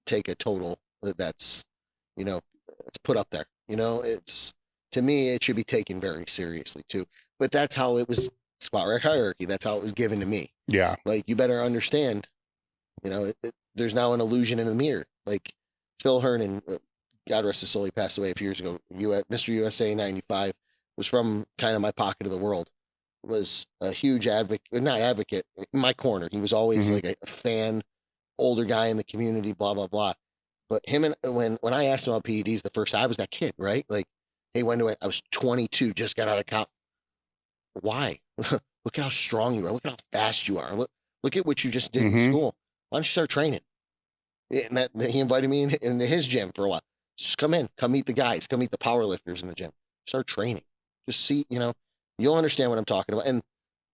take a total that's, you know, it's put up there. You know, it's, to me, it should be taken very seriously too. But that's how it was, squat rack hierarchy. That's how it was given to me. Yeah. Like you better understand, you know, there's now an illusion in the mirror. Like Phil Hernan, God rest his soul, he passed away a few years ago. Mr. USA 95 was from kind of my pocket of the world. Was a huge not advocate, in my corner. He was always like a fan, older guy in the community, blah, blah, blah. But him and when I asked him about PEDs the first time, I was that kid, right? Like, hey, when do I was 22, just got out of college. Why? Look at how strong you are. Look at how fast you are. Look at what you just did in school. Why don't you start training? And that he invited me into his gym for a while. Just come meet the guys, come meet the power lifters in the gym. Start training. Just see, you know, you'll understand what I'm talking about. And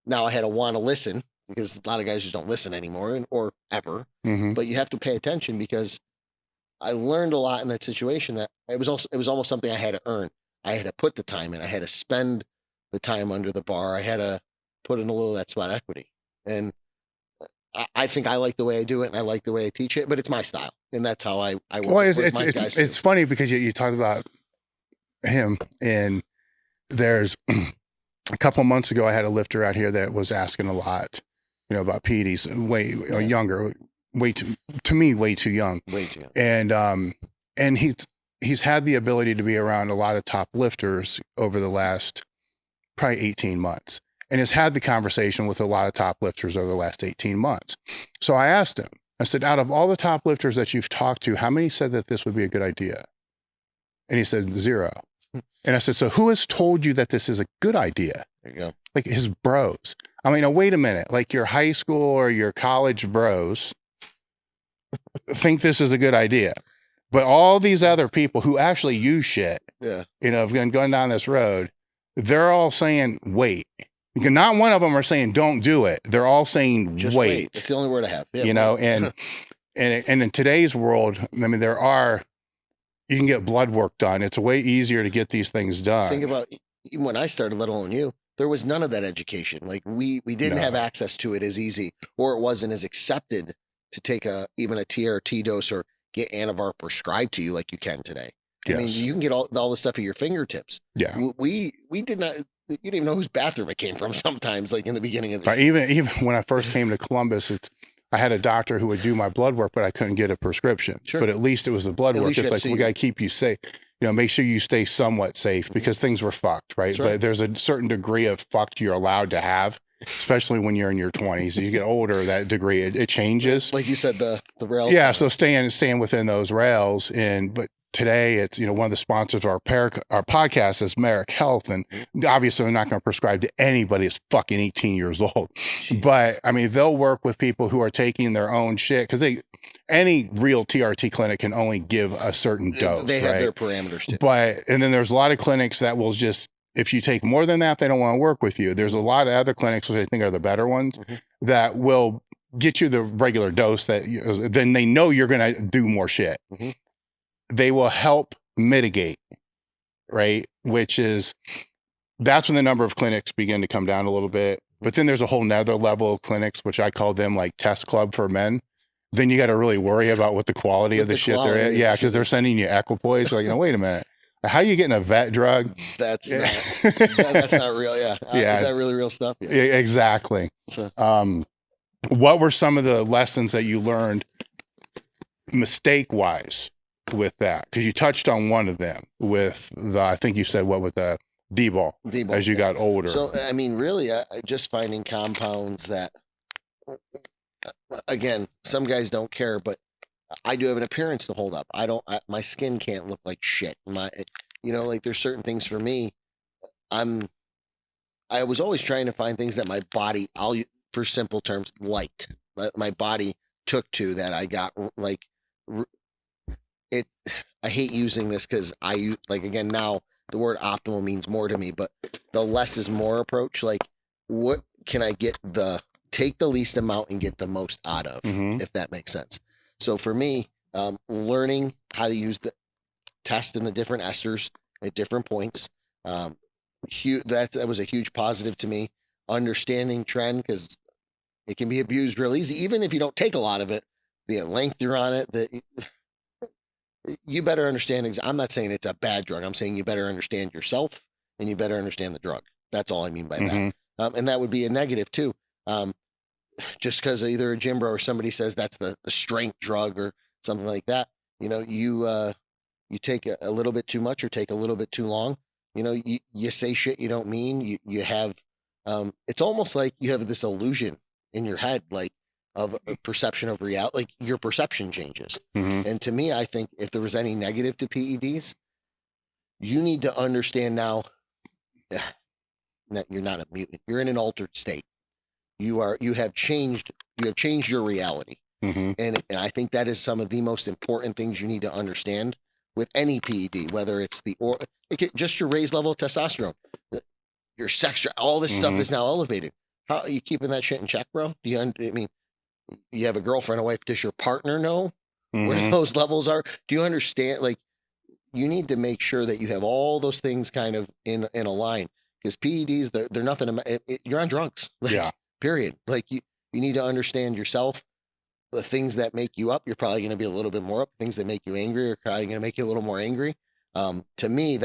now I had to want to listen, because a lot of guys just don't listen anymore or ever. But you have to pay attention, because I learned a lot in that situation that it was almost something I had to earn. I had to put the time in. I had to spend the time under the bar. I had to put in a little of that sweat equity. And I think I like the way I do it, and I like the way I teach it, but it's my style. And that's how I work. Well, it's funny because you talked about him, and there's a couple of months ago, I had a lifter out here that was asking a lot, you know, about PEDs, younger, way too young. And he's had the ability to be around a lot of top lifters over the last probably 18 months, and has had the conversation with a lot of top lifters over the last 18 months. So I asked him, I said, out of all the top lifters that you've talked to, how many said that this would be a good idea? And he said 0. And I said, so who has told you that this is a good idea? There you go. Like his bros. I mean, now, wait a minute. Like your high school or your college bros think this is a good idea. But all these other people who actually use shit, you know, have gone down this road, they're all saying, wait. Not one of them are saying, don't do it. They're all saying, just wait. It's the only word I have. Yeah, you know, and in today's world, I mean, you can get blood work done. It's way easier to get these things done. Think about, even when I started, let alone you, there was none of that education. Like we didn't have access to it as easy, or it wasn't as accepted to take even a TRT dose or get Anavar prescribed to you like you can today. I mean, you can get all the stuff at your fingertips. Yeah. We did not, you didn't even know whose bathroom it came from sometimes, like in the beginning of the even when I first came to Columbus, I had a doctor who would do my blood work, but I couldn't get a prescription. Sure. But at least it was the blood work. It's like, we got to keep you safe, you know, make sure you stay somewhat safe, because things were fucked, right? But there's a certain degree of fucked you're allowed to have especially when you're in your 20s. You get older, that degree, it changes. Like you said, the rails. Yeah, so staying within those rails. But today it's, one of the sponsors of our podcast is Merrick Health, and obviously I'm not going to prescribe to anybody that's fucking 18 years old. Jeez. But I mean, they'll work with people who are taking their own shit, because any real TRT clinic can only give a certain dose. They have their parameters too. And then there's a lot of clinics that will just, if you take more than that, they don't want to work with you. There's a lot of other clinics, which I think are the better ones, that will get you the regular dose then they know you're going to do more shit. They will help mitigate, right? That's when the number of clinics begin to come down a little bit. But then there's a whole nother level of clinics, which I call them like test club for men. Then you got to really worry about what the quality of the shit they're at. Yeah, because they're sending you equipoise. Like, wait a minute. How are you getting a vet drug? That's not real. Yeah. Is that really real stuff? Yeah. Exactly. So. What were some of the lessons that you learned mistake-wise with that? Because you touched on one of them with I think you said with the D-ball as you got older. So, I mean, really, just finding compounds that, again, some guys don't care, but I do have an appearance to hold up. My skin can't look like shit. Like there's certain things for me. I was always trying to find things that my body, for simple terms, liked. My body took to, that I got like it. I hate using this because again, now the word optimal means more to me, but the less is more approach. Like, what can I take the least amount and get the most out of, if that makes sense. So for me, learning how to use the test in the different esters at different points, that was a huge positive to me. Understanding trend, because it can be abused real easy, even if you don't take a lot of it. The length you're on it, you better understand. I'm not saying it's a bad drug. I'm saying you better understand yourself and you better understand the drug. That's all I mean by that. And that would be a negative too. Just because either a gym bro or somebody says that's the strength drug or something like that, you take a little bit too much or take a little bit too long. You say shit you don't mean. You have, it's almost like you have this illusion in your head, like, of a perception of reality, like your perception changes. And to me, I think if there was any negative to PEDs, you need to understand now that you're not a mutant. You're in an altered state. You have changed your reality. And I think that is some of the most important things you need to understand with any PED, whether it's just your raised level of testosterone, your sex, all this stuff is now elevated. How are you keeping that shit in check, bro? You have a girlfriend, a wife. Does your partner know where those levels are? Do you understand? Like, you need to make sure that you have all those things kind of in a line, because PEDs, they're nothing. You're on drugs. Like, period. Like, you need to understand yourself. The things that make you up, you're probably going to be a little bit more up. Things that make you angry are probably going to make you a little more angry. To me,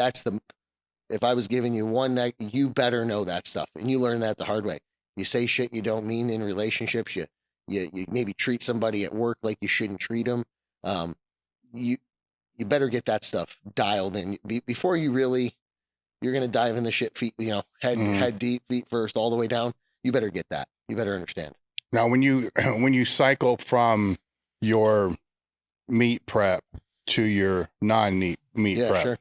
if I was giving you one night, you better know that stuff. And you learn that the hard way. You say shit you don't mean in relationships. You maybe treat somebody at work like you shouldn't treat them. You better get that stuff dialed in before you're going to dive in the shit feet, head deep, feet first, all the way down. You better get that. You better understand. Now, when you cycle from your meat prep to your non-meat prep, sure.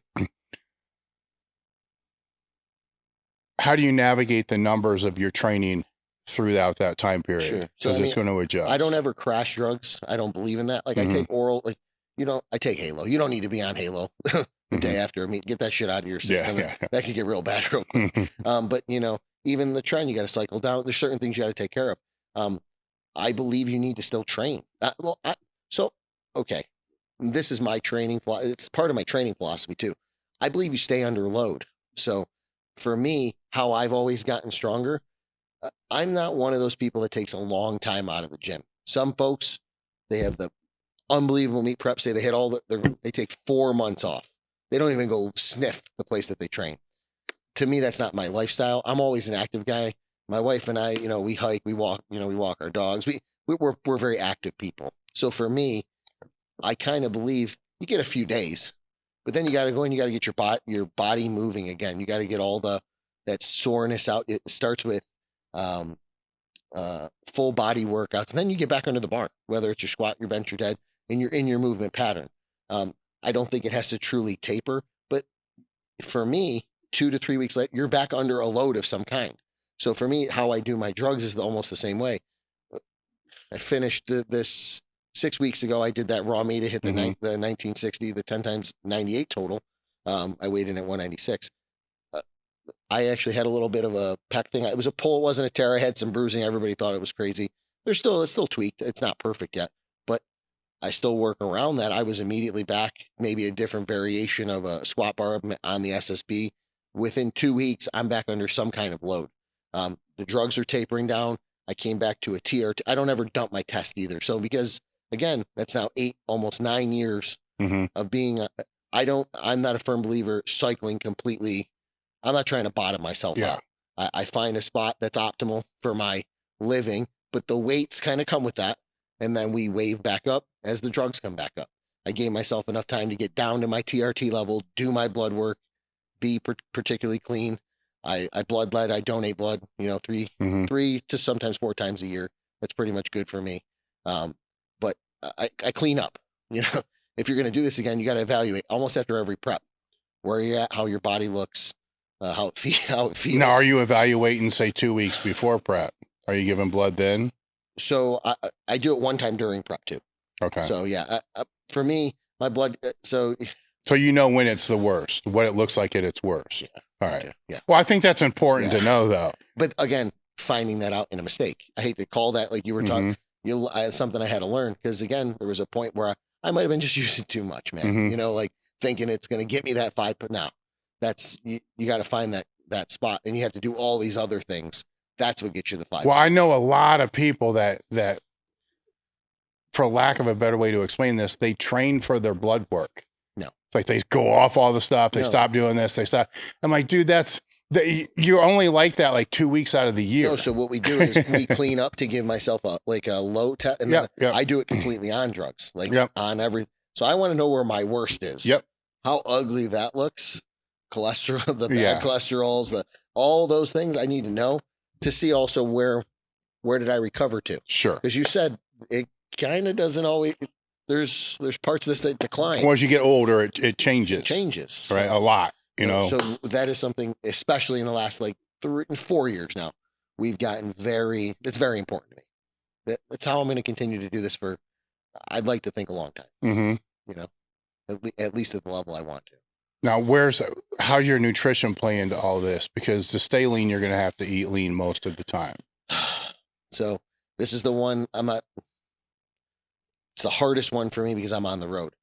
How do you navigate the numbers of your training throughout that time period? Sure. Because it's going to adjust. I don't ever crash drugs. I don't believe in that. Like, I take oral, I take Halo. You don't need to be on Halo the day after a meet. Get that shit out of your system. That could get real bad real quick. But even the trend, you got to cycle down. There's certain things you got to take care of. I believe you need to still train. Okay. This is my training. It's part of my training philosophy too. I believe you stay under load. So for me, how I've always gotten stronger, I'm not one of those people that takes a long time out of the gym. Some folks, they have the unbelievable meat prep, say they hit they take 4 months off. They don't even go sniff the place that they train. To me, that's not my lifestyle. I'm always an active guy. My wife and I, we hike, we walk, we walk our dogs. We're very active people. So for me, I kind of believe you get a few days, but then you got to go and you got to get your body moving again. You got to get all that soreness out. It starts with full body workouts, and then you get back under the barn, whether it's your squat, your bench, your dead, and you're in your movement pattern. I don't think it has to truly taper, but for me, 2 to 3 weeks later, you're back under a load of some kind. So for me, how I do my drugs is almost the same way. I finished this 6 weeks ago. I did that raw meat to hit the 1960, the 10 times 98 total. I weighed in at 196. I actually had a little bit of a pec thing. It was a pull. It wasn't a tear. I had some bruising. Everybody thought it was crazy. It's still tweaked. It's not perfect yet, but I still work around that. I was immediately back, maybe a different variation of a squat bar on the SSB. Within 2 weeks, I'm back under some kind of load. The drugs are tapering down. I came back to a TRT. I don't ever dump my test either. So because again, that's now 8, almost 9 years of being, I'm not a firm believer cycling completely. I'm not trying to bottom myself out. I find a spot that's optimal for my living, but the weights kind of come with that. And then we wave back up as the drugs come back up. I gave myself enough time to get down to my TRT level, do my blood work, be particularly clean. I blood lead, I donate blood, 3 to sometimes 4 times a year. That's pretty much good for me. But I clean up, if you're going to do this again, you got to evaluate almost after every prep, where you're at, how your body looks, how it feels. Now, are you evaluating, say, 2 weeks before prep? Are you giving blood then? So I do it one time during prep too. Okay. So yeah, for me, my blood, so when it's the worst, what it looks like at its worst. Yeah. All right. Yeah. Well, I think that's important to know, though. But again, finding that out in a mistake. I hate to call that, like you were talking, something I had to learn, because again, there was a point where I might have been just using too much, man. Like thinking it's going to get me that 5, but now that's, you got to find that spot, and you have to do all these other things. That's what gets you the 5. Well, I know a lot of people that, for lack of a better way to explain this, they train for their blood work. No. It's like they go off all the stuff. They stop doing this. They stop. I'm like, dude, you're only like that like 2 weeks out of the year. No, so what we do is we clean up to give myself a low test, and then I do it completely on drugs, on every. So I want to know where my worst is. Yep. How ugly that looks, cholesterol, the bad cholesterols, all those things I need to know to see also where did I recover to. Sure. Because you said it kind of doesn't always. There's parts of this that decline. Well, as you get older, it changes. It changes. Right. A lot. So that is something, especially in the last 3 and 4 years now, we've gotten it's very important to me. That's how I'm going to continue to do this for, I'd like to think, a long time, at least at the level I want to. Now, how's your nutrition play into all this? Because to stay lean, you're going to have to eat lean most of the time. So this is the one it's the hardest one for me because I'm on the road.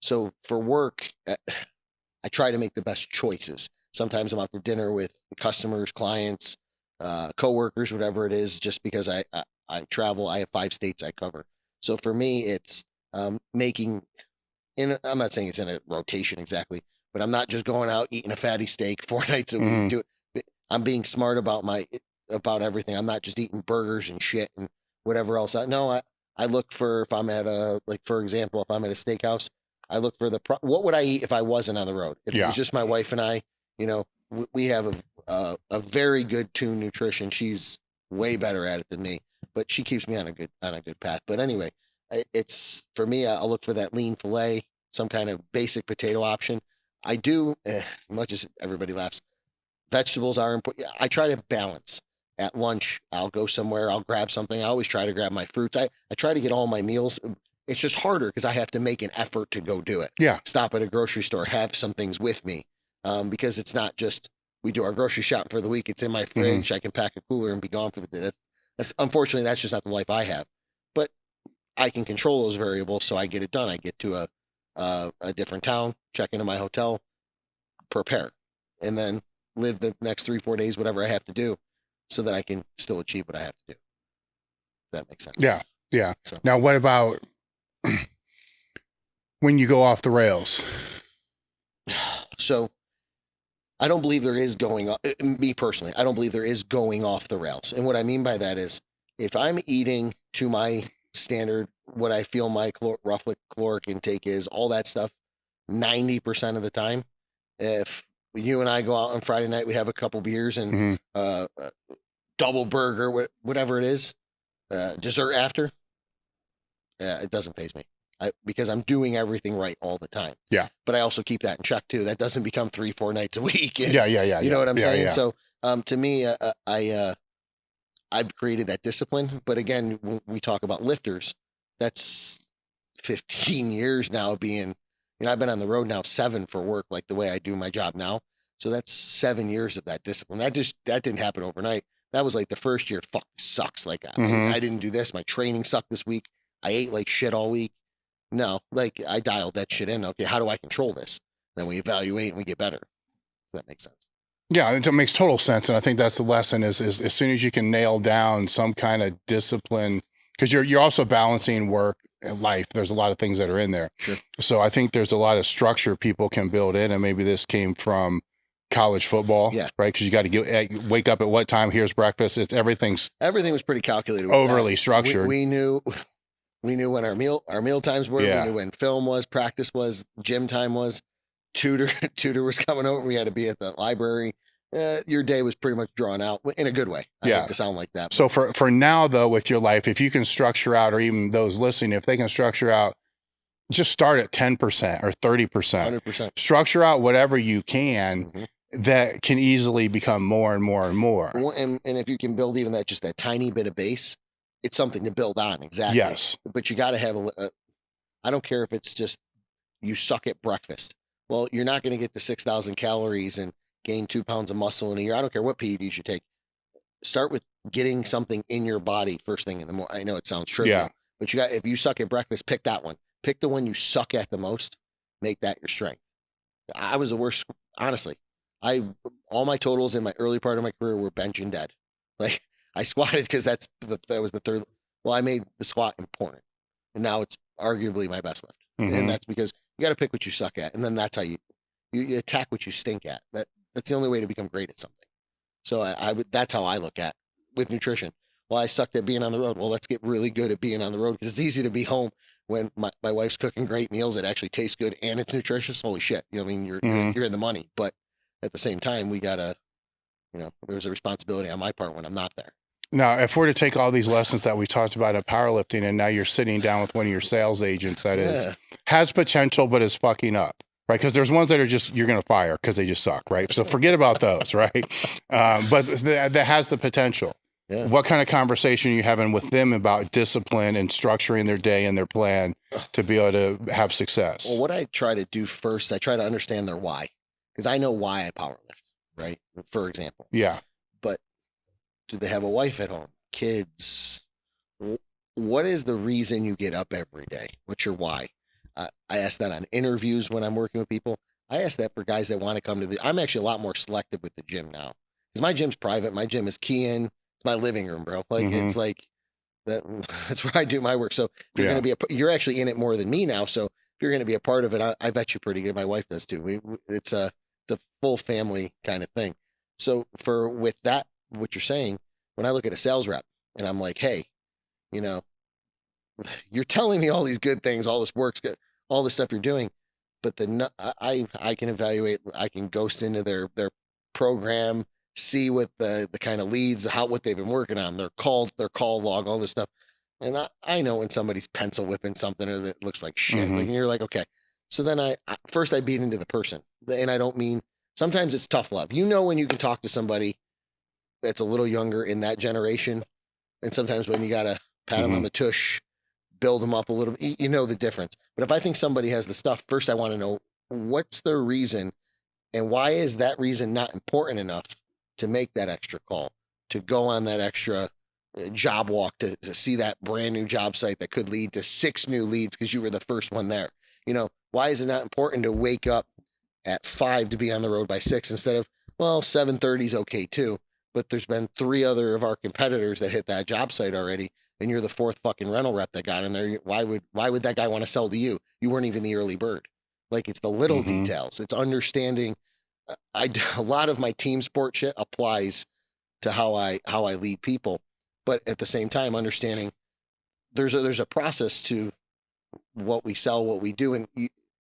So for work, I try to make the best choices. Sometimes I'm out to dinner with customers, clients, coworkers, whatever it is, just because I travel. I have 5 states I cover. So for me, it's I'm not saying it's in a rotation exactly, but I'm not just going out eating a fatty steak 4 nights a week. I'm being smart about everything. I'm not just eating burgers and shit and whatever else. I look for, if I'm at for example, if I'm at a steakhouse, I look for what would I eat if I wasn't on the road? If it was just my wife and I, we have a very good tuned nutrition. She's way better at it than me, but she keeps me on a good path. But anyway, it's for me, I'll look for that lean filet, some kind of basic potato option. I do, much as everybody laughs, vegetables are important. I try to balance. At lunch, I'll go somewhere, I'll grab something. I always try to grab my fruits. I try to get all my meals. It's just harder because I have to make an effort to go do it. Yeah. Stop at a grocery store, have some things with me. Because it's not just, we do our grocery shopping for the week. It's in my fridge. I can pack a cooler and be gone for the day. That's unfortunately, that's just not the life I have, but I can control those variables. So I get it done. I get to a different town, check into my hotel, prepare, and then live the next 3-4 days, whatever I have to do, so that I can still achieve what I have to do. That makes sense. Yeah. Yeah. So. Now, what about when you go off the rails? So I don't believe there is me personally, I don't believe there is going off the rails. And what I mean by that is, if I'm eating to my standard, what I feel my rough caloric intake is, all that stuff, 90% of the time, if you and I go out on Friday night, we have a couple beers and double burger, whatever it is, dessert after, it doesn't faze me. Because I'm doing everything right all the time. Yeah. But I also keep that in check too. That doesn't become 3-4 nights a week. And, Yeah. You know what I'm saying? Yeah. So, to me, I've created that discipline. But again, when we talk about lifters, that's 15 years now being, I've been on the road now 7 for work, like the way I do my job now. So that's 7 years of that discipline. That didn't happen overnight. That was like the first year, fuck, this sucks. Like I didn't do this. My training sucked this week. I ate like shit all week. No, like I dialed that shit in. Okay, how do I control this? Then we evaluate and we get better. If that makes sense. Yeah, it makes total sense. And I think that's the lesson is as soon as you can nail down some kind of discipline, because you're also balancing work and life. There's a lot of things that are in there. Sure. So I think there's a lot of structure people can build in. And maybe this came from college football, yeah, right? Because you got to wake up at what time? Here's breakfast. Everything was pretty calculated. Overly structured. We knew when our meal times were. Yeah. We knew when film was, practice was, gym time was, tutor was coming over. We had to be at the library. Your day was pretty much drawn out in a good way. I hate to sound like that. So for now though, with your life, if you can structure out, or even those listening, if they can structure out, just start at 10% or 30%. 100%. Structure out whatever you can that can easily become more and more and more. And if you can build even that tiny bit of base, it's something to build on. Exactly. Yes. But you got to have I don't care if it's just you suck at breakfast. Well, you're not going to get to 6,000 calories and gain 2 pounds of muscle in a year. I don't care what PEDs you take. Start with getting something in your body first thing in the morning. I know it sounds trivial, but if you suck at breakfast, pick that one. Pick the one you suck at the most. Make that your strength. I was the worst, honestly. All my totals in my early part of my career were bench and dead. Like I squatted because that was the third. Well, I made the squat important, and now it's arguably my best lift, and that's because you got to pick what you suck at, and then that's how you attack what you stink at. That's the only way to become great at something. So that's how I look at with nutrition. Well, I sucked at being on the road. Well, let's get really good at being on the road because it's easy to be home when my wife's cooking great meals that actually taste good and it's nutritious. Holy shit. You know what I mean? You're in the money, but at the same time, we gotta, there's a responsibility on my part when I'm not there. Now, if we're to take all these lessons that we talked about at powerlifting, and now you're sitting down with one of your sales agents that has potential, but is fucking up, right? Because there's ones that are just, you're going to fire because they just suck, right? So forget about those, right? But that has the potential. Yeah. What kind of conversation are you having with them about discipline and structuring their day and their plan to be able to have success? Well, what I try to do first, I try to understand their why, because I know why I powerlift, right? For example. Yeah. But do they have a wife at home? Kids? What is the reason you get up every day? What's your why? I ask that on interviews when I'm working with people. I ask that for guys that want to come to I'm actually a lot more selective with the gym now because my gym's private. My gym is key in. It's my living room, bro. Like it's like that's where I do my work. So if you're going to be you're actually in it more than me now. So if you're going to be a part of it, I bet you pretty good. My wife does too. It's a full family kind of thing. So with that, what you're saying, when I look at a sales rep and I'm like, hey, you're telling me all these good things, all this work's good, all this stuff you're doing, but I can evaluate, I can ghost into their program, see what the kind of leads, what they've been working on, their call log, all this stuff. And I know when somebody's pencil whipping something or that looks like shit, like, and you're like, okay. So then I first beat into the person, and I don't mean, sometimes it's tough love. When you can talk to somebody that's a little younger in that generation, and sometimes when you got to pat them on the tush, build them up a little, the difference. But if I think somebody has the stuff, first I want to know what's their reason and why is that reason not important enough to make that extra call, to go on that extra job walk, to see that brand new job site that could lead to 6 new leads because you were the first one there. Why is it not important to wake up at 5 to be on the road by 6 instead of, 7:30 is okay too. But there's been 3 other of our competitors that hit that job site already. And you're the 4th fucking rental rep that got in there. Why would that guy want to sell to you? You weren't even the early bird. Like it's the little details. It's understanding. A lot of my team sport shit applies to how I lead people, but at the same time, understanding there's a process to what we sell, what we do, and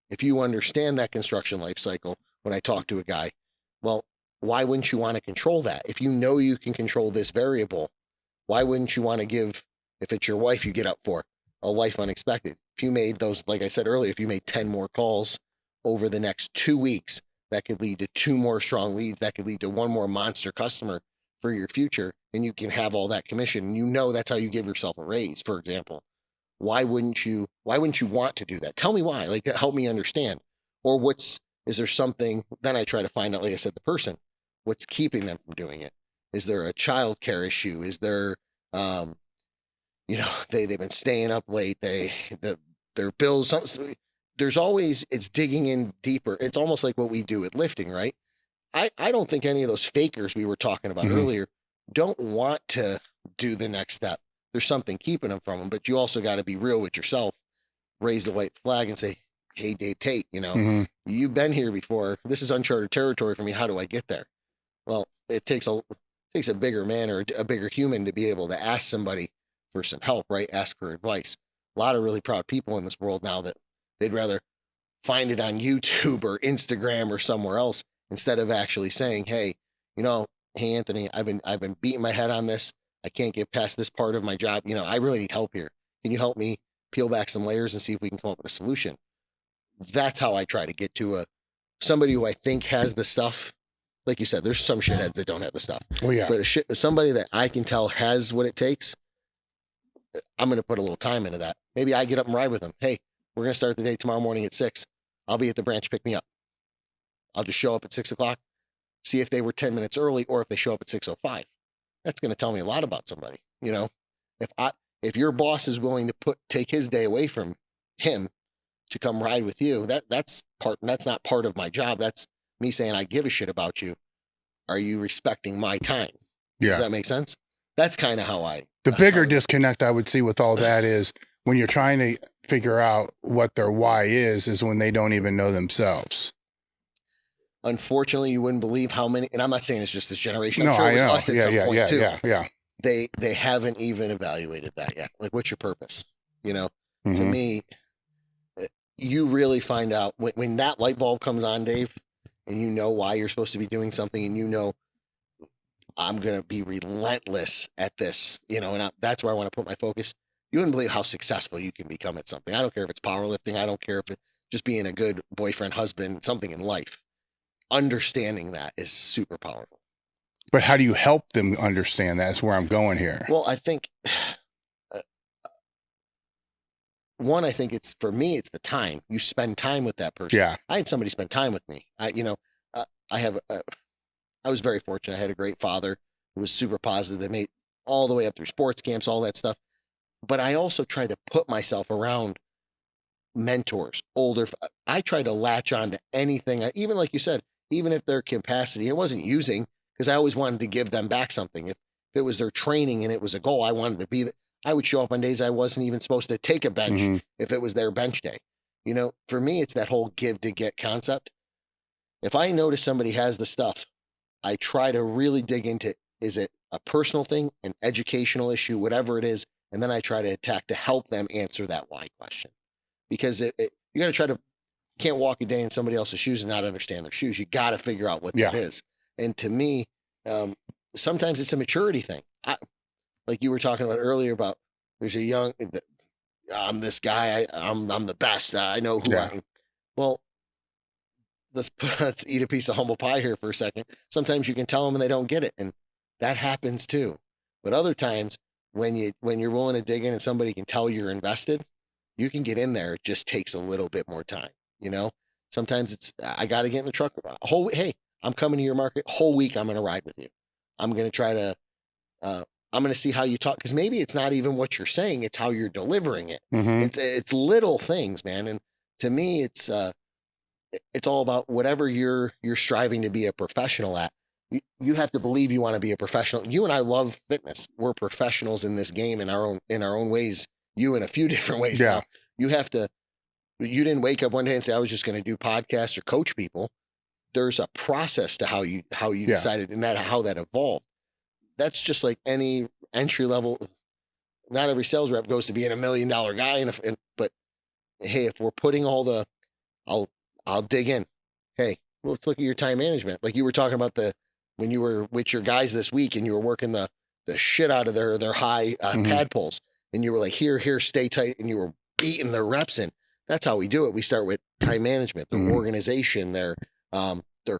if you understand that construction life cycle, when I talk to a guy, well, why wouldn't you want to control that? If you know you can control this variable, why wouldn't you want to give, if it's your wife you get up for, a life unexpected? If you made those, like I said earlier, if you made 10 more calls over the next 2 weeks, that could lead to 2 more strong leads. That could lead to 1 more monster customer for your future. And you can have all that commission. And you know, that's how you give yourself a raise, for example. Why wouldn't you want to do that? Tell me why, like, help me understand. Or is there something, then I try to find out, like I said, the person, what's keeping them from doing it? Is there a child care issue? Is there, they've been staying up late. Their bills, there's always, it's digging in deeper. It's almost like what we do with lifting, right? I don't think any of those fakers we were talking about earlier don't want to do the next step. There's something keeping them from them, but you also got to be real with yourself, raise the white flag and say, hey, Dave Tate, you've been here before. This is uncharted territory for me. How do I get there? Well, it takes a bigger man or a bigger human to be able to ask somebody for some help, right? Ask for advice. A lot of really proud people in this world now that they'd rather find it on YouTube or Instagram or somewhere else instead of actually saying, hey, hey, Anthony, I've been beating my head on this. I can't get past this part of my job. I really need help here. Can you help me peel back some layers and see if we can come up with a solution? That's how I try to get to somebody who I think has the stuff. Like you said, there's some shitheads that don't have the stuff. Oh yeah. But somebody that I can tell has what it takes, I'm going to put a little time into that. Maybe I get up and ride with them. Hey, we're going to start the day tomorrow morning at 6. I'll be at the branch, pick me up. I'll just show up at 6 o'clock, see if they were 10 minutes early or if they show up at 6:05. That's going to tell me a lot about somebody. If your boss is willing to take his day away from him to come ride with you, that's not part of my job. That's me saying, I give a shit about you. Are you respecting my time? Yeah. Does that make sense? That's kind of how the bigger disconnect I would see with all that is when you're trying to figure out what their why is when they don't even know themselves. Unfortunately, you wouldn't believe how many, and I'm not saying it's just this generation. I'm sure it was us at some point too. Yeah. They haven't even evaluated that yet. Like, what's your purpose? To me, you really find out when that light bulb comes on, Dave, and you know why you're supposed to be doing something, and I'm going to be relentless at this, and that's where I want to put my focus. You wouldn't believe how successful you can become at something. I don't care if it's powerlifting. I don't care if it's just being a good boyfriend, husband, something in life. Understanding that is super powerful. But how do you help them understand that? That's where I'm going here. Well, I think I think for me, it's the time you spend time with that person. Yeah. I had somebody spend time with me. I was very fortunate. I had a great father who was super positive. They made all the way up through sports camps, all that stuff. But I also tried to put myself around mentors, I tried to latch on to anything. Even like you said, even if their capacity, it wasn't using, because I always wanted to give them back something. If it was their training and it was a goal, I wanted to be I would show up on days I wasn't even supposed to take a bench if it was their bench day. For me, it's that whole give to get concept. If I notice somebody has the stuff, I try to really dig into, is it a personal thing, an educational issue, whatever it is, and then I try to attack to help them answer that why question. Because you got to try to, can't walk a day in somebody else's shoes and not understand their shoes. You got to figure out what that is. And to me, sometimes it's a maturity thing. Like you were talking about earlier about there's I'm this guy. I'm the best. I know who I am. Well, let's eat a piece of humble pie here for a second. Sometimes you can tell them and they don't get it. And that happens too. But other times when you're willing to dig in and somebody can tell you're invested, you can get in there. It just takes a little bit more time. Sometimes I got to get in the truck. Hey, I'm coming to your market whole week. I'm going to ride with you. I'm going to try to, I'm going to see how you talk. Cause maybe it's not even what you're saying. It's how you're delivering it. It's little things, man. And to me, it's all about whatever you're striving to be a professional at. You have to believe you want to be a professional. You and I love fitness. We're professionals in this game in our own ways. You in a few different ways. Yeah. Now. You didn't wake up one day and say, I was just going to do podcasts or coach people. There's a process to how you decided, and how that evolved. That's just like any entry level. Not every sales rep goes to being $1 million guy. But hey, if we're putting I'll dig in. Hey, let's look at your time management. Like you were talking about the when you were with your guys this week and you were working the shit out of their high pad pulls, and you were like, here, stay tight, and you were beating their reps in. That's how we do it. We start with time management, their organization, their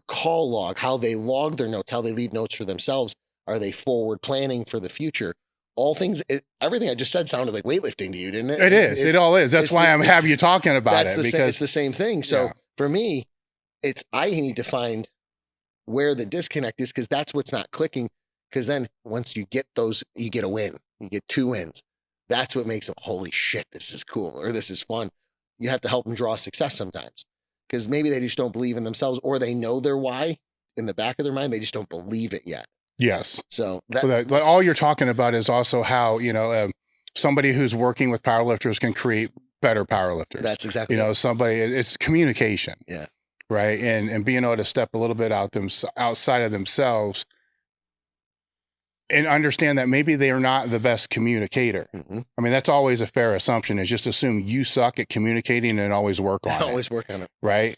call log, how they log their notes, how they leave notes for themselves. Are they forward planning for the future? All things, everything I just said sounded like weightlifting to you, didn't it? It is. It all is. That's why I'm have you talking about it, because it's the same thing. So for me, I need to find where the disconnect is, because that's what's not clicking. Because then once you get those, you get a win, you get 2 wins. That's what makes them, holy shit, this is cool, or this is fun. You have to help them draw success sometimes, because maybe they just don't believe in themselves, or they know their why in the back of their mind. They just don't believe it yet. Yes. So all you're talking about is also how, somebody who's working with powerlifters can create better powerlifters. That's exactly it's communication. Yeah. Right. And being able to step a little bit outside of themselves and understand that maybe they are not the best communicator. I mean, that's always a fair assumption, is just assume you suck at communicating and always work on it. Always work on it. Right.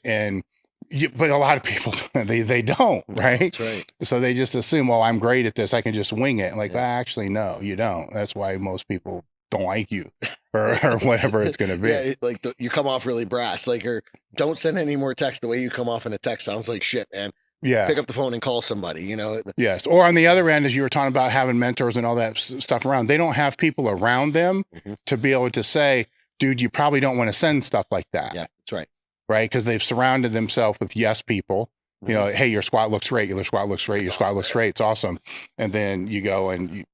But a lot of people, they don't, right? That's right. So they just assume, well, I'm great at this, I can just wing it. Like, actually, no, you don't. That's why most people don't like you or whatever it's going to be. Yeah, like you come off really brass, or don't send any more text. The way you come off in a text sounds like shit, man. Yeah. Pick up the phone and call somebody, Yes. Or on the other end, as you were talking about having mentors and all that stuff around, they don't have people around them to be able to say, dude, you probably don't want to send stuff like that. Yeah, that's right. Right? Because they've surrounded themselves with yes people. Hey, your squat looks great. Your squat looks great. Your squat looks great. It's awesome. And then you go and you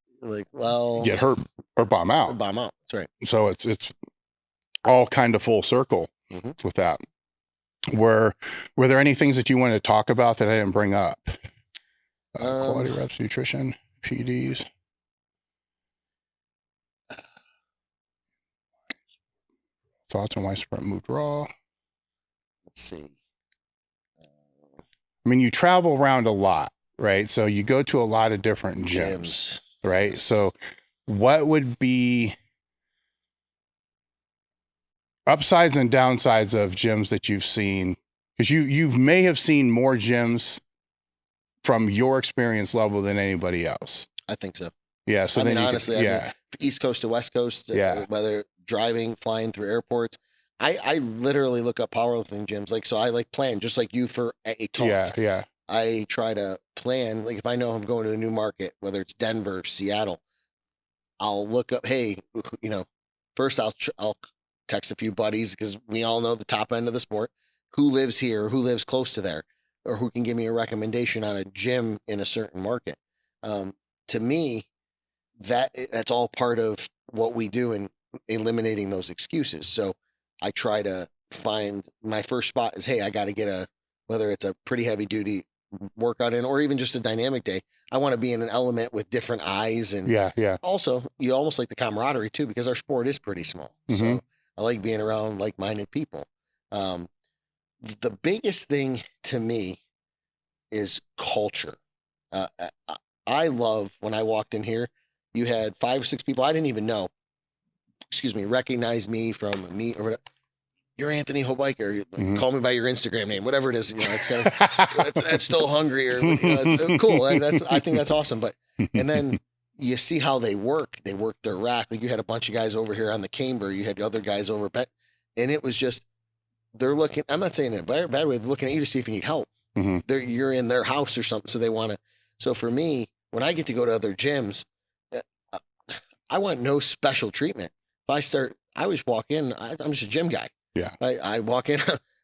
get hurt or bomb out. That's right. So it's all kind of full circle with that. Were there any things that you wanted to talk about that I didn't bring up? Quality reps, nutrition, PEDs. Thoughts on why sprint moved raw. Let's see. I mean, you travel around a lot, right? So you go to a lot of different gyms. Right? Yes. So what would be upsides and downsides of gyms that you've seen? Because you may have seen more gyms from your experience level than anybody else. I think so. Yeah. So honestly, East Coast to West Coast, whether driving, flying through airports, I literally look up powerlifting gyms. So I plan, just like you, for a talk. Yeah. I try to plan, if I know I'm going to a new market, whether it's Denver, Seattle, I'll look up, hey, first I'll text a few buddies, because we all know the top end of the sport, who lives here, who lives close to there, or who can give me a recommendation on a gym in a certain market. To me, that's all part of what we do in eliminating those excuses. So I try to find, my first spot is, hey, I got to get whether it's a pretty heavy duty workout in, or even just a dynamic day. I want to be in an element with different eyes. And also, you almost like the camaraderie too, because our sport is pretty small. So I like being around like-minded people. The biggest thing to me is culture. I love when I walked in here, you had 5 or 6 people I didn't even know, recognize me from a meet or whatever. You're Anthony Hobaica, or call me by your Instagram name, whatever it is. It's kind of that's still hungry, or it's cool. I think that's awesome. But and then you see how they work. They work their rack. Like you had a bunch of guys over here on the camber. You had other guys over, and it was just, they're looking. I'm not saying it in a bad way. They're looking at you to see if you need help. You're in their house or something, so they want to. So for me, when I get to go to other gyms, I want no special treatment. If I always walk in. I'm just a gym guy. Yeah. I walk in,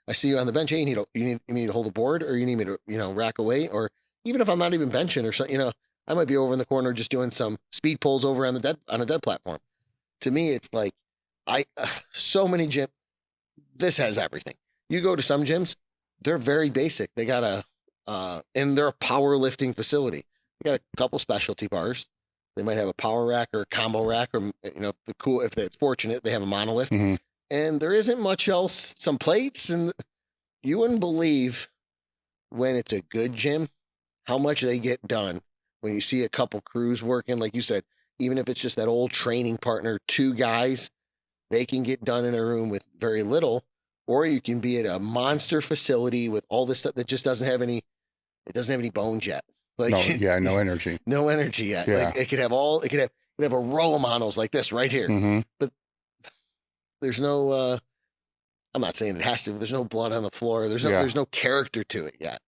I see you on the bench. Hey, you need to hold a board, or you need me to, rack a weight, or even if I'm not even benching or something, I might be over in the corner just doing some speed pulls over on a dead platform. To me, it's like, so many gyms, this has everything. You go to some gyms, they're very basic. They got and they're a powerlifting facility. They got a couple specialty bars. They might have a power rack or a combo rack, or, if they're fortunate, they have a monolift. And there isn't much else, some plates, and you wouldn't believe, when it's a good gym, how much they get done. When you see a couple crews working, like you said, even if it's just that old training partner, 2 guys, they can get done in a room with very little, or you can be at a monster facility with all this stuff that just doesn't have any bones yet. Like, no energy. No energy yet. Yeah. Like it could have a row of monos like this right here. Mm-hmm. But there's no I'm not saying it has to, but there's no blood on the floor. There's no character to it yet.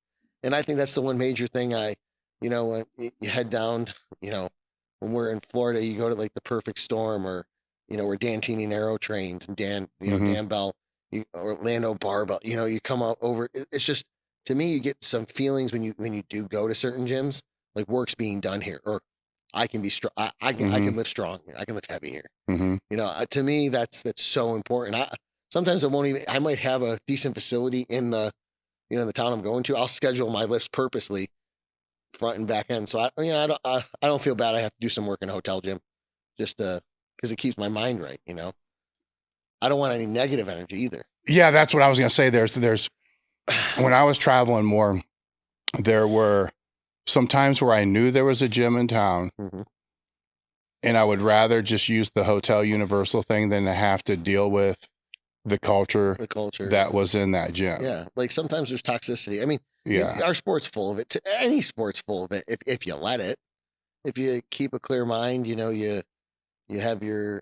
And I think that's the one major thing when you head down, when we're in Florida, you go to like the Perfect Storm or, where Dan Tini Narrow trains and Dan Bell, Orlando Barbell, you come out over, it's just, to me, you get some feelings when you do go to certain gyms, like work's being done here, or I can be strong. I can lift strong. I can lift heavy here. Mm-hmm. To me, that's so important. Sometimes I might have a decent facility in the town I'm going to. I'll schedule my lifts purposely front and back end. So I don't feel bad. I have to do some work in a hotel gym just because it keeps my mind right. I don't want any negative energy either. Yeah. That's what I was going to say. There's when I was traveling more, there were some times where I knew there was a gym in town, mm-hmm. and I would rather just use the hotel universal thing than to have to deal with the culture that was in that gym. Yeah. Like sometimes there's toxicity. I mean, our sport's full of it. Any sport's full of it. If you let it, if you keep a clear mind, you have you're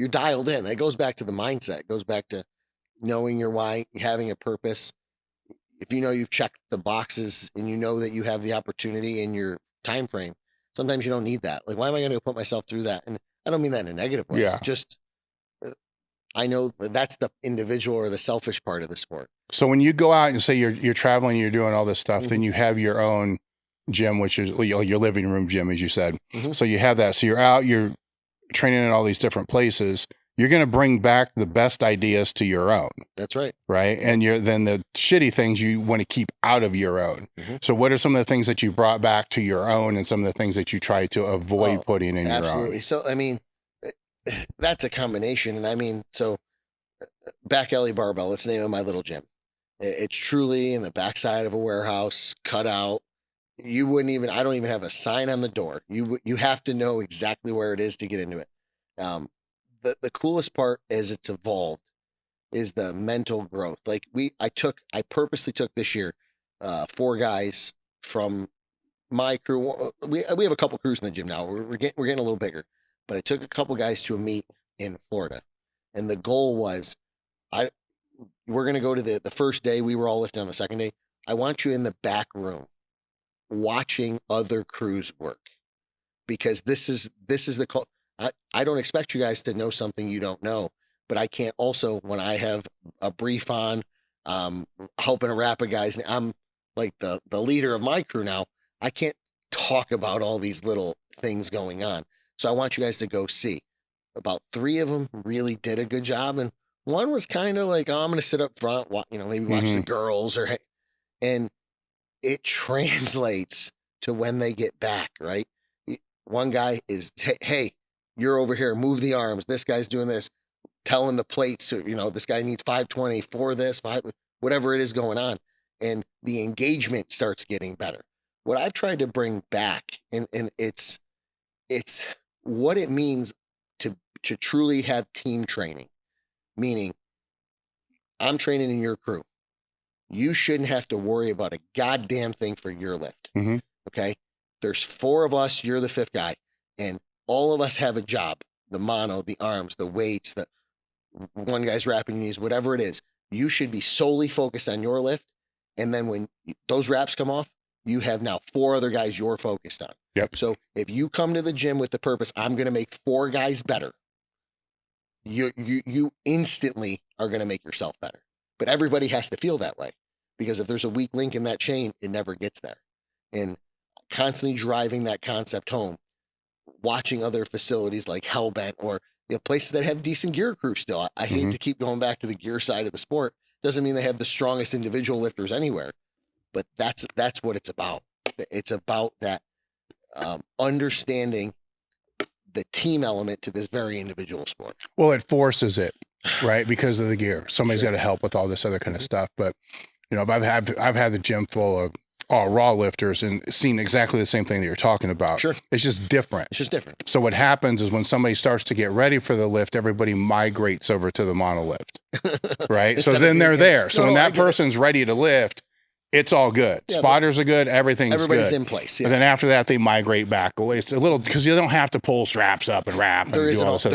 dialed in. It goes back to the mindset. It goes back to knowing your why, having a purpose. If you've checked the boxes and you know that you have the opportunity in your time frame, sometimes you don't need that. Like, why am I going to put myself through that? And I don't mean that in a negative way. Yeah. Just, I know that's the individual or the selfish part of the sport. So when you go out and say you're traveling, you're doing all this stuff, then you have your own gym, which is your living room gym, as you said. Mm-hmm. So you have that. So you're out, you're training in all these different places. You're going to bring back the best ideas to your own. That's right. Right. And then the shitty things you want to keep out of your own. Mm-hmm. So what are some of the things that you brought back to your own and some of the things that you try to avoid putting in your own? So, I mean, that's a combination. And I mean, so back alley barbell, let's name it my little gym. It's truly in the backside of a warehouse, cut out. I don't even have a sign on the door. You have to know exactly where it is to get into it. The coolest part as it's evolved is the mental growth. Like I purposely took this year, 4 guys from my crew. We have a couple crews in the gym now. We're getting a little bigger, but I took a couple guys to a meet in Florida, and the goal was, we're going to go to the first day. We were all lifting on the second day. I want you in the back room watching other crews work, because this is the I don't expect you guys to know something you don't know, but I can't also, when I have a brief on, helping a wrap of guys, I'm like the leader of my crew now. I can't talk about all these little things going on. So I want you guys to go see. About 3 of them really did a good job. And one was kind of like, I'm going to sit up front, maybe watch the girls, and it translates to when they get back, right? One guy is, hey, you're over here, move the arms. This guy's doing this, telling the plates, this guy needs 520 for this, whatever it is going on. And the engagement starts getting better. What I've tried to bring back, and it's what it means to truly have team training, meaning I'm training in your crew. You shouldn't have to worry about a goddamn thing for your lift. Mm-hmm. Okay. There's 4 of us. You're the 5th guy, and all of us have a job, the mono, the arms, the weights, the one guy's wrapping your knees, whatever it is. You should be solely focused on your lift. And then when those wraps come off, you have now 4 other guys you're focused on. Yep. So if you come to the gym with the purpose, I'm going to make 4 guys better, you instantly are going to make yourself better. But everybody has to feel that way, because if there's a weak link in that chain, it never gets there. And constantly driving that concept home, watching other facilities like Hellbent or places that have decent gear crew still. I hate to keep going back to the gear side of the sport. Doesn't mean they have the strongest individual lifters anywhere, but that's what it's about. It's about that understanding the team element to this very individual sport. Well, it forces it, right? Because of the gear. Somebody's got to help with all this other kind of stuff. But I've had the gym full of all raw lifters and seen exactly the same thing that you're talking about. Sure. It's just different. It's just different. So what happens is when somebody starts to get ready for the lift, everybody migrates over to the monolift, right? So then they're there. So when that person's ready to lift, it's all good. Yeah, Spotters are good. Everybody's good. in place. Yeah. And then after that, they migrate back away. It's a little, because you don't have to pull straps up and wrap. And There isn't all the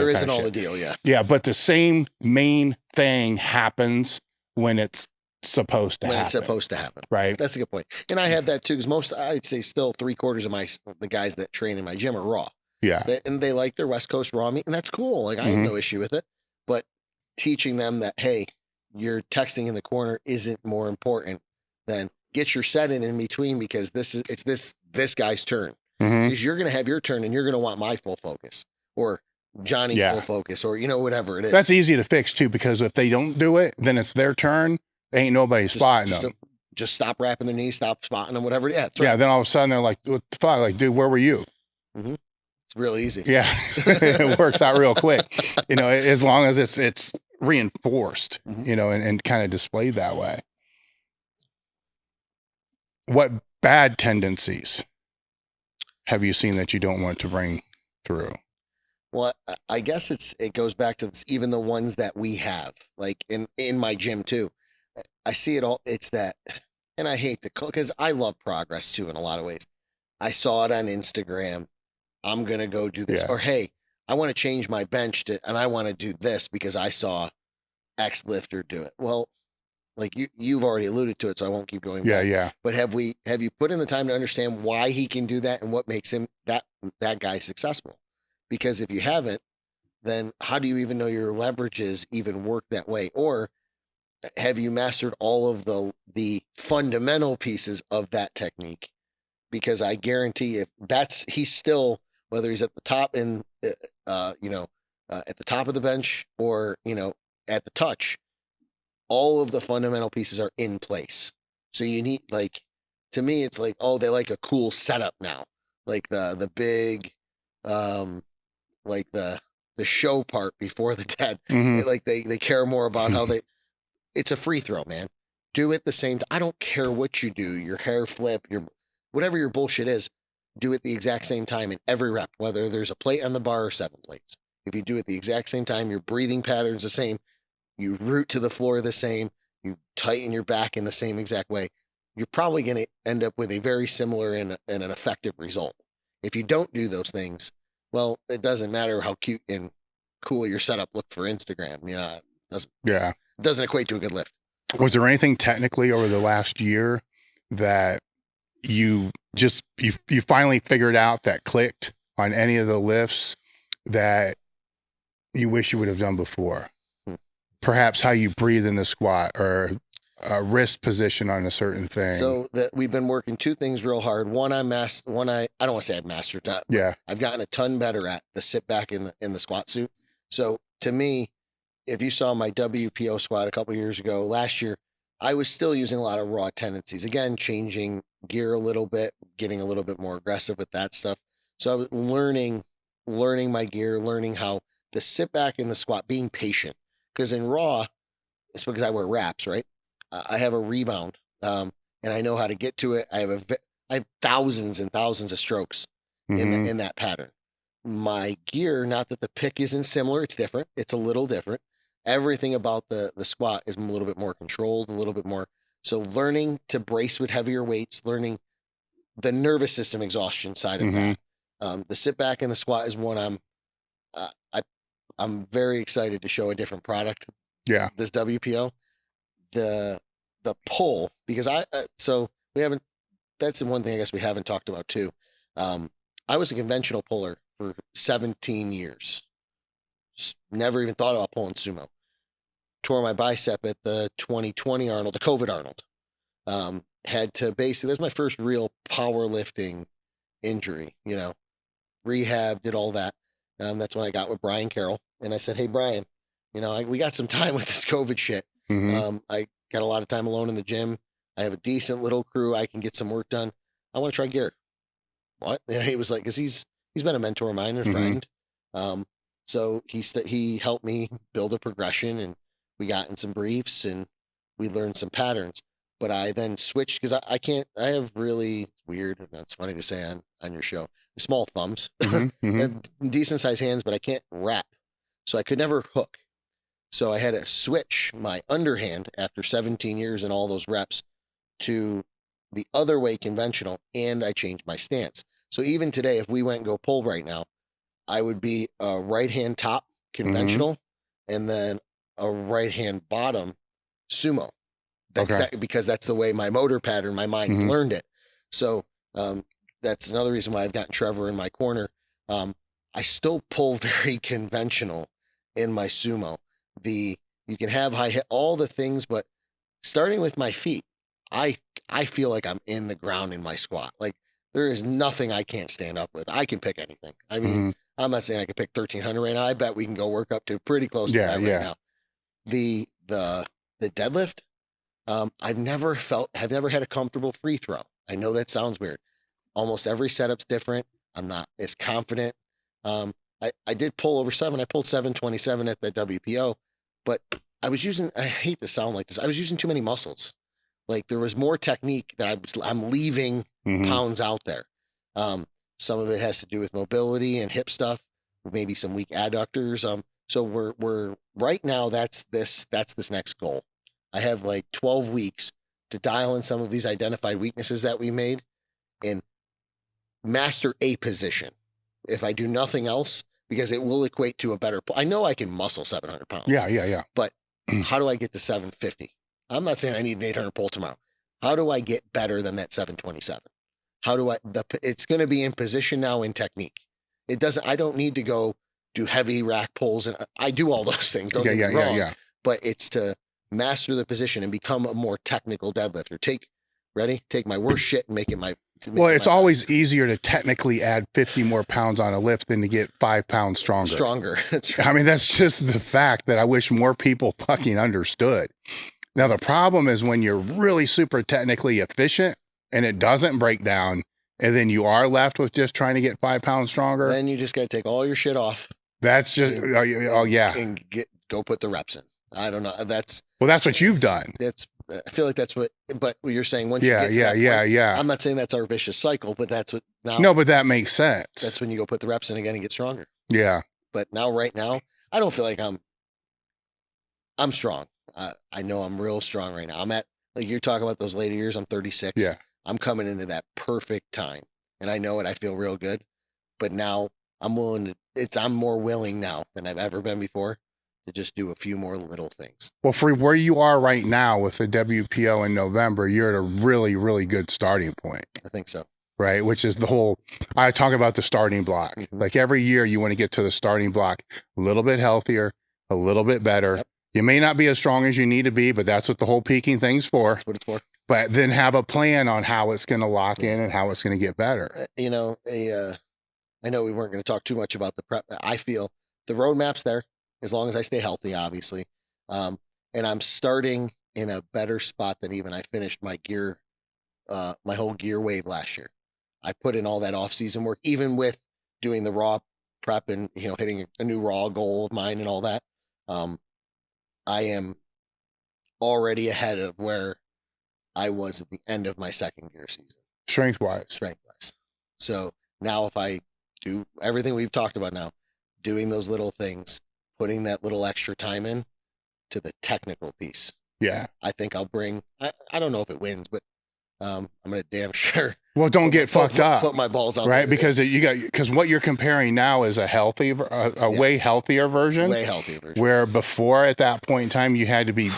the deal. Yeah. Yeah, but the same main thing happens when it's supposed to happen. Right. That's a good point. And I have that too, because I'd say still 3/4 of the guys that train in my gym are raw. Yeah. And they like their West Coast raw meat, and that's cool. Like I have no issue with it. But teaching them that, hey, your texting in the corner isn't more important than get your set in between, because it's this guy's turn. Because you're going to have your turn and you're going to want my full focus, or Johnny's full focus, or whatever it is. That's easy to fix too, because if they don't do it, then it's their turn. Ain't nobody spotting them. Just stop wrapping their knees, stop spotting them, whatever. Yeah. Right. Yeah. Then all of a sudden they're like, what the fuck? Like, dude, where were you? It's real easy. Yeah. It works out real quick, as long as it's reinforced, and kind of displayed that way. What bad tendencies have you seen that you don't want to bring through? Well, I guess it goes back to this, even the ones that we have, like in my gym too. I see it all. It's that, and I hate to call, because I love progress too in a lot of ways. I saw it on Instagram. I'm gonna go do this, or hey, I want to change my bench and I want to do this because I saw X lifter do it. Well, like you've already alluded to it, so I won't keep going back. Yeah. But have you put in the time to understand why he can do that and what makes him that guy successful? Because if you haven't, then how do you even know your leverages even work that way? Or have you mastered all of the fundamental pieces of that technique? Because I guarantee he's still, whether he's at the top at the top of the bench or, at the touch, all of the fundamental pieces are in place. So you need, like, to me, it's like, oh, they like a cool setup now. Like the big, like the show part before the dead. They care more about how it's a free throw, man. Do it the same time. I don't care what you do, your hair flip, whatever your bullshit is, do it the exact same time in every rep, whether there's a plate on the bar or 7 plates. If you do it the exact same time, your breathing pattern's the same, you root to the floor the same, you tighten your back in the same exact way, you're probably going to end up with a very similar and an effective result. If you don't do those things, well, it doesn't matter how cute and cool your setup look for Instagram. It doesn't equate to a good lift. Was there anything technically over the last year that you finally figured out that clicked on any of the lifts that you wish you would have done before? Perhaps how you breathe in the squat, or a wrist position on a certain thing. So we've been working 2 things real hard. One, I don't want to say I've mastered that. Yeah. I've gotten a ton better at the sit back in the squat suit. So to me, if you saw my WPO squat a couple of years ago, last year, I was still using a lot of raw tendencies. Again, changing gear a little bit, getting a little bit more aggressive with that stuff. So I was learning my gear, learning how to sit back in the squat, being patient. Because in raw, it's because I wear wraps, right? I have a rebound, and I know how to get to it. I have thousands and thousands of strokes in that pattern. My gear, not that the pick isn't similar, it's different. It's a little different. Everything about the squat is a little bit more controlled, a little bit more. So learning to brace with heavier weights, learning the nervous system exhaustion side of that. The sit back and the squat is one I'm very excited to show a different product. Yeah. This WPO, the pull, because that's the one thing I guess we haven't talked about too. I was a conventional puller for 17 years. Never even thought about pulling sumo. Tore my bicep at the 2020 Arnold, the COVID Arnold. Had to basically, that's my first real powerlifting injury, rehab, did all that. That's when I got with Brian Carroll, and I said, hey, Brian, we got some time with this COVID shit. I got a lot of time alone in the gym. I have a decent little crew. I can get some work done. I want to try gear. What? And he was like, because he's been a mentor of mine and a friend. So he helped me build a progression, and we got in some briefs and we learned some patterns. But I then switched because I have really weird, that's funny to say on your show, small thumbs. I have decent sized hands, but I can't wrap. So I could never hook. So I had to switch my underhand after 17 years and all those reps to the other way conventional, and I changed my stance. So even today, if we went and go pull right now, I would be a right hand top conventional and then a right hand bottom sumo. Because that's the way my motor pattern, my mind's learned it. So that's another reason why I've gotten Trevor in my corner. I still pull very conventional in my sumo. You can have high hit, all the things, but starting with my feet, I feel like I'm in the ground in my squat. Like there is nothing I can't stand up with. I can pick anything. I mean, I'm not saying I can pick 1300 right now. I bet we can go work up to pretty close to that right now. The deadlift, I've never had a comfortable free throw. I know that sounds weird. Almost every setup's different. I'm not as confident. I did pull over 7. I pulled 727 at the WPO, but I hate to sound like this. I was using too many muscles. Like there was more technique that I'm leaving pounds out there. Some of it has to do with mobility and hip stuff, maybe some weak adductors. So we're right now, that's this next goal. I have like 12 weeks to dial in some of these identified weaknesses that we made and master a position. If I do nothing else, because it will equate to a better, I know I can muscle 700 pounds. Yeah. But how do I get to 750? I'm not saying I need an 800 pull tomorrow. How do I get better than that 727? It's going to be in position now, in technique. I don't need to go do heavy rack pulls, and I do all those things. Don't get me wrong. But it's to master the position and become a more technical deadlifter. Take my worst shit and make it my. Well, it's always easier to technically add 50 more pounds on a lift than to get 5 pounds stronger. That's right. I mean, that's just the fact that I wish more people fucking understood. Now, the problem is when you're really super technically efficient and it doesn't break down, and then you are left with just trying to get 5 pounds stronger. Then you just got to take all your shit off. That's just, and go put the reps in. I don't know. That's what you've done. I feel like that's what, but you're saying once you get to that point, I'm not saying that's our vicious cycle, but that's what now. No, but that makes sense. That's when you go put the reps in again and get stronger. Yeah. But right now, I don't feel like I'm strong. I know I'm real strong right now. I'm at, like you're talking about those later years, I'm 36. Yeah. I'm coming into that perfect time and I know it. I feel real good, but now I'm more willing now than I've ever been before to just do a few more little things. Well, for where you are right now with the WPO in November, you're at a really, really good starting point. I think so. Right. Which is I talk about the starting block. Like every year you want to get to the starting block a little bit healthier, a little bit better. Yep. You may not be as strong as you need to be, but that's what the whole peaking thing's for. That's what it's for. But then have a plan on how it's going to lock in and how it's going to get better. I know we weren't going to talk too much about the prep. I feel the roadmap's there as long as I stay healthy, obviously. And I'm starting in a better spot than even I finished my gear, my whole gear wave last year. I put in all that off-season work, even with doing the raw prep and, hitting a new raw goal of mine and all that. I am already ahead of where I was at the end of my second gear season. Strength-wise. So now if I do everything we've talked about now, doing those little things, putting that little extra time in to the technical piece. Yeah. I think I'll bring, I don't know if it wins, but I'm going to damn sure. Well, don't get fucked up. Put my balls out right? there. Because what you're comparing now is a way healthier version. Way healthier version. Where before at that point in time, you had to be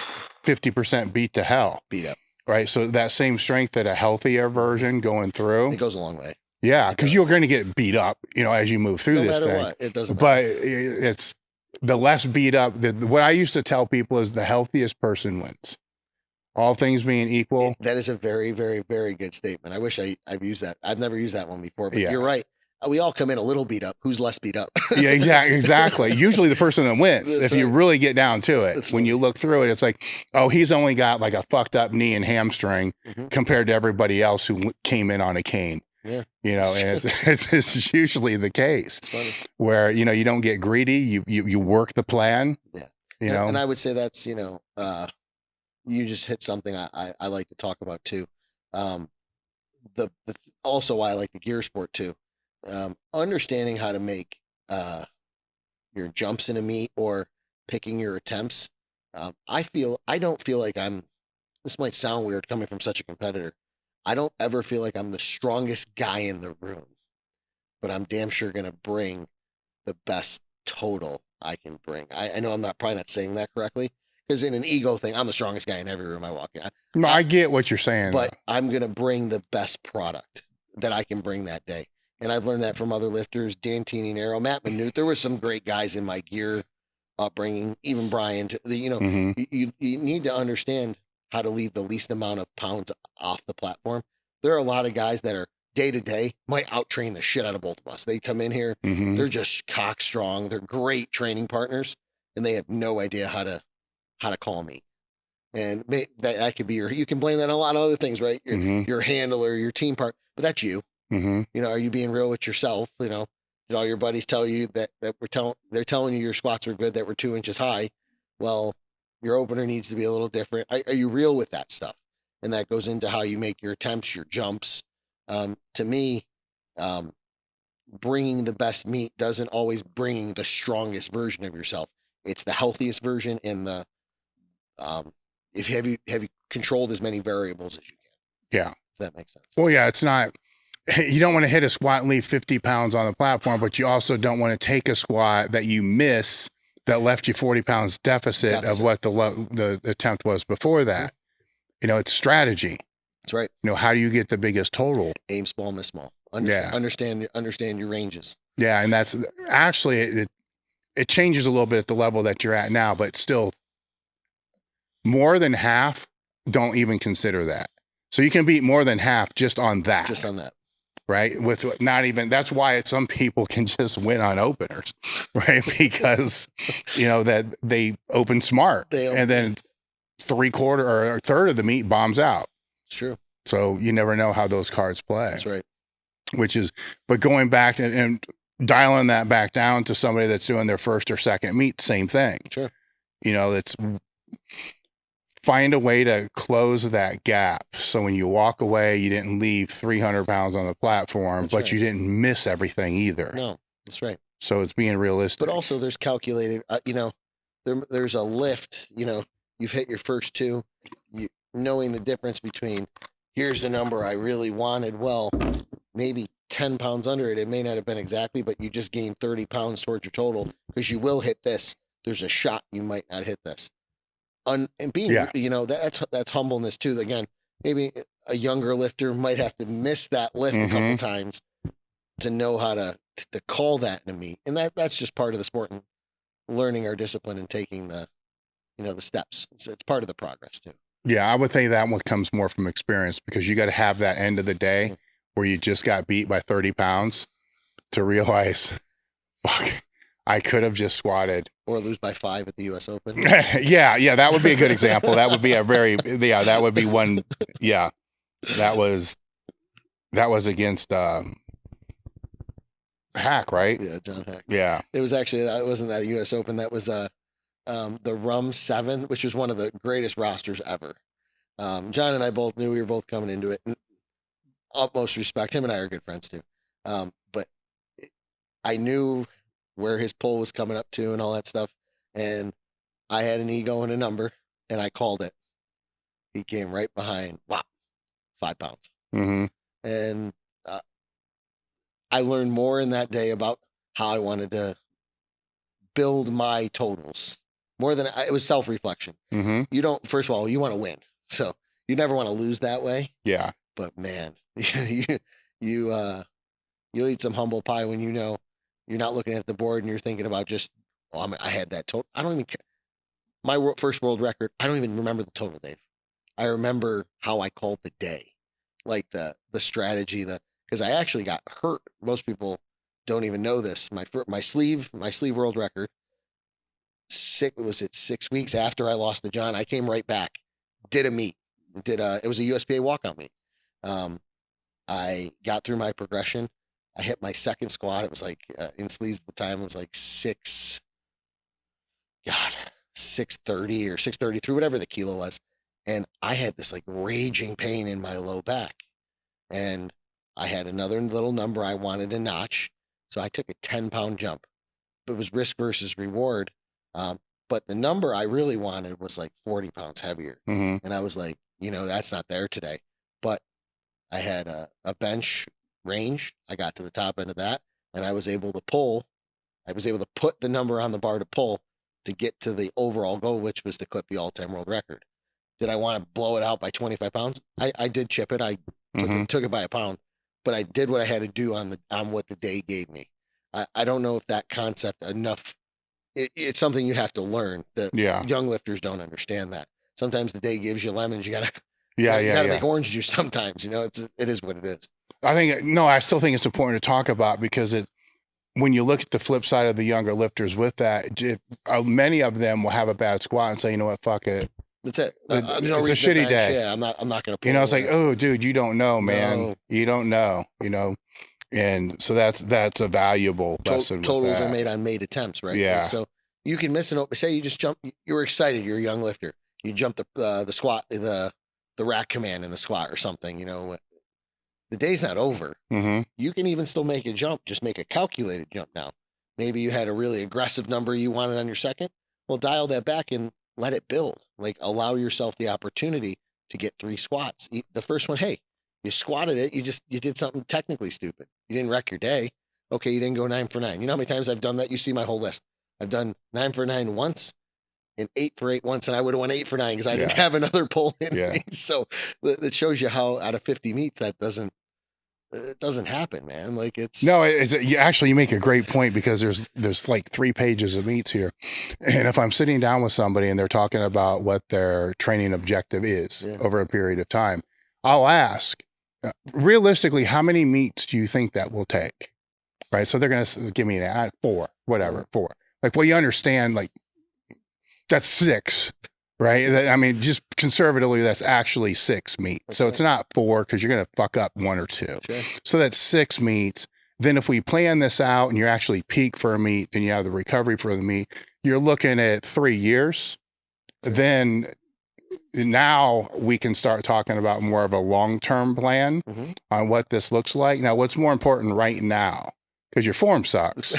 50% beat to hell. Beat up. Right. So that same strength that a healthier version going through. It goes a long way. Yeah. Because you're going to get beat up, as you move through this thing. No matter what. It doesn't matter. But it's the less beat up. What I used to tell people is the healthiest person wins. All things being equal. That is a very, very, very good statement. I wish I've used that. I've never used that one before, but you're right. We all come in a little beat up. Who's less beat up? Yeah, exactly. Usually the person that wins, if you really get down to it, when you look through it, it's like, oh, he's only got like a fucked up knee and hamstring compared to everybody else who came in on a cane. Yeah. And it's usually the case where, you don't get greedy. You work the plan. Yeah. And I would say that's, you just hit something I like to talk about too. Also why I like the gear sport too. Understanding how to make your jumps in a meet or picking your attempts. I don't feel like I'm, this might sound weird coming from such a competitor. I don't ever feel like I'm the strongest guy in the room, but I'm damn sure going to bring the best total I can bring. I know I'm probably not saying that correctly, because in an ego thing, I'm the strongest guy in every room I walk in. No, I get what you're saying, but though. I'm going to bring the best product that I can bring that day. And I've learned that from other lifters, Dan Tini-Nero, Matt Minute. There were some great guys in my gear upbringing, even Brian. You need to understand how to leave the least amount of pounds off the platform. There are a lot of guys that are day to day might out train the shit out of both of us. They come in here, they're just cock strong. They're great training partners, and they have no idea how to call me. And that could be you can blame that on a lot of other things, right? Your handler, your team part, but that's you. You know, are you being real with yourself? You know, did all your buddies tell you that they're telling you your squats were good, that were 2 inches high? Well, your opener needs to be a little different. Are you real with that stuff? And that goes into how you make your attempts, your jumps. To me, bringing the best meat doesn't always bring the strongest version of yourself. It's the healthiest version, and the if have you controlled as many variables as you can. Yeah. If that makes sense. Well, yeah, it's not, you don't want to hit a squat and leave 50 pounds on the platform, but you also don't want to take a squat that you miss that left you 40 pounds deficit of what the attempt was before that. You know, it's strategy. That's right. You know, how do you get the biggest total? Aim small, miss small. Understand your ranges. Yeah. And that's actually, it changes a little bit at the level that you're at now, but still more than half, don't even consider that. So you can beat more than half just on that. Just on that. Right. With not even, that's why some people can just win on openers, right? Because, you know, that they open smart and then 3/4 or a third of the meat bombs out. Sure. So you never know how those cards play. That's right. But going back and dialing that back down to somebody that's doing their first or second meet, same thing. Sure. You know, find a way to close that gap. So when you walk away, you didn't leave 300 pounds on the platform, but you didn't miss everything either. No, that's right. So it's being realistic. But also there's calculated, you know, there's a lift, you know, you've hit your first two, knowing the difference between here's the number I really wanted. Well, maybe 10 pounds under it. It may not have been exactly, but you just gained 30 pounds towards your total because you will hit this. There's a shot you might not hit this. And being, you know, that's humbleness too. Again, maybe a younger lifter might have to miss that lift a couple times to know how to call that in a meet. And that's just part of the sport and learning our discipline and taking the steps. It's part of the progress too. Yeah, I would think that one comes more from experience because you got to have that end of the day where you just got beat by 30 pounds to realize, fuck, I could have just squatted. Or lose by 5 at the US Open. yeah, that would be a good example. That would be that would be one. Yeah, that was against Hack, right? Yeah, John Hack. Yeah. It was actually, that wasn't that US Open. That was the Rum 7, which was one of the greatest rosters ever. John and I both knew we were both coming into it. And utmost respect. Him and I are good friends too. But I knew where his pull was coming up to and all that stuff. And I had an ego and a number, and I called it. He came right behind, 5 pounds. And I learned more in that day about how I wanted to build my totals. More than it was self-reflection. You don't, first of all, you want to win. So you never want to lose that way. Yeah. But man, you eat some humble pie when you know you're not looking at the board and you're thinking about just, I had that total. I don't even care. My first world record, I don't even remember the total, Dave. I remember how I called the day, like the strategy, because I actually got hurt. Most people don't even know this. My sleeve world record. 6 weeks after I lost to John, I came right back, did a meet, it was a USPA walkout meet. I got through my progression. I hit my second squat. It was like in sleeves at the time. It was like 630 or 633, whatever the kilo was. And I had this like raging pain in my low back. And I had another little number I wanted to notch. So I took a 10-pound jump. It was risk versus reward. But the number I really wanted was like 40 pounds heavier. And I was like, that's not there today. But I had a bench range. I got to the top end of that, and I was able to put the number on the bar to pull to get to the overall goal, which was to clip the all-time world record. Did I want to blow it out by 25 pounds? I did chip it. I took it by a pound, but I did what I had to do on what the day gave me. I don't know if that concept enough. It's something you have to learn. That young lifters don't understand that. Sometimes the day gives you lemons. You gotta make orange juice. Sometimes, it is what it is. I still think it's important to talk about, because when you look at the flip side of the younger lifters with that, many of them will have a bad squat and say, you know what, fuck it. That's it. It's a shitty day. Yeah, I'm not going to pull it's like, oh, dude, you don't know, man. No. You don't know, And so that's a valuable lesson. Totals are made on made attempts, right? Yeah. So you can miss an open. Say you just jump. You were excited. You're a young lifter. You jump the squat, the rack command in the squat or something. The day's not over. Mm-hmm. You can even still make a jump. Just make a calculated jump now. Maybe you had a really aggressive number you wanted on your second. Well, dial that back and let it build. Like, allow yourself the opportunity to get 3 squats. The first one, hey, you squatted it. You did something technically stupid. You didn't wreck your day. Okay, you didn't go 9 for 9. You know how many times I've done that? You see my whole list. I've done 9 for 9 once and 8 for 8 once, and I would have won 8 for 9 because I didn't have another pull in me. So that shows you how out of 50 meets that doesn't happen, man. Like, you make a great point, because there's like 3 pages of meets here. And if I'm sitting down with somebody and they're talking about what their training objective is over a period of time, I'll ask, realistically, how many meets do you think that will take? Right. So they're going to give me 4, whatever, 4. Like, well, you understand, like, that's 6. Right. I mean, just conservatively, that's actually 6 meets. Okay. So it's not 4, because you're going to fuck up 1 or 2. Sure. So that's 6 meets. Then if we plan this out and you're actually peak for a meet, then you have the recovery for the meet, you're looking at 3 years. Sure. Then now we can start talking about more of a long-term plan on what this looks like. Now, what's more important right now? Because your form sucks,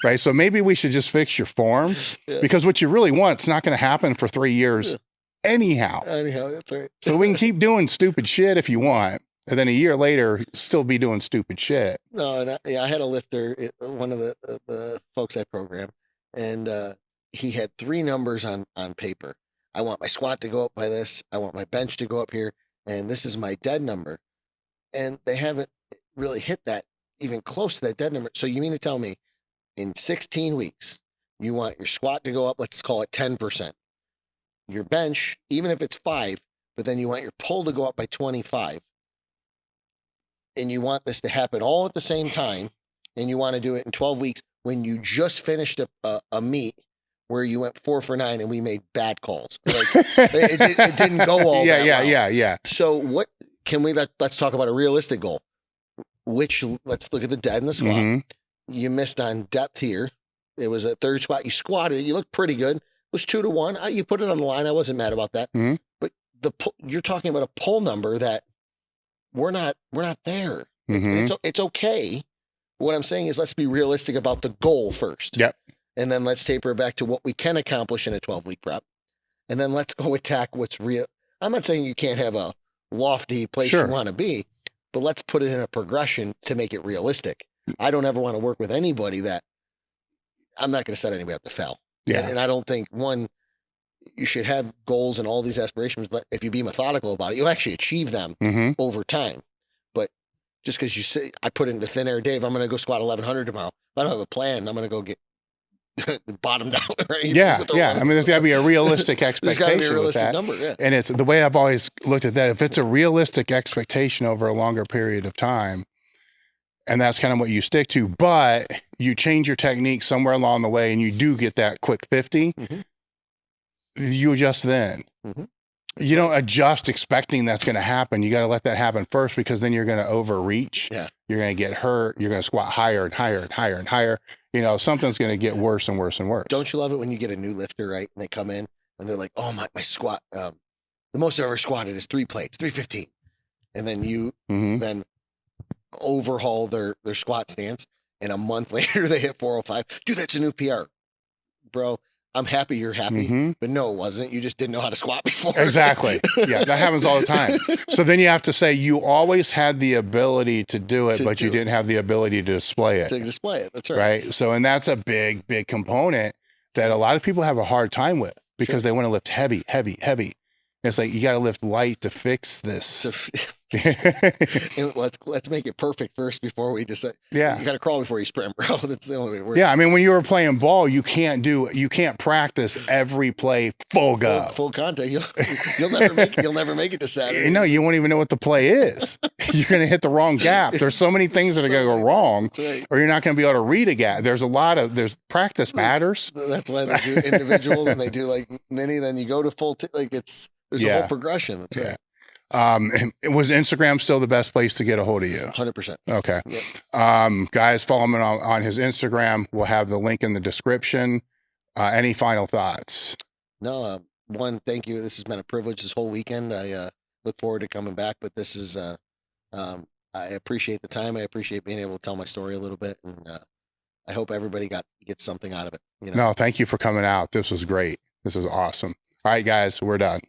right? So maybe we should just fix your form, because what you really want, it's not going to happen for 3 years anyhow. That's right. So we can keep doing stupid shit if you want, and then a year later, still be doing stupid shit. No, and I had a lifter, one of the folks I program, and he had 3 numbers on paper. I want my squat to go up by this. I want my bench to go up here, and this is my dead number. And they haven't really hit that, even close to that dead number. So you mean to tell me in 16 weeks, you want your squat to go up, let's call it 10%. Your bench, even if it's 5, but then you want your pull to go up by 25. And you want this to happen all at the same time. And you want to do it in 12 weeks when you just finished a meet where you went 4 for 9 and we made bad calls. Like, it didn't go all that well. Yeah. So what can let's talk about a realistic goal. Let's look at the dead and the squat. Mm-hmm. You missed on depth here. It was a 3rd squat. You squatted it. You looked pretty good. It was 2 to 1. You put it on the line. I wasn't mad about that. Mm-hmm. But you're talking about a pull number that we're not there. Mm-hmm. It's okay. What I'm saying is, let's be realistic about the goal first. Yep. And then let's taper it back to what we can accomplish in a 12-week prep. And then let's go attack what's real. I'm not saying you can't have a lofty place you want to be, but let's put it in a progression to make it realistic. I don't ever want to work with anybody that I'm not going to set anybody up to fail. Yeah. And I don't think, you should have goals and all these aspirations. If you be methodical about it, you'll actually achieve them over time. But just because you say, I put it into thin air, Dave, I'm going to go squat 1100 tomorrow. If I don't have a plan, I'm going to go get bottomed out. Right? Yeah. I mean, there's got to be a realistic expectation. There's got to be a realistic with that. number. Yeah. And it's the way I've always looked at that. If it's a realistic expectation over a longer period of time, and that's kind of what you stick to, but you change your technique somewhere along the way and you do get that quick 50, you adjust then. You don't adjust expecting that's going to happen. You got to let that happen first, because then you're going to overreach. Yeah. You're going to get hurt. You're going to squat higher and higher and higher and higher. Something's going to get worse and worse and worse. Don't you love it when you get a new lifter, right? And they come in and they're like, oh, my squat, the most I've ever squatted is 3 plates, 315. And then you then overhaul their squat stance. And a month later they hit 405. Dude, that's a new PR. Bro, I'm happy you're happy, but no, it wasn't. You just didn't know how to squat before. Exactly. Yeah, that happens all the time. So then you have to say you always had the ability to do it, but you didn't have the ability to display it. To display it. That's right. Right. So, and that's a big component that a lot of people have a hard time with because they want to lift heavy. It's like, you got to lift light to fix this. Let's make it perfect first before we decide. Yeah. You got to crawl before you sprint, bro. That's the only way it works. Yeah. I mean, when you were playing ball, you can't practice every play full go. Full contact. You'll never make it to Saturday. No, you won't even know what the play is. You're going to hit the wrong gap. There's so many things that are going to go wrong, or you're not going to be able to read a gap. There's practice matters. That's why they do individual and they do like mini, then you go to full, there's a whole progression. That's right. Was Instagram still the best place to get a hold of you? 100%. Okay. Yep. Guys, follow him on his Instagram. We'll have the link in the description. Any final thoughts? No, one, thank you. This has been a privilege this whole weekend. I look forward to coming back, but this is, I appreciate the time. I appreciate being able to tell my story a little bit. And I hope everybody gets something out of it. No, thank you for coming out. This was great. This is awesome. All right, guys, we're done.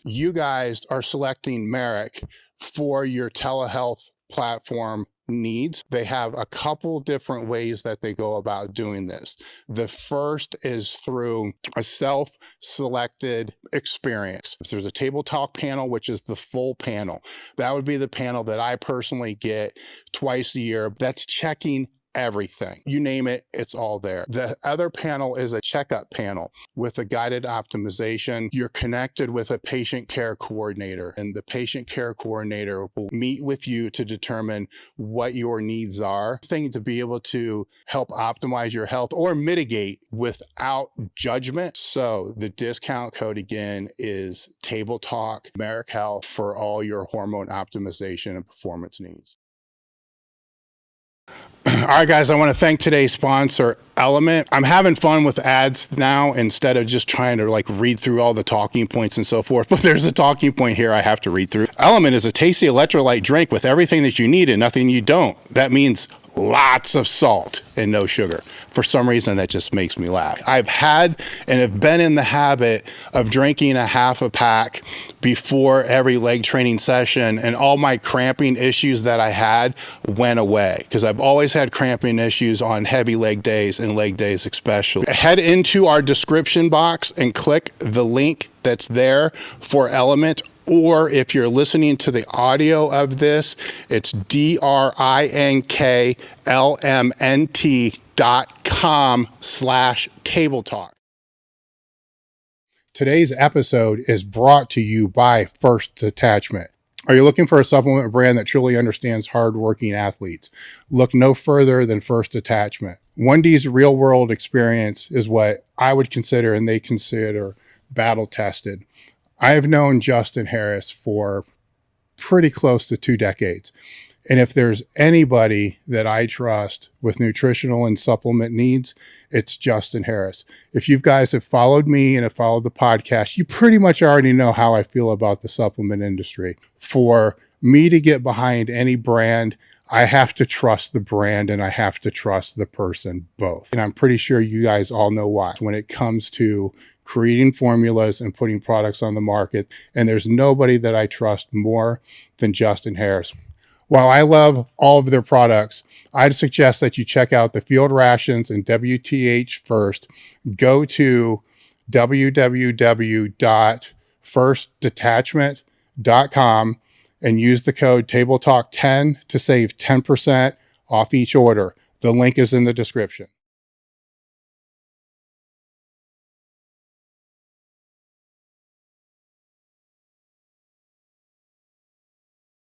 You guys are selecting Merrick for your telehealth platform needs. They have a couple different ways that they go about doing this. The first is through a self-selected experience. There's a table talk panel, which is the full panel. That would be the panel that I personally get twice a year. That's checking everything. You name it, it's all there. The other panel is a checkup panel with a guided optimization. You're connected with a patient care coordinator, and the patient care coordinator will meet with you to determine what your needs are, to be able to help optimize your health or mitigate without judgment. So the discount code again is Table Talk Merrick Health for all your hormone optimization and performance needs. All right, guys, I want to thank today's sponsor, Element. I'm having fun with ads now instead of just trying to read through all the talking points and so forth. But there's a talking point here I have to read through. Element is a tasty electrolyte drink with everything that you need and nothing you don't. That means lots of salt and no sugar. For some reason, that just makes me laugh. I've had and have been in the habit of drinking a half a pack before every leg training session, and all my cramping issues that I had went away because I've always had cramping issues on heavy leg days and leg days especially. Head into our description box and click the link that's there for Element. Or if you're listening to the audio of this, it's drinklmnt.com/tabletalk. Today's episode is brought to you by First Detachment. Are you looking for a supplement brand that truly understands hardworking athletes? Look no further than First Detachment. 1D's real world experience is what I would consider, and they consider, battle tested. I have known Justin Harris for pretty close to 2 decades. And if there's anybody that I trust with nutritional and supplement needs, it's Justin Harris. If you guys have followed me and have followed the podcast, you pretty much already know how I feel about the supplement industry. For me to get behind any brand, I have to trust the brand and I have to trust the person both. And I'm pretty sure you guys all know why. When it comes to creating formulas and putting products on the market, and there's nobody that I trust more than Justin Harris. While I love all of their products, I'd suggest that you check out the Field Rations and WTH first. Go to www.firstdetachment.com and use the code TableTalk10 to save 10% off each order. The link is in the description.